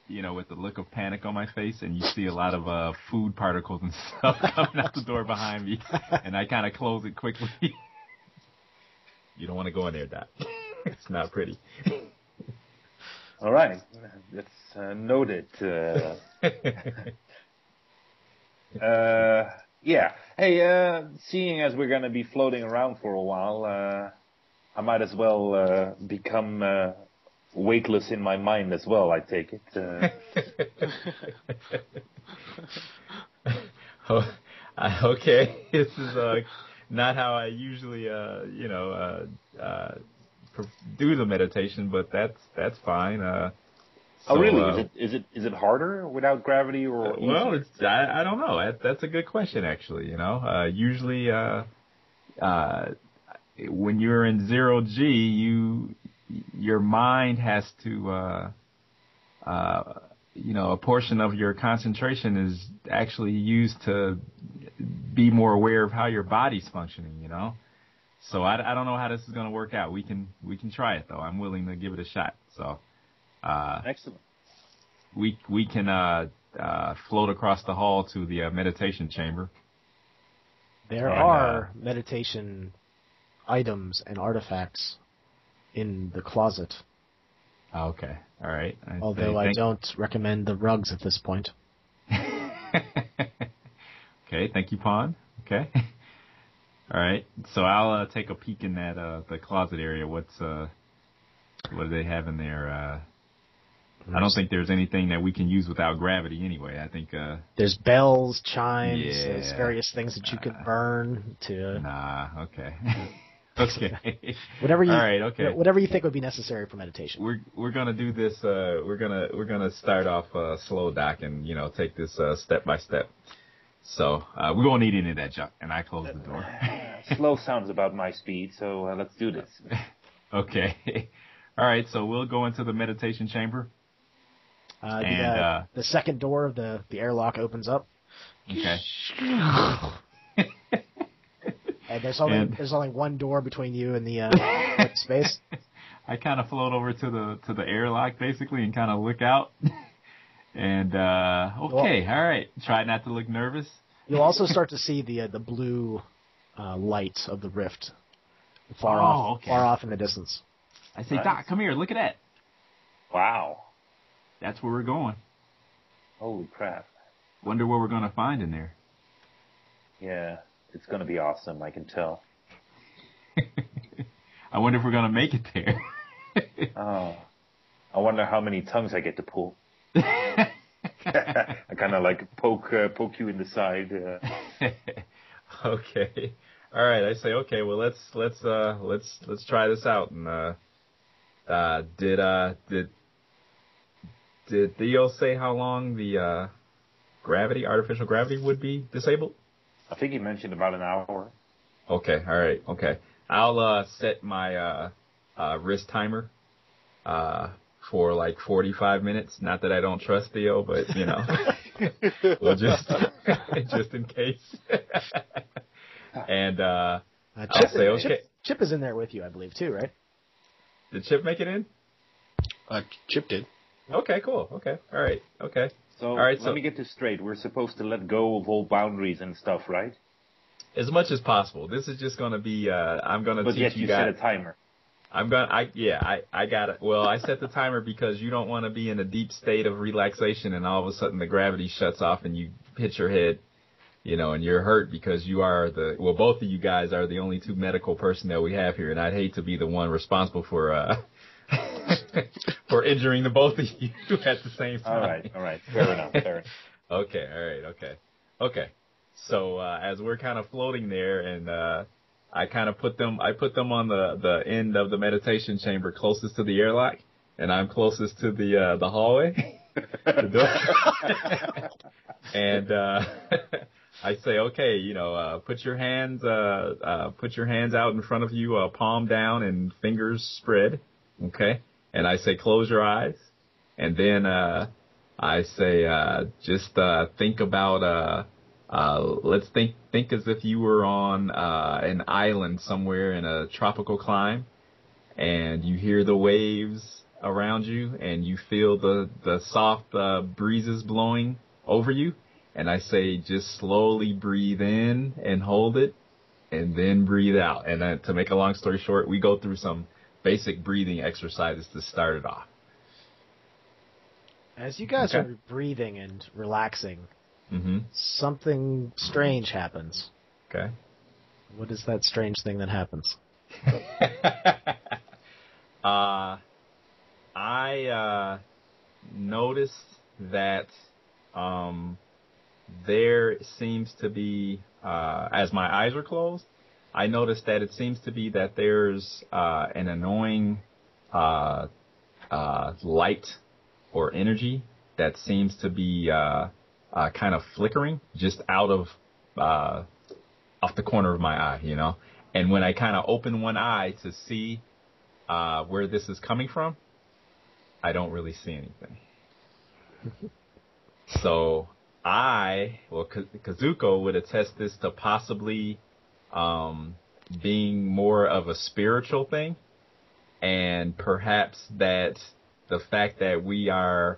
with the look of panic on my face, and you see a lot of food particles and stuff coming out the door behind me, and I kind of close it quickly. You don't want to go in there, Doc. It's not pretty.
All right, that's noted. Yeah. Hey, seeing as we're gonna be floating around for a while, I might as well become weightless in my mind as well. I take it.
Okay, this is not how I usually, do the meditation, but that's fine.
Oh, really? Is it harder without gravity or?
Well, I don't know. That's a good question, actually. Usually, when you're in 0G, your mind has to, a portion of your concentration is actually used to be more aware of how your body's functioning. So I don't know how this is going to work out. We can try it though. I'm willing to give it a shot. So.
Excellent.
We can float across the hall to the meditation chamber.
There are meditation items and artifacts in the closet.
Okay, all right.
Although I don't recommend the rugs at this point.
Okay, thank you, Pawn. Okay. All right, so I'll take a peek in that the closet area. What do they have in there? I don't think there's anything that we can use without gravity anyway. I think
there's bells, chimes, there's various things that you could burn to.
Nah, okay. Okay.
Whatever you
All right, okay.
Whatever you think would be necessary for meditation.
We're gonna do this. We're gonna start off slow, Doc, and take this step by step. So we won't need any of that junk. And I close the door.
Slow sounds about my speed, so let's do this.
Okay. All right. So we'll go into the meditation chamber.
The second door of the airlock opens up.
Okay.
And there's only one door between you and the space.
I kind of float over to the airlock basically and kind of look out. And all right. Try not to look nervous.
You'll also start to see the blue light of the rift far off in the distance.
I say, Doc, come here. Look at that.
Wow.
That's where we're going.
Holy crap.
Wonder what we're going to find in there.
Yeah, it's going to be awesome, I can tell.
I wonder if we're going to make it there.
Oh, I wonder how many tongues I get to pull. I kind of poke you in the side.
Okay. All right, I say, okay, well, let's try this out. And did Theo say how long the artificial gravity would be disabled?
I think he mentioned about an hour.
Okay, all right, okay. I'll set my wrist timer for 45 minutes. Not that I don't trust Theo, but we'll just in case. And I'll say, okay.
Chip is in there with you, I believe, too, right?
Did Chip make it in?
Chip did.
Okay, cool. Okay, all right, okay.
So,
all right,
let me get this straight. We're supposed to let go of all boundaries and stuff, right?
As much as possible. This is just going to be, I'm going to teach you guys.
But yet you set a timer.
I got it. Well, I set the timer because you don't want to be in a deep state of relaxation and all of a sudden the gravity shuts off and you hit your head, and you're hurt because you are both of you guys are the only two medical personnel we have here, and I'd hate to be the one responsible for, for injuring the both of you at the same time.
All right. Fair enough.
Okay, all right, okay. So, as we're kind of floating there and, I put them on the end of the meditation chamber closest to the airlock, and I'm closest to the hallway. The door. And, I say, okay, put your hands out in front of you, palm down and fingers spread. Okay. And I say, close your eyes. And then, I say, just, think about, let's think as if you were on, an island somewhere in a tropical clime. and you hear the waves around you, and you feel the soft breezes blowing over you. And I say, just slowly breathe in and hold it, and then breathe out. And then, to make a long story short, we go through some basic breathing exercises to start it off.
As you guys are breathing and relaxing, something strange happens.
Okay.
What is that strange thing that happens?
I noticed that there seems to be, as my eyes are closed, I noticed that it seems to be that there's an annoying light or energy that seems to be kind of flickering just out of off the corner of my eye, you know. And when I kind of open one eye to see where this is coming from, I don't really see anything. So Kazuko would attest this to possibly being more of a spiritual thing, and perhaps that the fact that we are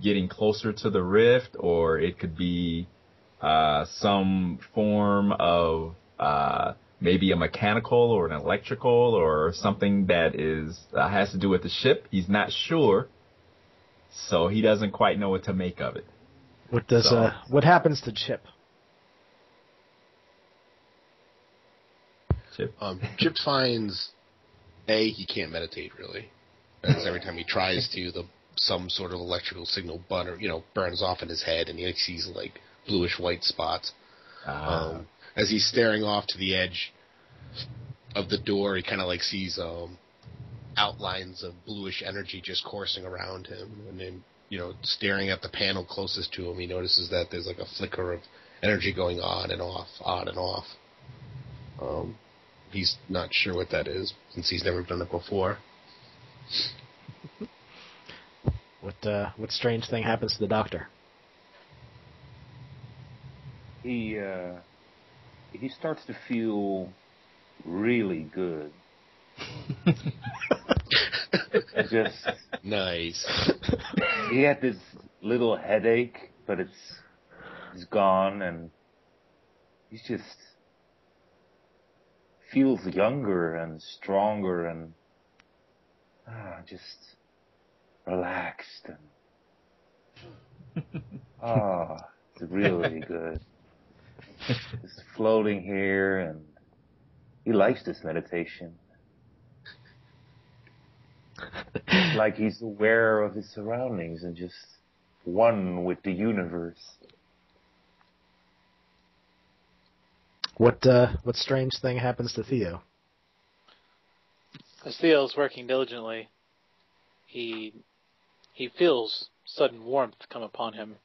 getting closer to the rift, or it could be some form of maybe a mechanical or an electrical or something that is has to do with the ship. He's not sure, so he doesn't quite know what to make of it.
What happens to Chip?
Chip finds he can't meditate really, because every time he tries to, some sort of electrical signal burns off in his head, and he sees like bluish white spots. As he's staring off to the edge of the door, he kind of like sees outlines of bluish energy just coursing around him, and then staring at the panel closest to him, he notices that there's like a flicker of energy going on and off, on and off. He's not sure what that is, since he's never done it before.
What strange thing happens to the doctor?
He starts to feel really good. Just
nice.
He had this little headache, but it's gone, and he's just feels younger and stronger and just relaxed and it's really good. Just floating here, and he likes this meditation. Like he's aware of his surroundings and just one with the universe.
What strange thing happens to Theo?
As Theo's working diligently, he feels sudden warmth come upon him.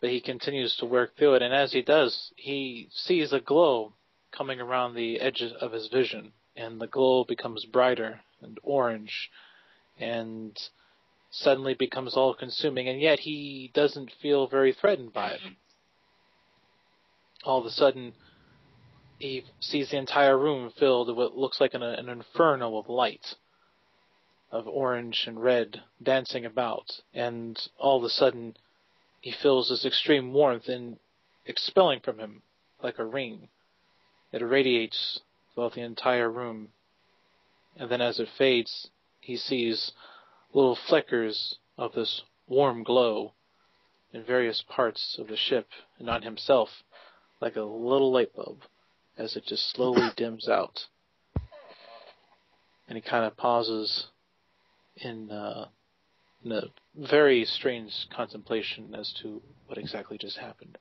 But he continues to work through it, and as he does, he sees a glow coming around the edges of his vision, and the glow becomes brighter and orange, and suddenly becomes all-consuming, and yet he doesn't feel very threatened by it. All of a sudden, he sees the entire room filled with what looks like an inferno of light, of orange and red dancing about, and all of a sudden, he feels this extreme warmth and expelling from him like a ring. It irradiates throughout the entire room. And then as it fades, he sees little flickers of this warm glow in various parts of the ship and on himself, like a little light bulb, as it just slowly dims out. And he kind of pauses in a very strange contemplation as to what exactly just happened.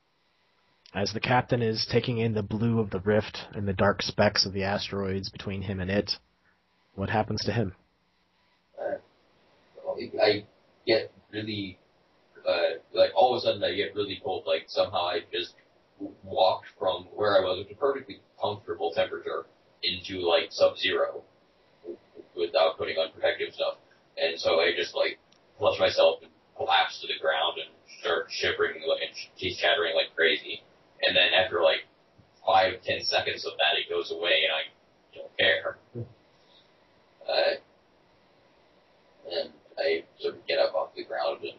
As the captain is taking in the blue of the rift and the dark specks of the asteroids between him and it, what happens to him?
I get really, all of a sudden I get really cold, somehow I just walked from where I was, which was a perfectly comfortable temperature, into, sub-zero without putting on protective stuff. And so I just, flush myself and collapse to the ground and start shivering and teeth chattering like crazy. And then after 5-10 seconds of that, it goes away and I don't care. And I sort of get up off the ground and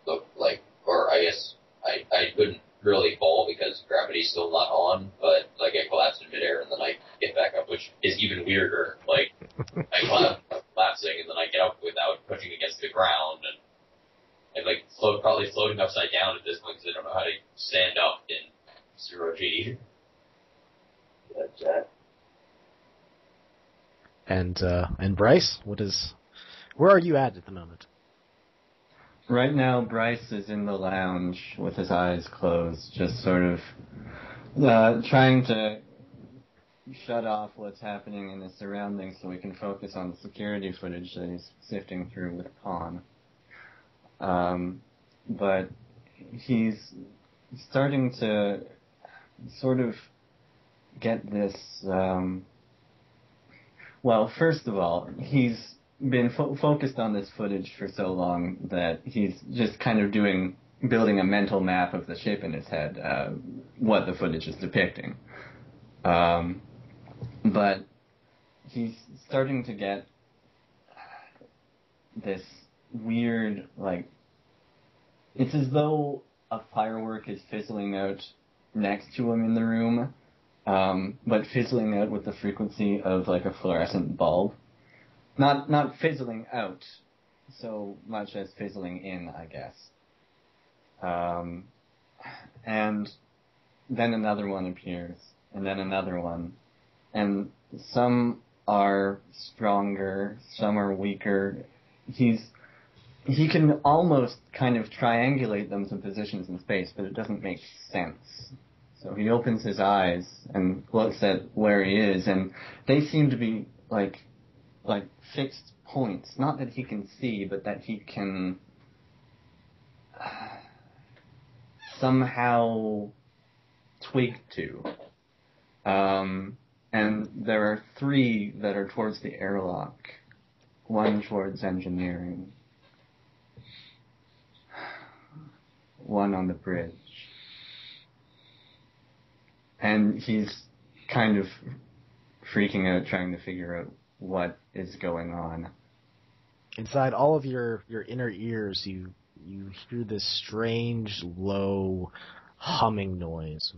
look like, or I guess I couldn't really fall because gravity's still not on, but like I collapsed in midair and then I get back up, which is even weirder. Like I collapsing and then I get up without pushing against the ground and like probably floating upside down at this point because I don't know how to stand up in 0G. But,
and Bryce, where are you at the moment?
Right now, Bryce is in the lounge with his eyes closed, just sort of trying to shut off what's happening in his surroundings so he can focus on the security footage that he's sifting through with Pawn. But he's starting to sort of get this... well, first of all, he's been focused on this footage for so long that he's just kind of building a mental map of the ship in his head, what the footage is depicting. But he's starting to get this weird, like, it's as though a firework is fizzling out next to him in the room, but fizzling out with the frequency of like a fluorescent bulb. Not fizzling out so much as fizzling in, I guess. And then another one appears, and then another one. And some are stronger, some are weaker. He can almost kind of triangulate them to positions in space, but it doesn't make sense. So he opens his eyes and looks at where he is, and they seem to be like fixed points. Not that he can see, but that he can somehow twig to. And there are 3 that are towards the airlock, 1 towards engineering, 1 on the bridge. And he's kind of freaking out, trying to figure out what is going on.
Inside all of your inner ears, you hear this strange, low, humming noise.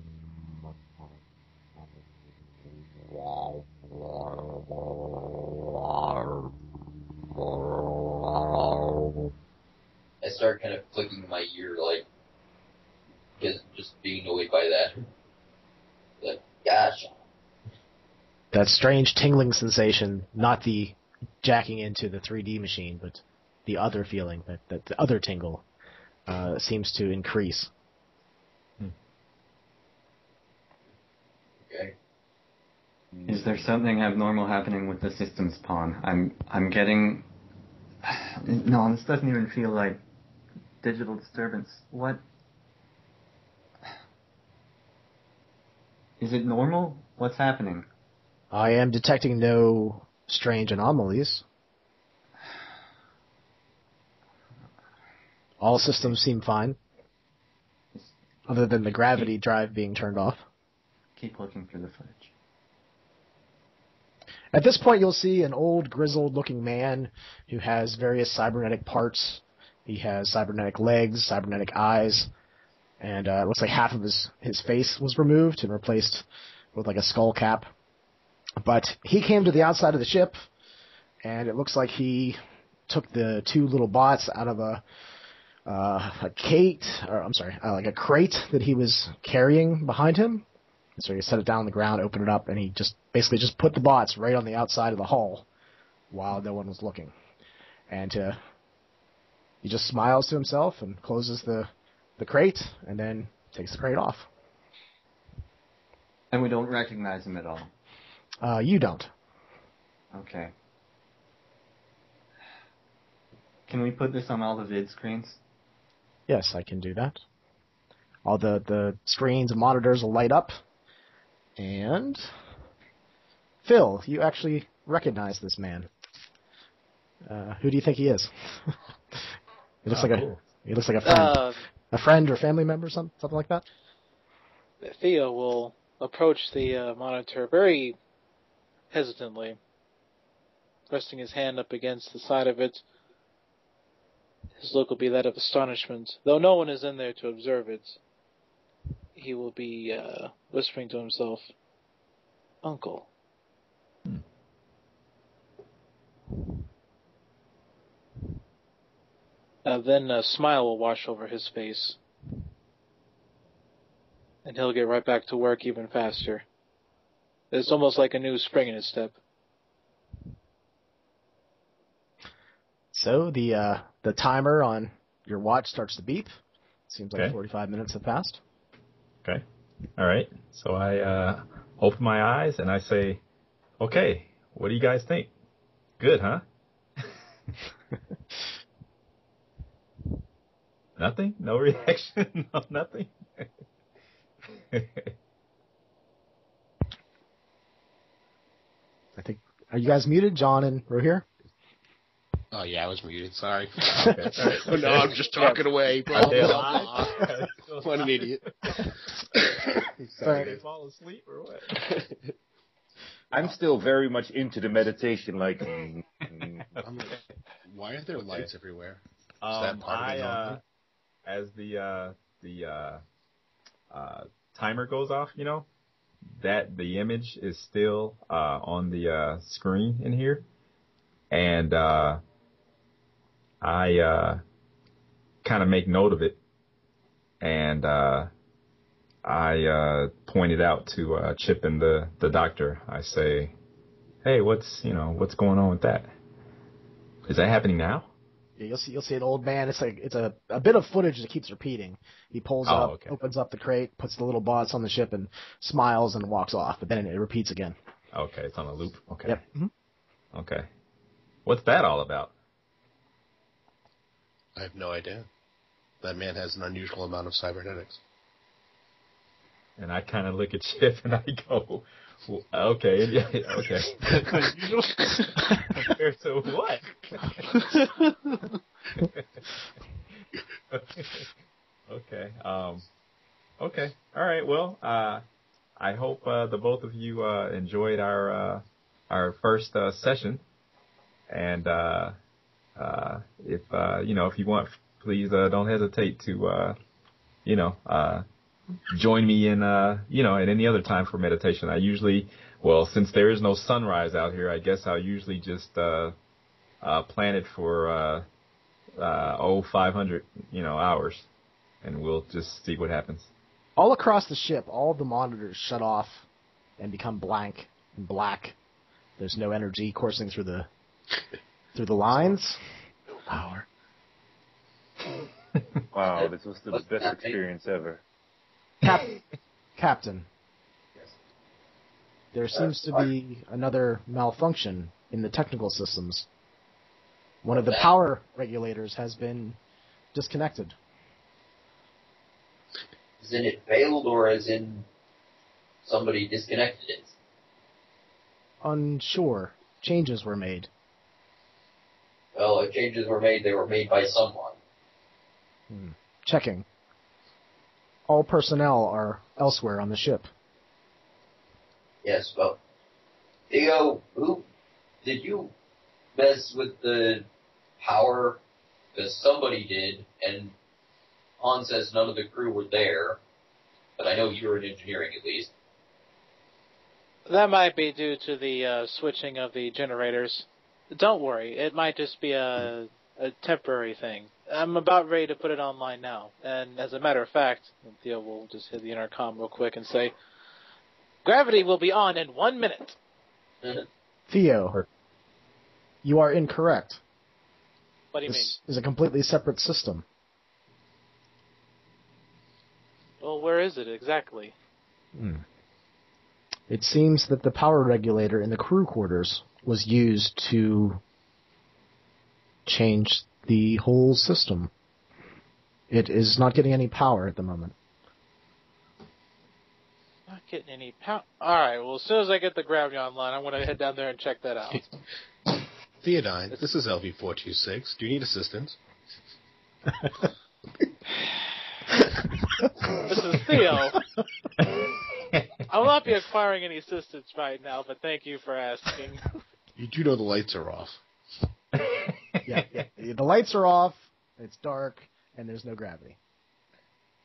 I start kind of clicking my ear, like, just being annoyed by that. Like, gosh.
That strange tingling sensation, not the jacking into the 3D machine, but the other feeling, that the other tingle, seems to increase.
Okay.
Is there something abnormal happening with the systems, Pawn? I'm getting... No, this doesn't even feel like digital disturbance. What? Is it normal? What's happening?
I am detecting no strange anomalies. All systems seem fine, other than the gravity drive being turned off.
Keep looking through the footage.
At this point, you'll see an old, grizzled-looking man who has various cybernetic parts. He has cybernetic legs, cybernetic eyes, and it looks like half of his face was removed and replaced with like a skull cap. But he came to the outside of the ship, and it looks like he took the 2 little bots out of a crate that he was carrying behind him. So he set it down on the ground, opened it up, and he just basically put the bots right on the outside of the hull while no one was looking. And he just smiles to himself and closes the crate, and then takes the crate off.
And we don't recognize him at all?
You don't.
Okay. Can we put this on all the vid screens?
Yes, I can do that. All the screens and monitors will light up. And Phil, you actually recognize this man. Who do you think he is? He looks like a friend. A friend or family member, something like that?
Theo will approach the monitor very hesitantly resting his hand up against the side of it. His look will be that of astonishment. Though no one is in there to observe it, he will be whispering to himself, "Uncle." Then a smile will wash over his face. And he'll get right back to work even faster. It's almost like a new spring in his step.
So the timer on your watch starts to beep. Seems like
Okay.
45 minutes have passed.
Okay. All right. So I open my eyes and I say, "Okay, what do you guys think? Good, huh?" Nothing? No reaction? No, nothing?
I think. Are you guys muted, John and Rohir?
Oh, yeah, I was muted. Sorry.
Okay. All right.
Oh, no, I'm just talking away. Blah,
Okay.
blah, blah. What an idiot.
Sorry. They fall asleep or what?
I'm still very much into the meditation, like.
I'm like, why are there lights everywhere? Is that part of it?
As the timer goes off, that the image is still on the screen in here, and I kind of make note of it, and I point it out to Chip and the doctor. I say, "Hey, what's going on with that? Is that happening now?"
Yeah, you'll see an old man. It's a bit of footage that keeps repeating. He pulls up,
okay.
opens up the crate, puts the little bots on the ship, and smiles and walks off. But then it repeats again.
Okay, it's on a loop. Okay.
Yep. Mm-hmm.
Okay. What's that all about?
I have no idea. That man has an unusual amount of cybernetics.
And I kind of look at Chip and I go, well, okay, yeah, okay. Compared to what? Okay. Okay. All right. Well, I hope the both of you enjoyed our first session, and if if you want, please don't hesitate to join me in at any other time for meditation. I usually, since there is no sunrise out here, I guess I'll usually just plan it for 500 hours, and we'll just see what happens.
All across the ship, all of the monitors shut off and become blank and black. There's no energy coursing through the lines. No power.
Wow, this was the best experience ever.
Captain, there seems to be another malfunction in the technical systems. One of the power regulators has been disconnected.
As in it failed, or as in somebody disconnected it?
Unsure. Changes were made.
Well, if changes were made, they were made by someone.
Checking. All personnel are elsewhere on the ship.
Yes, well, Theo, did you mess with the power? Because somebody did, and Han says none of the crew were there, but I know you were in engineering at least.
That might be due to the switching of the generators. Don't worry, it might just be a temporary thing. I'm about ready to put it online now. And as a matter of fact, Theo will just hit the intercom real quick and say, "Gravity will be on in 1 minute."
Theo, you are incorrect.
What do you
This is a completely separate system.
mean? Well, where is it exactly?
It seems that the power regulator in the crew quarters was used to change the whole system. It is not getting any power at the moment.
Not getting any power. Alright, well, as soon as I get the gravity online, I'm going to head down there and check that out.
Theodine, this is LV426. Do you need assistance?
This is Theo. I will not be acquiring any assistance right now, but thank you for asking.
You do know the lights are off.
Yeah. The lights are off, it's dark, and there's no gravity.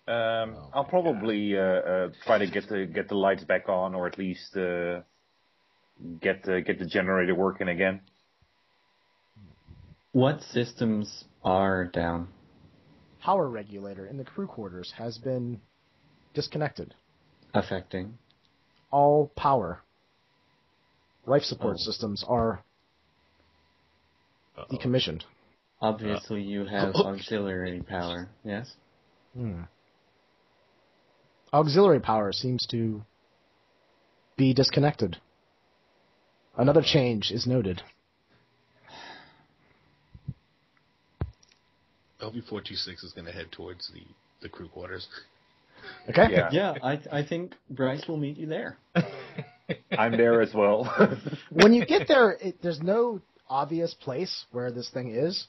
I'll probably try to get the lights back on, or at least get the generator working again.
What systems are down?
Power regulator in the crew quarters has been disconnected.
Affecting?
All power. Life support systems are decommissioned.
Obviously, you have auxiliary power, yes?
Auxiliary power seems to be disconnected. Another change is noted.
LV-426 is going to head towards the crew quarters.
Okay?
Yeah, I think Bryce will meet you there.
I'm there as well.
When you get there, there's no obvious place where this thing is,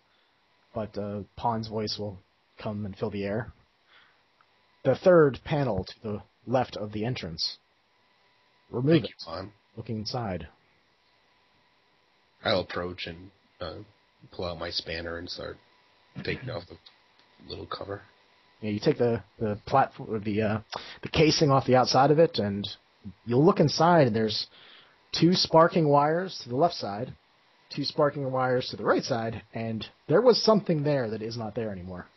but Pawn's voice will come and fill the air. The third panel to the left of the entrance. Remove it.
Pawn.
Looking inside.
I'll approach and pull out my spanner and start taking off the little cover.
Yeah, you take the platform, or the casing off the outside of it, and you'll look inside, and there's 2 sparking wires to the left side, 2 sparking wires to the right side, and there was something there that is not there anymore.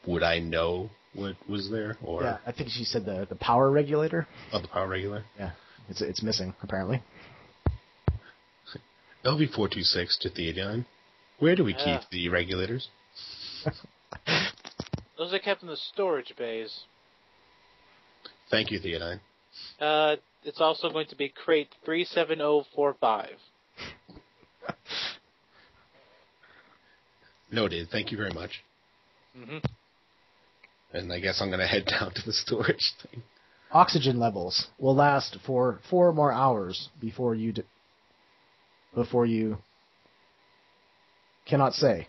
Would I know what was there? Or
Yeah, I think she said the power regulator.
Oh, the power regulator?
Yeah, it's missing, apparently.
LV-426 to Theodine. Where do we keep the regulators?
Those are kept in the storage bays.
Thank you, Theodine.
It's also going to be crate 37045.
Noted. Thank you very much.
Mm-hmm.
And I guess I'm going to head down to the storage thing.
Oxygen levels will last for 4 more hours before you cannot say.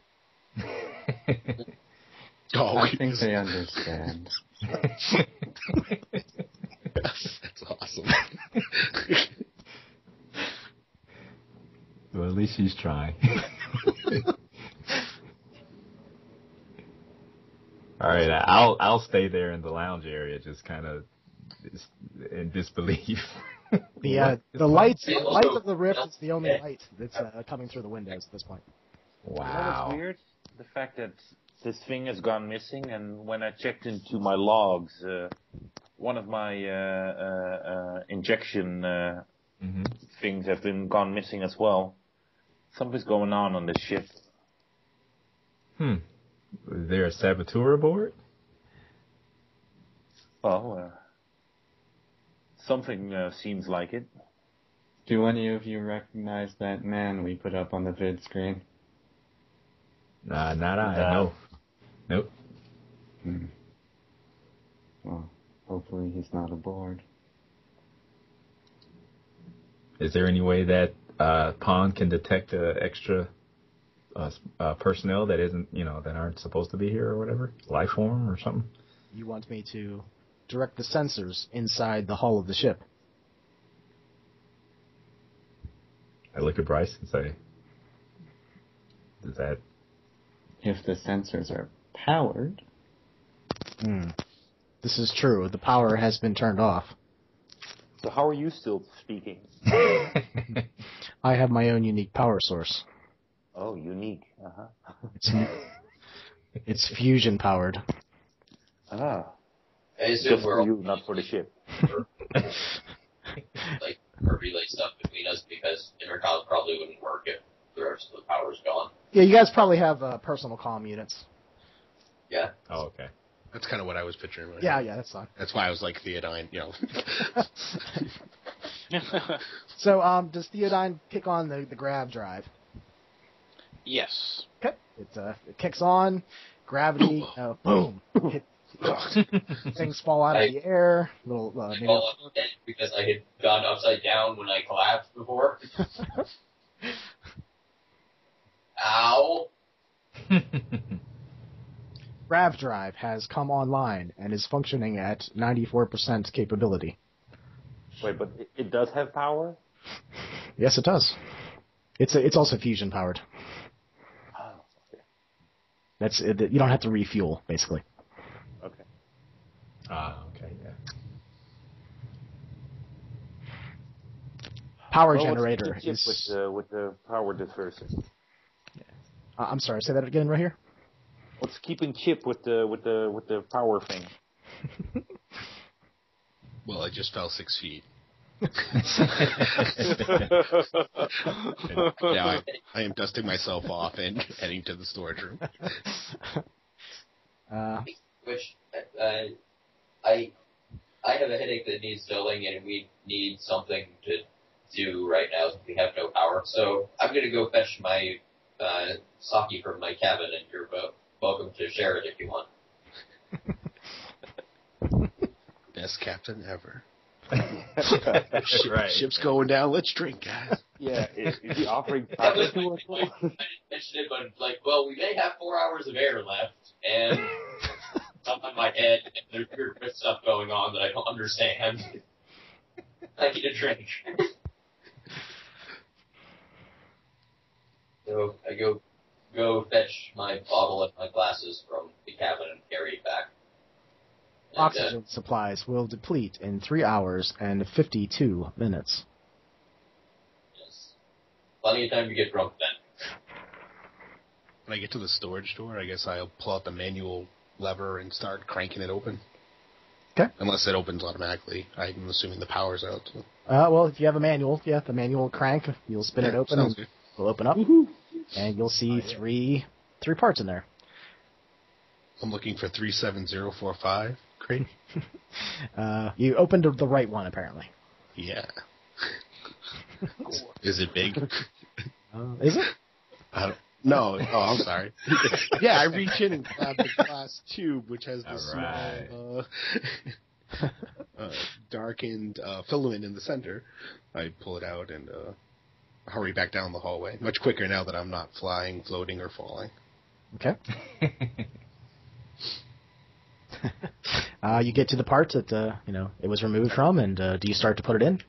I think they understand.
That's awesome.
Well, at least she's trying. All right, I'll stay there in the lounge area, just kind of in disbelief.
The light of the rift is the only light that's coming through the windows at this point.
You know
Wow.
what's weird? The fact that this thing has gone missing, and when I checked into my logs, one of my injection things have gone missing as well. Something's going on this ship.
Is there a saboteur aboard?
Well, something seems like it.
Do any of you recognize that man we put up on the vid screen?
Not I. No. Nope.
Well, hopefully he's not aboard.
Is there any way that Pawn can detect extra personnel that isn't, that aren't supposed to be here or whatever? Life form or something?
You want me to direct the sensors inside the hull of the ship?
I look at Bryce and say, "Is that?"
If the sensors are powered.
This is true. The power has been turned off.
So how are you still speaking?
I have my own unique power source.
Oh, unique.
It's fusion powered.
Ah.
I assume
Just
we're
for
all
you, not for the ship.
like our relay stuff between us because intercom probably wouldn't work if the rest of the power's gone.
Yeah, you guys probably have personal comm units.
Yeah.
Oh, okay.
That's kind of what I was picturing. Right?
Yeah, that's fine.
That's why I was like Theodine,
So, does Theodine kick on the grav drive?
Yes.
Okay. It kicks on. Gravity. Boom. Things fall out of the air. Little. Maybe
Fall on the edge because I had gone upside down when I collapsed before. Ow.
grav drive has come online and is functioning at 94% capability.
Wait, but it does have power?
Yes, it does. It's also fusion powered.
Oh, okay.
That's it, you don't have to refuel, basically.
Okay.
Okay, yeah.
Power
Well,
generator
what's the chip
is.
with the power disperser?
I'm sorry. Say that again right here.
What's keeping chip with the power thing?
Well, I just fell 6 feet. Now I am dusting myself off and heading to the storage room.
Which I have a headache that needs dulling, and we need something to do right now. We have no power, so I'm going to go fetch my sake from my cabin, and you're welcome to share it if you want.
Best captain ever.
Right.
Ship's going down. Let's drink, guys.
Yeah, is he offering
That was
power to us?
I didn't mention it, but well, we may have 4 hours of air left, and something in my head, and there's weird stuff going on that I don't understand. I need a drink. So I go fetch my bottle and my glasses from the cabin and carry it back. And,
Oxygen supplies will deplete in 3 hours and 52 minutes.
yes. Plenty of time to get drunk then.
When I get to the storage door, I guess I'll pull out the manual lever and start cranking it open.
Okay.
Unless it opens automatically. I'm assuming the power's out. So.
Well, if you have a manual, the manual crank, you'll spin it open and
Good.
it'll open up.
Woohoo!
And you'll see three parts in there.
I'm looking for 37045. Great.
You opened the right one, apparently.
Yeah. Is it big?
Is it?
No. Oh, I'm sorry. Yeah, I reach in and grab the glass tube, which has the small, darkened filament in the center. I pull it out and hurry back down the hallway. Much quicker now that I'm not flying, floating, or falling.
Okay. You get to the part that it was removed from, and do you start to put it in?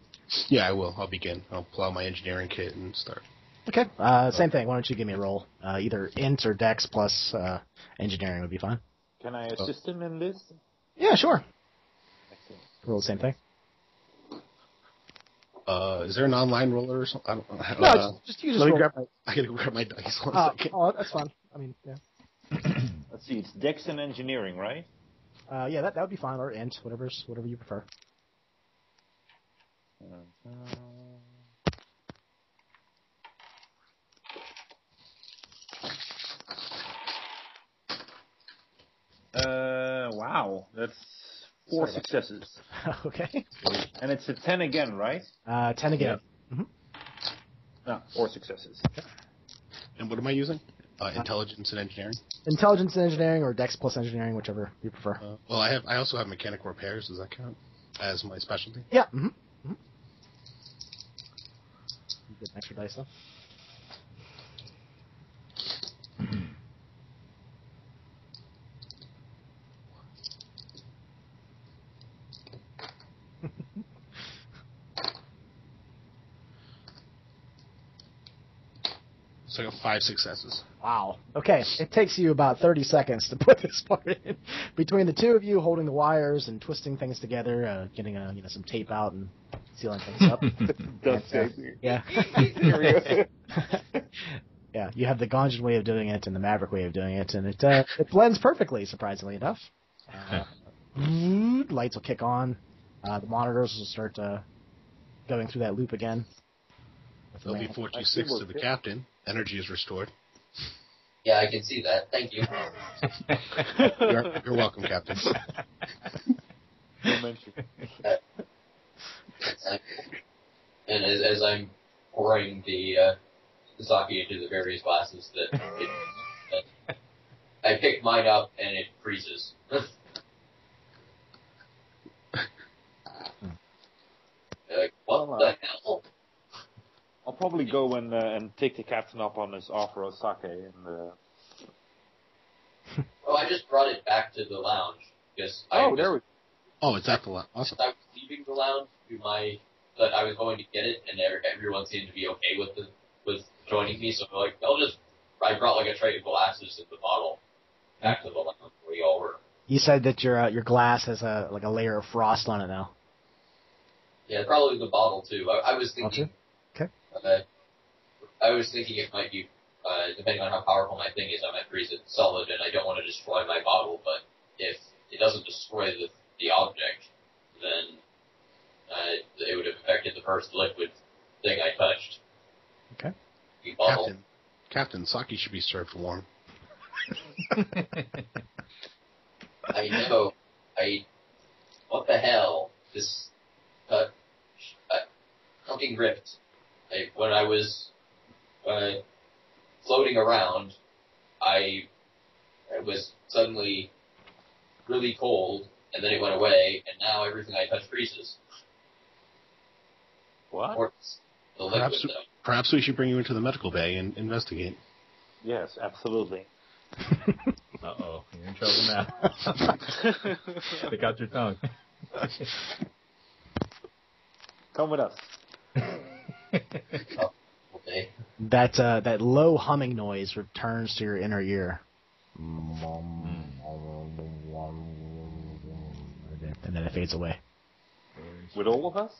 Yeah, I will. I'll begin. I'll pull out my engineering kit and start.
Okay. Same thing. Why don't you give me a roll? Either int or dex plus engineering would be fine.
Can I assist him in this?
Yeah, sure. Roll the same thing.
Is there an online roller or something?
No, just use
let me
roll.
I gotta grab my dice. One second.
Oh, that's fine. I mean, yeah.
Let's see, it's Dex and Engineering, right?
Yeah, that would be fine, or int, whatever you prefer.
Wow, that's 4 successes.
Okay.
And it's a 10 again, right?
10 again.
Yeah. No, 4 successes.
And what am I using? Intelligence and engineering.
Intelligence and engineering, or dex plus engineering, whichever you prefer.
Well, I also have mechanical repairs. Does that count as my specialty?
Yeah. Mm-hmm. You get an extra dice though.
So I got 5 successes.
Wow. Okay. It takes you about 30 seconds to put this part in. Between the two of you holding the wires and twisting things together, getting some tape out and sealing things up. Yeah. Yeah. You have the Gonjan way of doing it and the Maverick way of doing it, and it blends perfectly, surprisingly enough. Lights will kick on. The monitors will start going through that loop again.
There'll be 426 to the captain. Energy is restored.
Yeah, I can see that. Thank you.
You're welcome, Captain.
No mention.
And as I'm pouring the sake into the various glasses, I pick mine up and it freezes. Like, what the hell?
I'll probably go and take the captain up on his offer of sake. And
Oh, I just brought it back to the lounge because
there we go.
Oh, it's at the lounge. Awesome.
I was leaving the lounge that I was going to get it, and everyone seemed to be okay with joining me. So like, I brought like a tray of glasses in the bottle back to the lounge where we all were.
You said that your glass has a layer of frost on it now.
Yeah, probably the bottle too. I was thinking.
Okay.
I was thinking it might be, depending on how powerful my thing is, I might freeze it solid, and I don't want to destroy my bottle. But if it doesn't destroy the object, then it would have affected the first liquid thing I touched.
Okay.
The bottle.
Captain, sake should be served warm.
I know. What the hell? This fucking rift. When I was floating around, I was suddenly really cold, and then it went away, and now everything I touch freezes.
What?
Or the liquid,
Perhaps we should bring you into the medical bay and investigate.
Yes, absolutely.
Uh-oh, you're in trouble now. Stick out your tongue.
Come with us.
Okay.
That low humming noise returns to your inner ear. And then it fades away.
With all of us?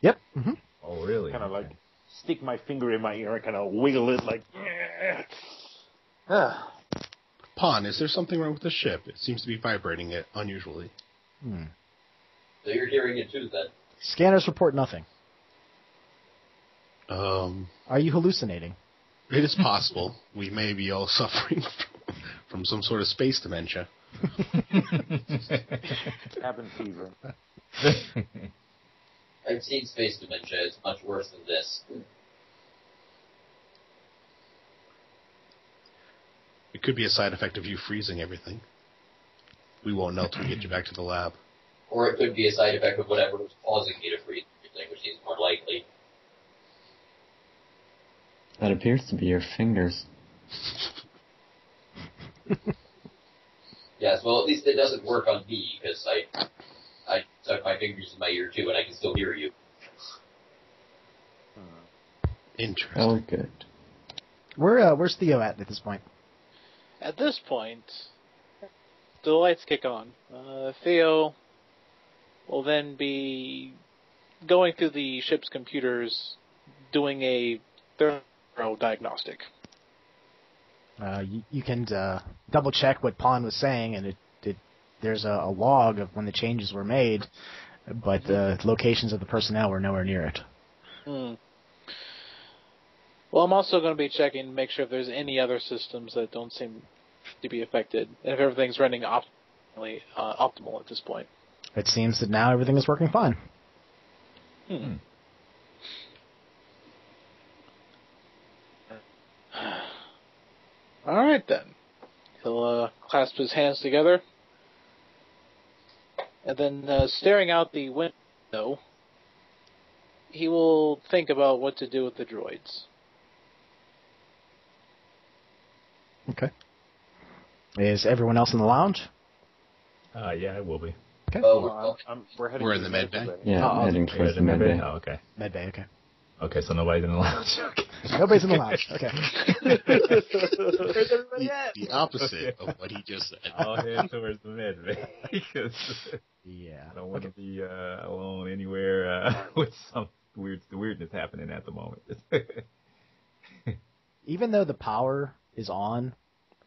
Yep. Mm-hmm.
Oh, really?
Kind of like stick my finger in my ear and kind of wiggle it like.
Pon, is there something wrong with the ship? It seems to be vibrating it unusually.
So you're hearing it too, then?
Scanners report nothing.
It
Are you hallucinating?
is possible. We may be all suffering from some sort of space dementia.
Cabin fever.
I've seen space dementia. It's much worse than this.
It could be a side effect of you freezing everything. We won't know till we get you back to the lab.
Or it could be a side effect of whatever was causing me to freeze everything, which seems more likely.
That appears to be your fingers.
Yes, well, at least it doesn't work on me, because I stuck my fingers in my ear, too, and I can still hear you.
Interesting.
Oh, good.
Where's Theo at this point?
At this point, the lights kick on. Theo will then be going through the ship's computers, doing a thorough diagnostic.
You can double check what Pon was saying, and there's a log of when the changes were made, but the locations of the personnel were nowhere near it.
Well, I'm also going to be checking to make sure if there's any other systems that don't seem to be affected, and if everything's running optimal at this point.
It seems that now everything is working fine.
All right, then. He'll clasp his hands together, and then staring out the window, he will think about what to do with the droids.
Okay. Is everyone else in the lounge?
Yeah, it will be.
Okay.
We're
in the med bay.
Yeah, heading towards the med bay.
Oh, okay.
Med bay, okay.
Okay, so nobody's in the lounge. Okay.
Nobody's in the lounge. Okay.
Where's everybody at?
The opposite of what he just said.
I'll head towards the med bay because
Yeah.
I don't want to be alone anywhere with some weirdness happening at the moment.
Even though the power is on,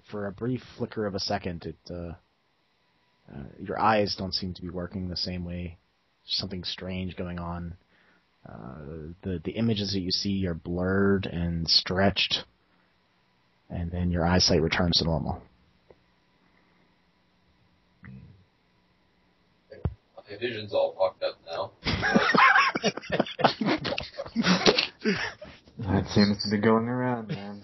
for a brief flicker of a second, your eyes don't seem to be working the same way. There's something strange going on. The images that you see are blurred and stretched, and then your eyesight returns to normal.
My vision's all fucked up now.
That seems to be going around, man.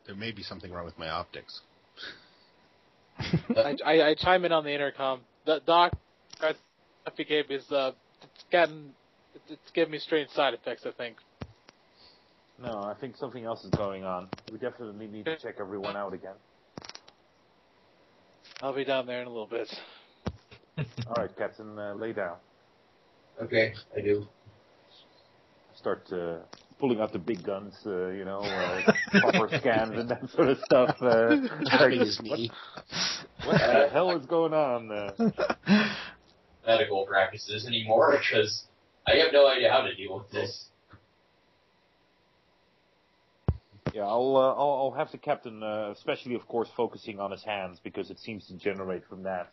There may be something wrong with my optics.
I chime in on the intercom. The doc, it's giving me strange side effects, I think.
No, I think something else is going on. We definitely need to check everyone out again.
I'll be down there in a little bit.
All right, Captain, lay down.
Okay, I do.
Start pulling out the big guns, proper scans and that sort of stuff.
Tapping his knee.
What the hell is going on?
Medical practices anymore, because I have no idea how to deal with this.
Yeah, I'll have the captain, especially of course focusing on his hands because it seems to generate from that.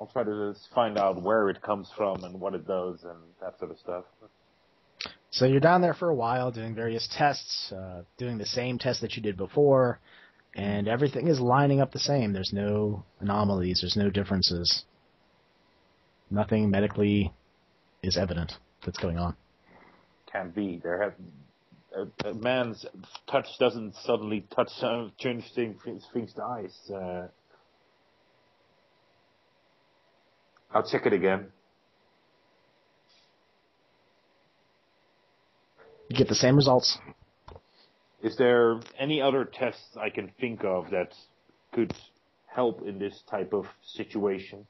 I'll try to find out where it comes from and what it does and that sort of stuff.
So you're down there for a while doing various tests, doing the same test that you did before, and everything is lining up the same. There's no anomalies. There's no differences. Nothing medically is evident that's going on.
Can't be. A man's touch doesn't suddenly change things to ice. I'll check it again.
You get the same results.
Is there any other tests I can think of that could help in this type of situation?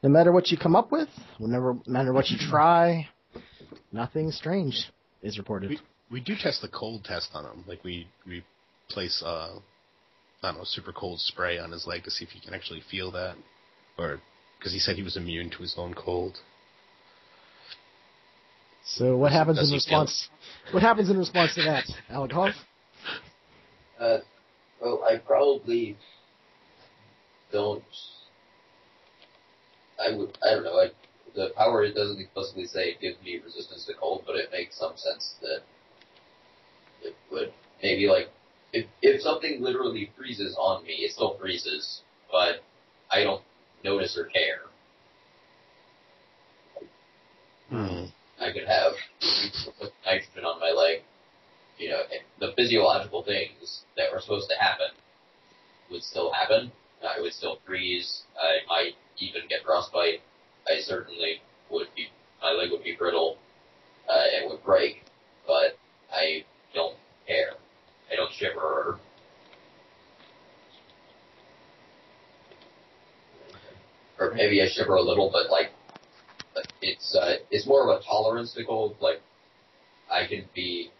No matter what you come up with, no matter what you try, nothing strange is reported.
We do test the cold test on him. Like we place super cold spray on his leg to see if he can actually feel that, or because he said he was immune to his own cold.
So what happens in response? What happens in response to that, Alakov?
Well, I probably don't. I don't know. The power, it doesn't explicitly say it gives me resistance to cold, but it makes some sense that it would. Maybe like if something literally freezes on me, it still freezes, but I don't notice or care. I could have nitrogen on my leg. The physiological things that were supposed to happen would still happen. I would still freeze. I might even get frostbite. I certainly would be. My leg would be brittle and would break, but I don't care. I don't shiver. Or maybe I shiver a little, but like it's more of a tolerance to cold. Like I can be.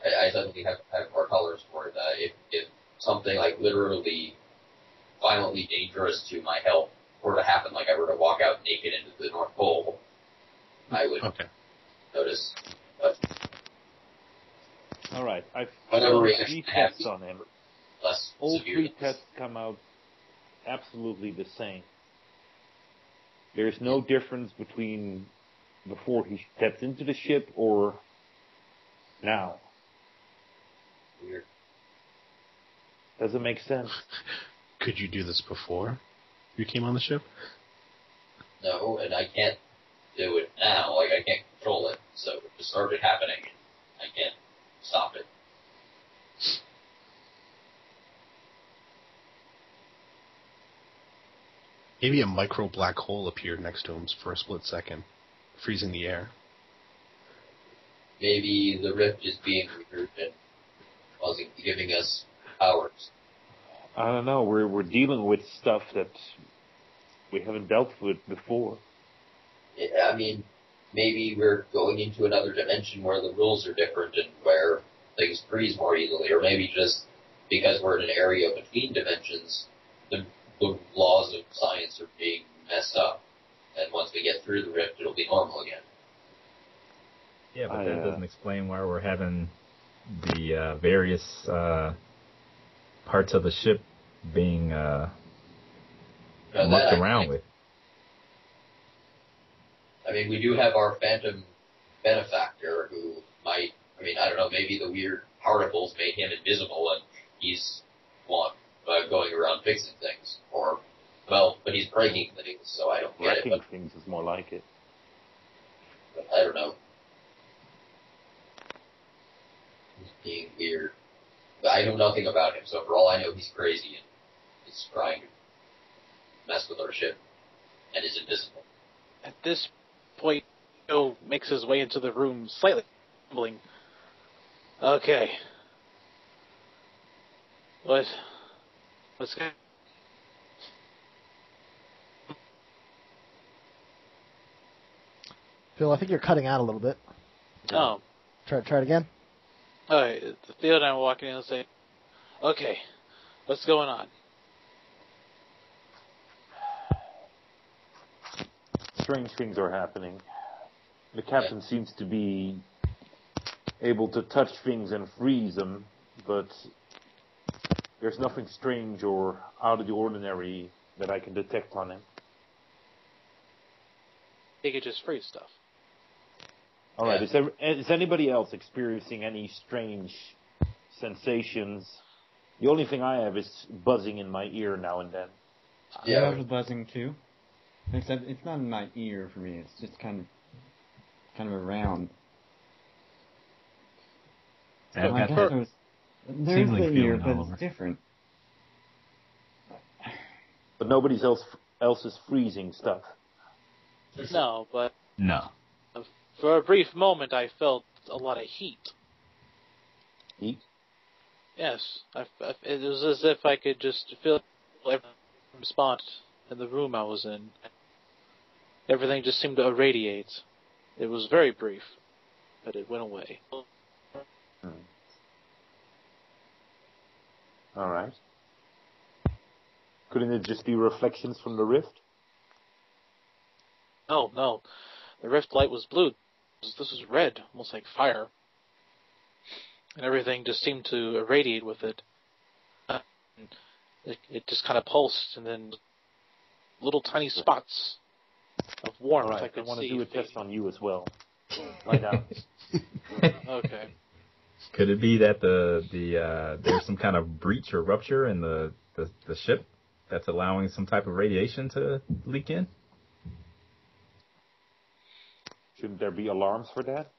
I suddenly have more tolerance for it. If something like literally violently dangerous to my health were to happen, like I were to walk out naked into the North Pole, I would notice. But
all right, I've
whatever
done
reaction
3
I have,
tests on him.
less
All
severe
3 tests come out absolutely the same. There's no difference between before he stepped into the ship or now.
Weird.
Does it make sense?
Could you do this before you came on the ship?
No, and I can't do it now. Like I can't control it, so it just started happening. I can't stop it.
Maybe a micro black hole appeared next to him for a split second, freezing the air.
Maybe the rift is being weird and giving us powers.
I don't know. We're dealing with stuff that we haven't dealt with before.
Yeah, I mean, maybe we're going into another dimension where the rules are different and where things freeze more easily, or maybe just because we're in an area between dimensions, the laws of science are being messed up, and once we get through the rift, it'll be normal again.
Yeah, but that doesn't explain why we're having the various parts of the ship being mucked around with.
I mean, we do have our phantom benefactor who might, I don't know, maybe the weird particles made him invisible and he's going around fixing things. But he's breaking things, so I don't get it.
Wrecking things is more like it.
But I don't know. He's being weird. But I know nothing about him, so for all I know, he's crazy and is trying to mess with our ship and is invisible.
At this point, Joe makes his way into the room, slightly stumbling. Okay. What's going?
Phil, I think you're cutting out a little bit.
Oh.
Try it again.
Alright, the field and I were walking in and saying, okay, what's going on?
Strange things are happening. The captain seems to be able to touch things and freeze them, but there's nothing strange or out of the ordinary that I can detect on him.
He could just freeze stuff.
All right. Is anybody else experiencing any strange sensations? The only thing I have is buzzing in my ear now and then.
Yeah, I have a buzzing too. Except it's not in my ear for me. It's just kind of around.
I've
I
got
guess
that
there's the ear,
feeling
but
all
it's
over.
different.
But nobody else is freezing stuff.
No, but
No.
for a brief moment I felt a lot of heat.
Heat?
Yes, it was as if I could just feel every spot in the room I was in. Everything just seemed to irradiate. It was very brief, but it went away.
All right. Couldn't it just be reflections from the rift?
No. The rift light was blue. This was red, almost like fire. And everything just seemed to irradiate with it. It just kind of pulsed, and then little tiny spots of warmth
All right.
I could see.
I want to do a test on you as well. Lie down.
Okay.
Could it be that there's some kind of breach or rupture in the ship that's allowing some type of radiation to leak in?
Shouldn't there be alarms for that?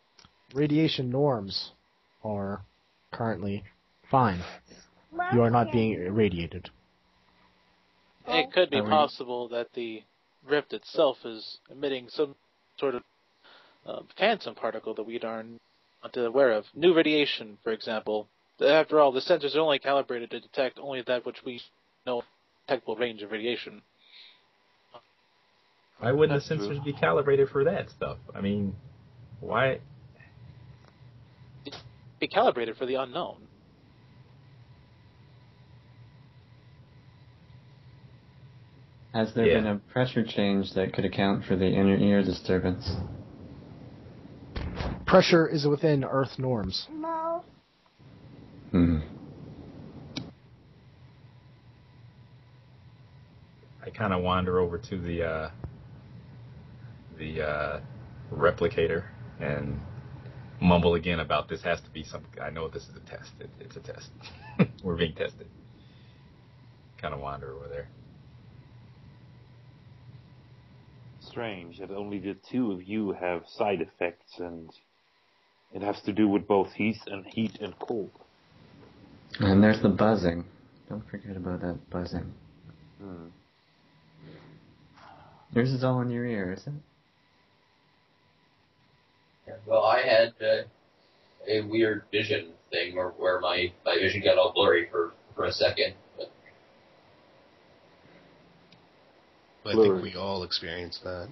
Radiation norms are currently fine. You are not being irradiated.
It could be possible that the rift itself is emitting some sort of phantom particle that we aren't aware of. New radiation, for example. After all, the sensors are only calibrated to detect only that which we know detectable range of radiation.
Why wouldn't
That's
the sensors
true.
be calibrated for that stuff? I mean, why?
Be calibrated for the unknown.
Has there been a pressure change that could account for the inner ear disturbance?
Pressure is within Earth norms.
I kind of wander over to the replicator and mumble again about this has to be something. I know this is a test. It's a test. We're being tested. Kind of wander over there.
Strange that only the two of you have side effects, and it has to do with both heat and cold.
And there's the buzzing. Don't forget about that buzzing. Yours is all in your ear, isn't it?
Well, I had a weird vision thing where my vision got all blurry for a second.
I think we all experienced that.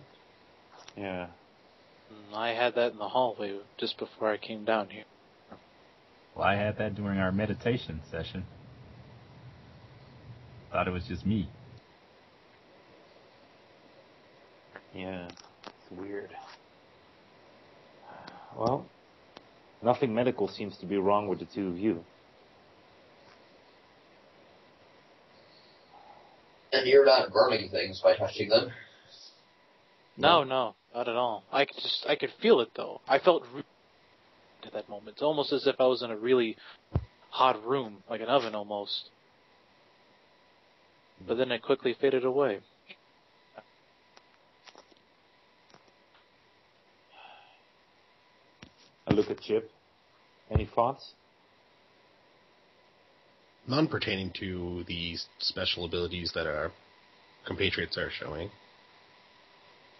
Yeah.
I had that in the hallway just before I came down here.
Well, I had that during our meditation session. Thought it was just me.
Yeah. It's weird. Well, nothing medical seems to be wrong with the two of you.
And you're not burning things by touching them.
No, not at all. I could feel it though. I felt at that moment. It's almost as if I was in a really hot room, like an oven almost. But then it quickly faded away.
I look at Chip. Any thoughts?
None pertaining to the special abilities that our compatriots are showing.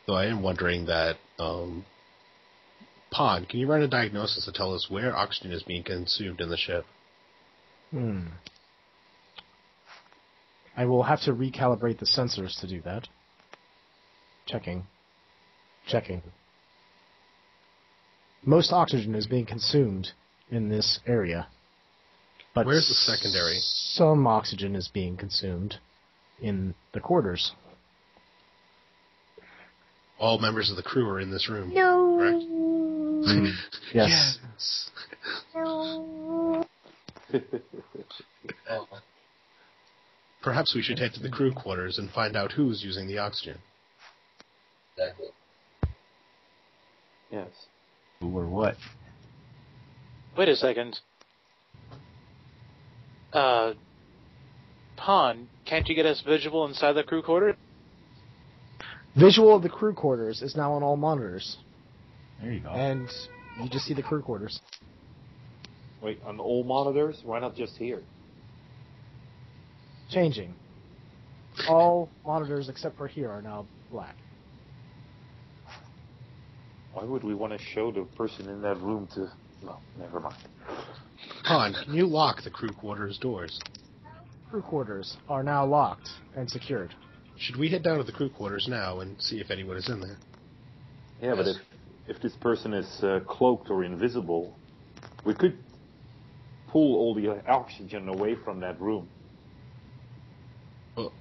Though I am wondering that, Pod, can you run a diagnosis to tell us where oxygen is being consumed in the ship?
I will have to recalibrate the sensors to do that. Checking. Most oxygen is being consumed in this area. But
where's the secondary?
Some oxygen is being consumed in the quarters.
All members of the crew are in this room.
No.
Correct?
Yes.
No.
Perhaps we should head to the crew quarters and find out who's using the oxygen.
Exactly.
Yes.
Who or what?
Wait a second. Han, can't you get us visual inside the crew quarters?
Visual of the crew quarters is now on all monitors.
There you go.
And you just see the crew quarters.
Wait, on all monitors? Why not just here?
Changing. All monitors except for here are now black.
Why would we want to show the person in that room to... No, never mind.
Han, can you lock the crew quarters doors?
Crew quarters are now locked and secured.
Should we head down to the crew quarters now and see if anyone is in there?
Yeah, but if this person is cloaked or invisible, we could pull all the oxygen away from that room.
Well,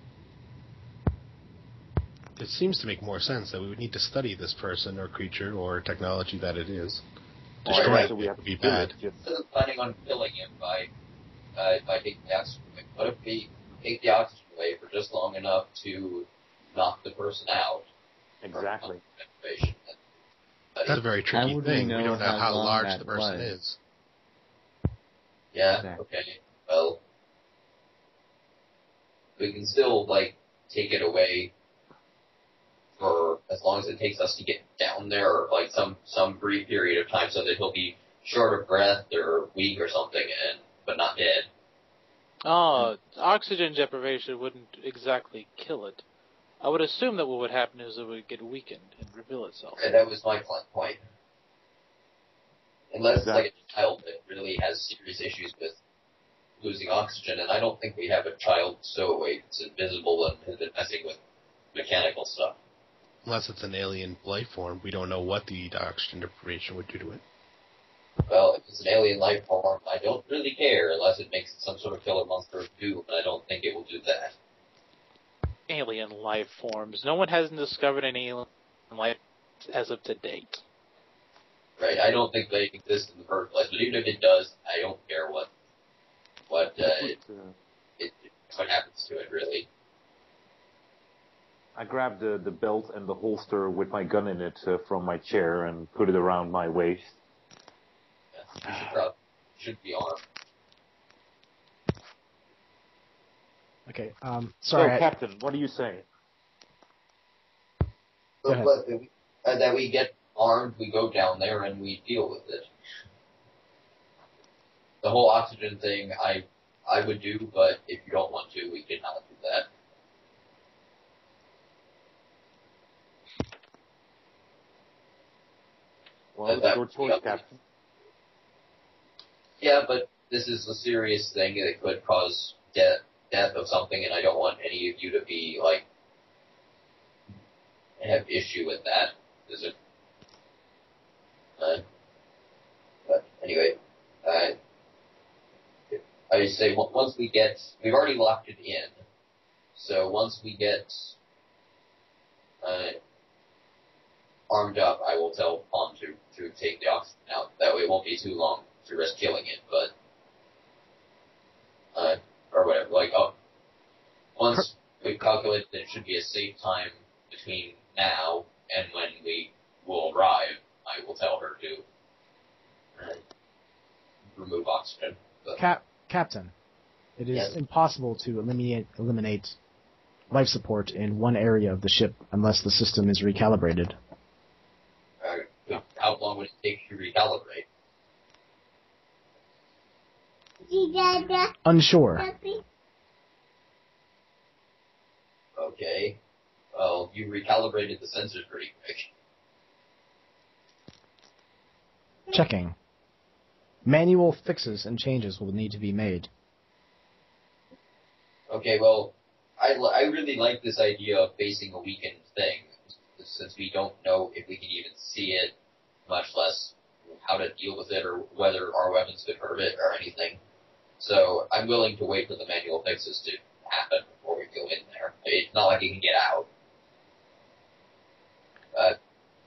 it seems to make more sense that we would need to study this person or creature or technology that it is. Destroy
So we have
it
to
would be
kill
bad.
it, just-
Instead of planning on killing him by taking the oxygen away, what if we take the oxygen away for just long enough to knock the person out?
Exactly.
That's a very tricky
How would we
thing. We
know
don't know
how
how
long
large
that
the person
was?
is.
Yeah,
Exactly.
okay. Well, we can still, take it away for as long as it takes us to get down there, or, some brief period of time so that he'll be short of breath or weak or something, but not dead.
Oh, oxygen deprivation wouldn't exactly kill it. I would assume that what would happen is it would get weakened and reveal itself.
And that was my point. Unless it's like a child that really has serious issues with losing oxygen, and I don't think we have a child stowaway that's invisible and has been messing with mechanical stuff.
Unless it's an alien life form, we don't know what the oxygen deprivation would do to it.
Well, if it's an alien life form, I don't really care unless it makes it some sort of killer monster of doom, and I don't think it will do that.
Alien life forms. No one hasn't discovered any alien life as of to date.
Right, I don't think they exist in the first place, but even if it does, I don't care what happens to it, really.
I grabbed the belt and the holster with my gun in it from my chair and put it around my waist.
Yeah, should be armed.
Okay,
So,
sorry.
Captain, what do you say?
Go ahead.
But that we get armed, we go down there and we deal with it. The whole oxygen thing, I would do, but if you don't want to, we cannot do that.
Well, it's your choice, Captain.
Yeah, but this is a serious thing that could cause death of something, and I don't want any of you to be, have issue with that. Is it? But anyway, I just say once we've already locked it in, so once we get armed up, I will tell Pawn to take the oxygen out. That way it won't be too long to risk killing it, but or whatever. Once we've calculated that it should be a safe time between now and when we will arrive, I will tell her to remove oxygen. But,
Captain, it is
Yes.
impossible to eliminate life support in one area of the ship unless the system is recalibrated.
how long would it take to recalibrate?
Unsure.
Okay. Well, you recalibrated the sensors pretty quick.
Checking. Manual fixes and changes will need to be made.
Okay, well, I really like this idea of facing a weakened thing, since we don't know if we can even see it, much less how to deal with it or whether our weapons could hurt it or anything. So I'm willing to wait for the manual fixes to happen before we go in there. It's not like you can get out.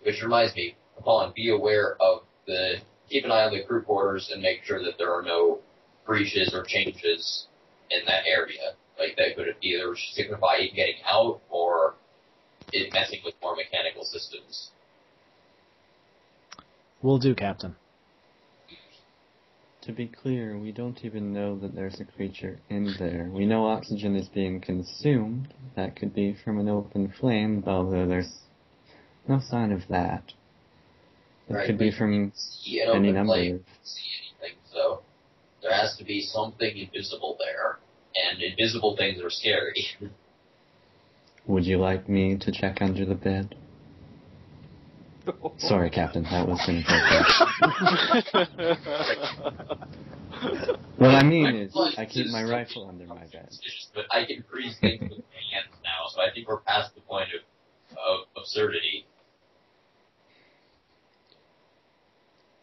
Which reminds me, Apollo, be aware of keep an eye on the crew quarters and make sure that there are no breaches or changes in that area. Like, that could either signify it getting out or it messing with more mechanical systems.
Will do, Captain.
To be clear, we don't even know that there's a creature in there. We know oxygen is being consumed. That could be from an open flame, although there's no sign of that. It could be from any number.
Flame, see anything, so there has to be something invisible there, and invisible things are scary.
Would you like me to check under the bed? Sorry, Captain, that was inappropriate. What I mean is, I keep my rifle under my bed.
But I can freeze things with my hands now, so I think we're past the point of absurdity.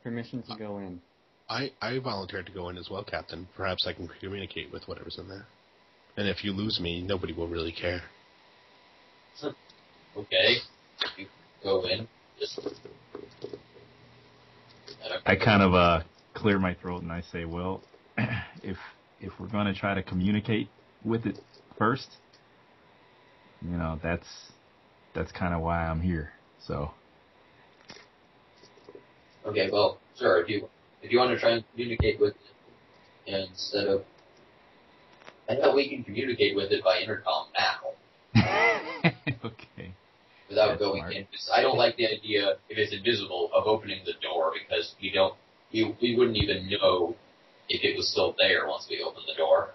Permission to go in.
I volunteered to go in as well, Captain. Perhaps I can communicate with whatever's in there. And if you lose me, nobody will really care.
Okay. You go in.
I kind of clear my throat and I say, well, if we're going to try to communicate with it first, that's kind of why I'm here. So.
Okay, well, sure. If you want to try and communicate with it instead of, I know we can communicate with it by intercom now.
Okay.
Without
That's
going
smart.
in, because I don't like the idea, if it's invisible, of opening the door, because we wouldn't even know if it was still there once we opened the door.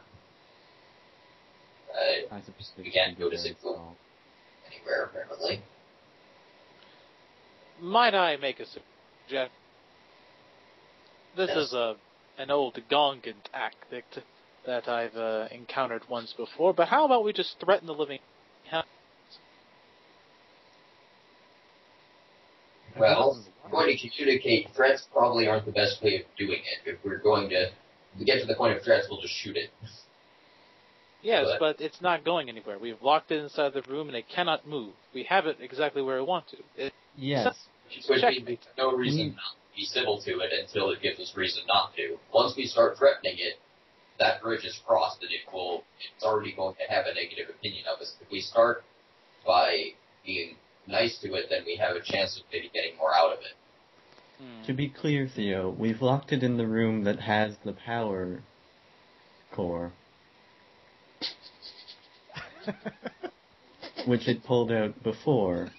We can't notice it anywhere, apparently.
Might I make a suggestion? This is an old Gongan tactic that I've encountered once before, but how about we just threaten the living hell?
Well, going to communicate threats probably aren't the best way of doing it. If we're going to get to the point of threats, we'll just shoot it.
Yes, but it's not going anywhere. We've locked it inside the room, and it cannot move. We have it exactly where we want to.
Yes.
Which means no reason not to be civil to it until it gives us reason not to. Once we start threatening it, that bridge is crossed, and it's already going to have a negative opinion of us. If we start by being nice to it, then we have a chance of maybe getting more out of it.
To be clear, Theo, we've locked it in the room that has the power core, which it pulled out before,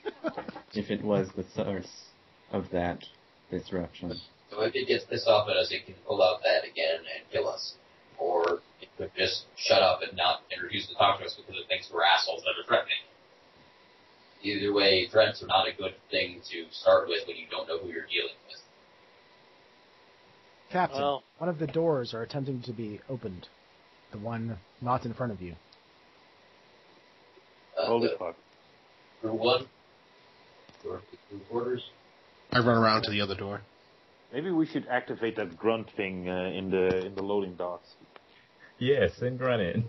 if it was the source of that disruption.
So if it gets pissed off at us, it can pull out that again and kill us. Or it could just shut up and not refuse to talk to us because it thinks we're assholes that are threatening. Either way, threats are not a good thing to start with when you don't know who you're dealing with.
Captain, one of the doors are attempting to be opened. The one not in front of you.
Holy fuck.
Crew one? Or the crew quarters?
I run around to the other door.
Maybe we should activate that grunt thing in the loading docks.
Yes, send Grunt in.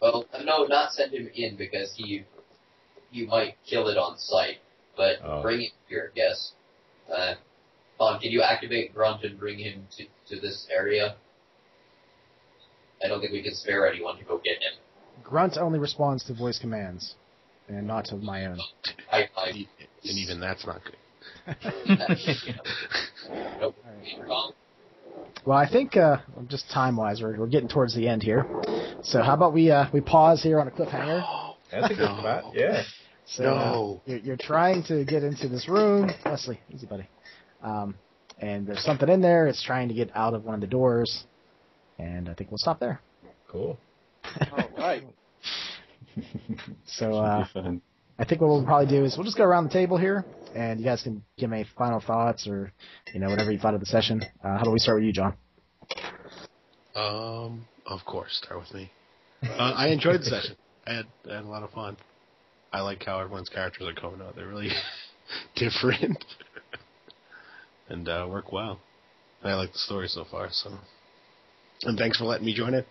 Well, no, not send him in because he might kill it on sight. But bring him here, yes. Con, can you activate Grunt and bring him to this area? I don't think we can spare anyone to go get him.
Grunt only responds to voice commands, and not to my own.
And even that's not good.
Nope.
Right. Well, I think just time-wise, we're getting towards the end here. So how about we pause here on a cliffhanger?
That's a good spot. Yeah.
So you're trying to get into this room, Leslie. Easy, buddy. And there's something in there. It's trying to get out of one of the doors, and I think we'll stop there.
Cool.
All right.
So I think what we'll probably do is we'll just go around the table here, and you guys can give me final thoughts or whatever you thought of the session. How about we start with you, John?
Of course, start with me. I enjoyed the session. I had a lot of fun. I like how everyone's characters are coming out. They're really different and work well. And I like the story so far. So, and thanks for letting me join in.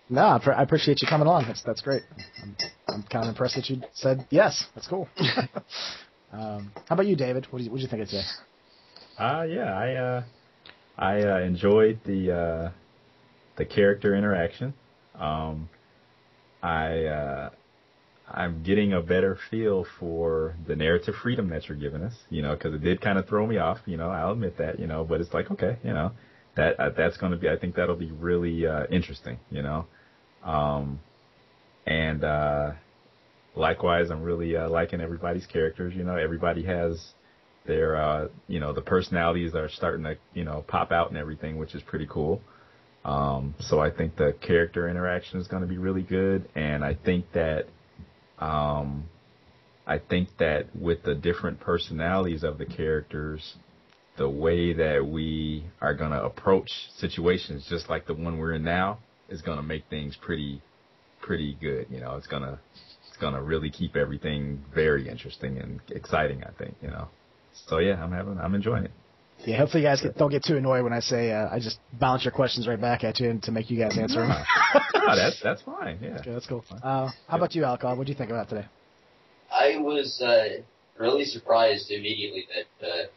No, I appreciate you coming on. That's great. I'm kind of impressed that you said yes. That's cool. How about you, David? What did you think of today?
I enjoyed the character interaction. I'm getting a better feel for the narrative freedom that you're giving us, because it did kind of throw me off, I'll admit that, but it's like, okay, that's going to be, I think that'll be really interesting, and likewise, I'm really liking everybody's characters, everybody has their, the personalities are starting to, pop out and everything, which is pretty cool. So I think the character interaction is going to be really good, and I think that with the different personalities of the characters, the way that we are going to approach situations, just like the one we're in now, is going to make things pretty good. It's going to really keep everything very interesting and exciting, I think. So yeah, I'm enjoying it.
Yeah, hopefully you guys don't get too annoyed when I say I just bounce your questions right back at you and to make you guys answer them.
No, that's fine. Yeah,
okay, that's cool. How about you, Alcohol? What do you think about today?
I was really surprised immediately that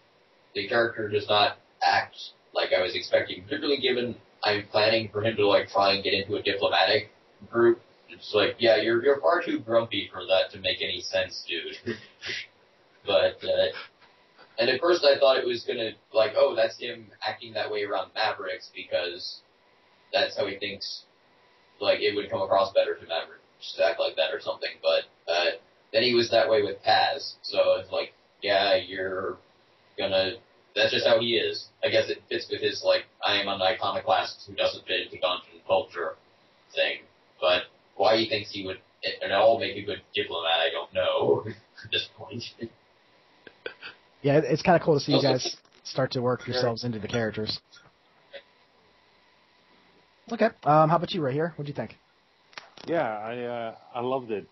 the character does not act like I was expecting, particularly given I'm planning for him to try and get into a diplomatic group. It's like, yeah, you're far too grumpy for that to make any sense, dude. But and at first I thought it was gonna that's him acting that way around Mavericks because that's how he thinks it would come across better to Mavericks just act like that or something. But then he was that way with Taz, so it's like, yeah, that's just how he is. I guess it fits with his I am an iconoclast who doesn't fit into dungeon culture thing. But why he thinks he would at all make a good diplomat, I don't know at this point.
Yeah, it's kind of cool to see you guys start to work yourselves into the characters. Okay, how about you, right here? What do you think?
Yeah, I loved it.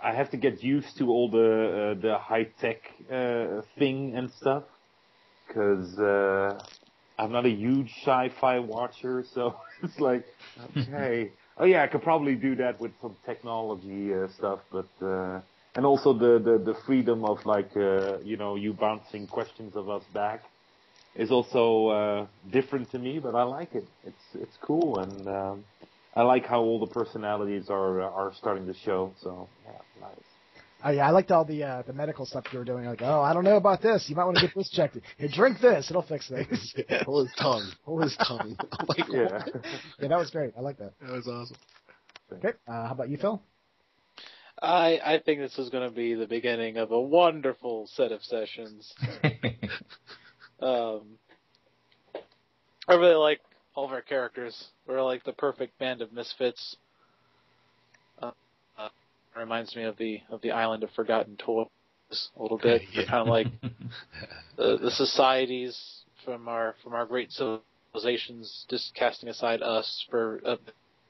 I have to get used to all the high tech thing and stuff because I'm not a huge sci-fi watcher, so it's like, okay, oh yeah, I could probably do that with some technology stuff, but. And also the freedom of you bouncing questions of us back is also different to me, but I like it. It's cool, and I like how all the personalities are starting to show. So yeah, nice.
Yeah, I liked all the medical stuff you were doing. I don't know about this. You might want to get this checked. Here, drink this. It'll fix things.
Hold his tongue. I'm like,
yeah, that was great. I like that.
That was awesome.
Okay, how about you, Phil?
I think this is going to be the beginning of a wonderful set of sessions. I really like all of our characters. We're like the perfect band of misfits. Reminds me of the Island of Forgotten Toys a little bit.
Yeah.
They're kind of like the societies from our great civilizations, just casting aside us for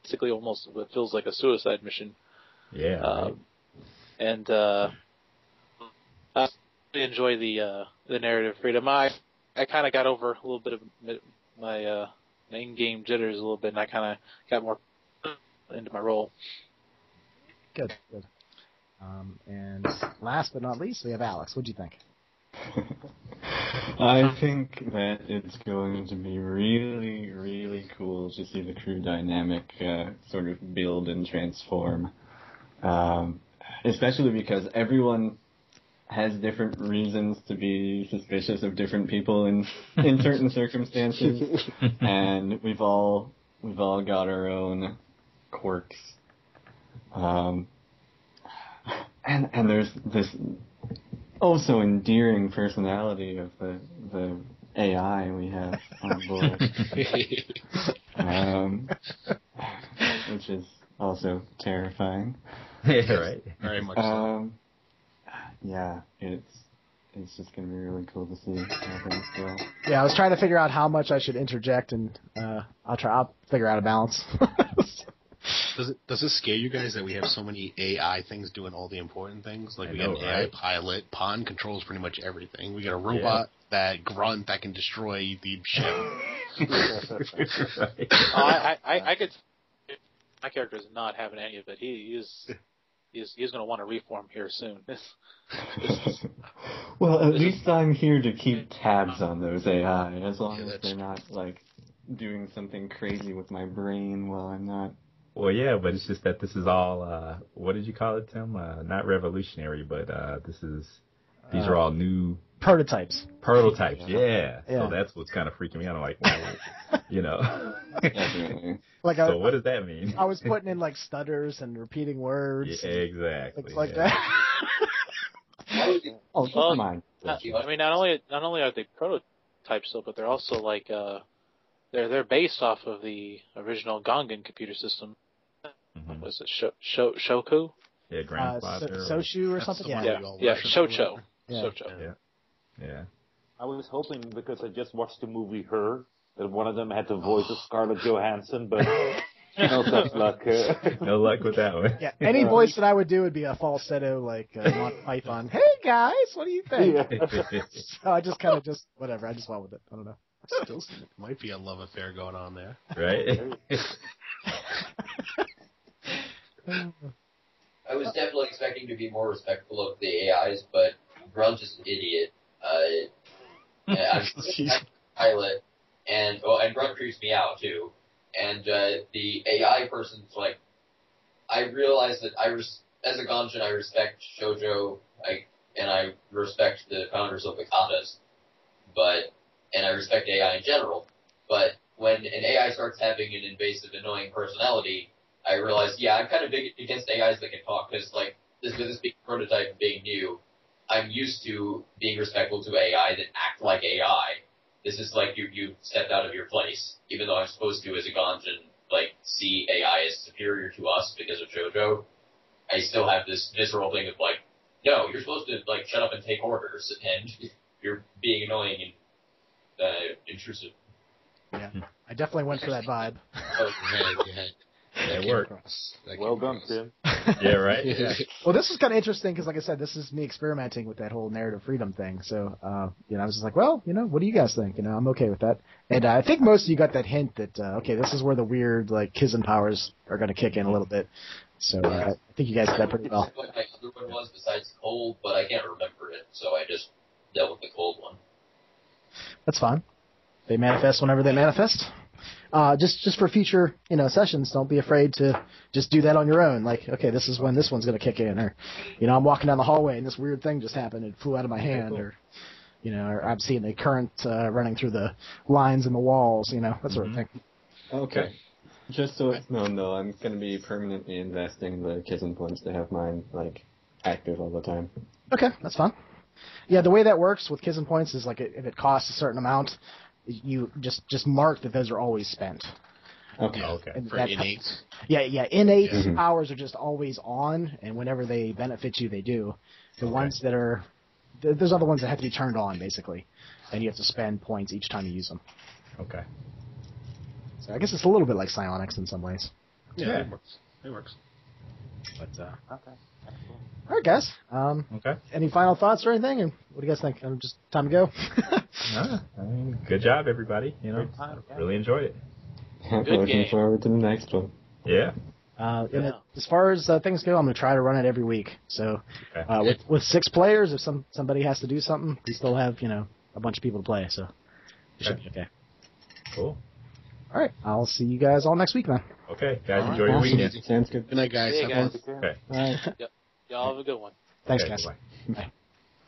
basically almost what feels like a suicide mission.
Yeah. Right.
And I really enjoy the narrative freedom. I kind of got over a little bit of my in-game jitters a little bit, and I kind of got more into my role.
Good. And last but not least, we have Alex. What do you think?
I think that it's going to be really, really cool to see the crew dynamic sort of build and transform. Especially because everyone has different reasons to be suspicious of different people in certain circumstances, and we've all got our own quirks. And there's this also endearing personality of the AI we have on board, which is also terrifying.
Yeah, right.
Very much so.
Yeah, it's just going to be really cool to see how things go.
Yeah, I was trying to figure out how much I should interject, and I'll figure out a balance.
Does it scare you guys that we have so many AI things doing all the important things? Like we got an AI pilot, Pond controls pretty much everything. We got a robot that can destroy the ship.
I could. My character is not having any of it. He's going to want to reform here soon.
Well, at least I'm here to keep tabs on those AI, as long as they're not like doing something crazy with my brain while I'm not.
Well, yeah, but it's just that this is all, what did you call it, Tim? Not revolutionary, but these are all new...
Prototypes.
Yeah. So that's what's kind of freaking me out. I'm like, well,
Definitely.
So what does that mean?
I was putting in like stutters and repeating words.
Yeah, exactly.
Things like that.
Oh, come on.
I mean, not only are they prototypes, though, but they're also like they're based off of the original Gongan computer system.
Mm-hmm.
Was it Shoku?
Yeah, grandfather.
Soshu or something.
Shocho.
Yeah.
Shocho.
Yeah.
I was hoping, because I just watched the movie Her, that one of them had the voice of Scarlett Johansson, but no such luck.
No luck with that one.
Yeah, any voice that I would do would be a falsetto, like Monty Python. Hey guys, what do you think? So I just kind of whatever. I just went with it. I don't know.
Still might be a love affair going on there.
Right?
I was definitely expecting to be more respectful of the AIs, but Grunt's just an idiot. I'm a pilot, and Grunt creeps me out too. And the AI person's like, I realize that as a Ganjin, I respect Shoujo, and I respect the founders of the katas, and I respect AI in general. But when an AI starts having an invasive, annoying personality, I realize, I'm kind of big against AIs that can talk, because like this being prototype and being new, I'm used to being respectful to AI that act like AI. This is like you stepped out of your place, even though I'm supposed to, as a Ganjin, like see AI as superior to us because of Shoujo. I still have this visceral thing of like, no, you're supposed to like shut up and take orders, and you're being annoying and intrusive.
Yeah, I definitely went for that vibe.
It worked.
Well done, Tim.
Yeah, right?
Yeah.
Well, this is kind of interesting because, like I said, this is me experimenting with that whole narrative freedom thing. So, I was just like, well, what do you guys think? I'm okay with that. And I think most of you got that hint that, okay, this is where the weird, like, Kizun powers are going to kick in a little bit. So I think you guys did that pretty well.
What my other one was besides cold, but I can't remember it, so I just dealt with the cold one.
That's fine. They manifest whenever they manifest. Just for future, sessions, don't be afraid to just do that on your own. Like, okay, this is when this one's going to kick in, or, I'm walking down the hallway and this weird thing just happened. It flew out of my hand, or I'm seeing a current running through the lines in the walls, that sort of thing.
Okay. Just so it's known, though, I'm going to be permanently investing the Kizun points to have mine, like, active all the time.
Okay, that's fine. Yeah, the way that works with Kizun points is, like, if it costs a certain amount, you just mark that those are always spent.
Okay.
And
for innate.
Innate powers are just always on, and whenever they benefit you, they do. The ones that are... There's other ones that have to be turned on, basically, and you have to spend points each time you use them.
Okay.
So I guess it's a little bit like psionics in some ways.
Yeah. It works.
But,
Okay.
all right, guys.
Okay.
Any final thoughts or anything? And what do you guys think? Just time to go?
Good job, everybody. Really enjoyed it.
Looking forward to the next one.
Yeah.
As far as things go, I'm going to try to run it every week. So with 6 players, if somebody has to do something, we still have, a bunch of people to play. So it should be okay.
Cool.
All right. I'll see you guys all next week, man.
Okay. Guys, enjoy your weekend.
Sounds good.
Good night, guys.
See you guys.
Okay.
All right.
Yep. Y'all have a good one.
Thanks,
Okay,
guys.
bye.
Bye.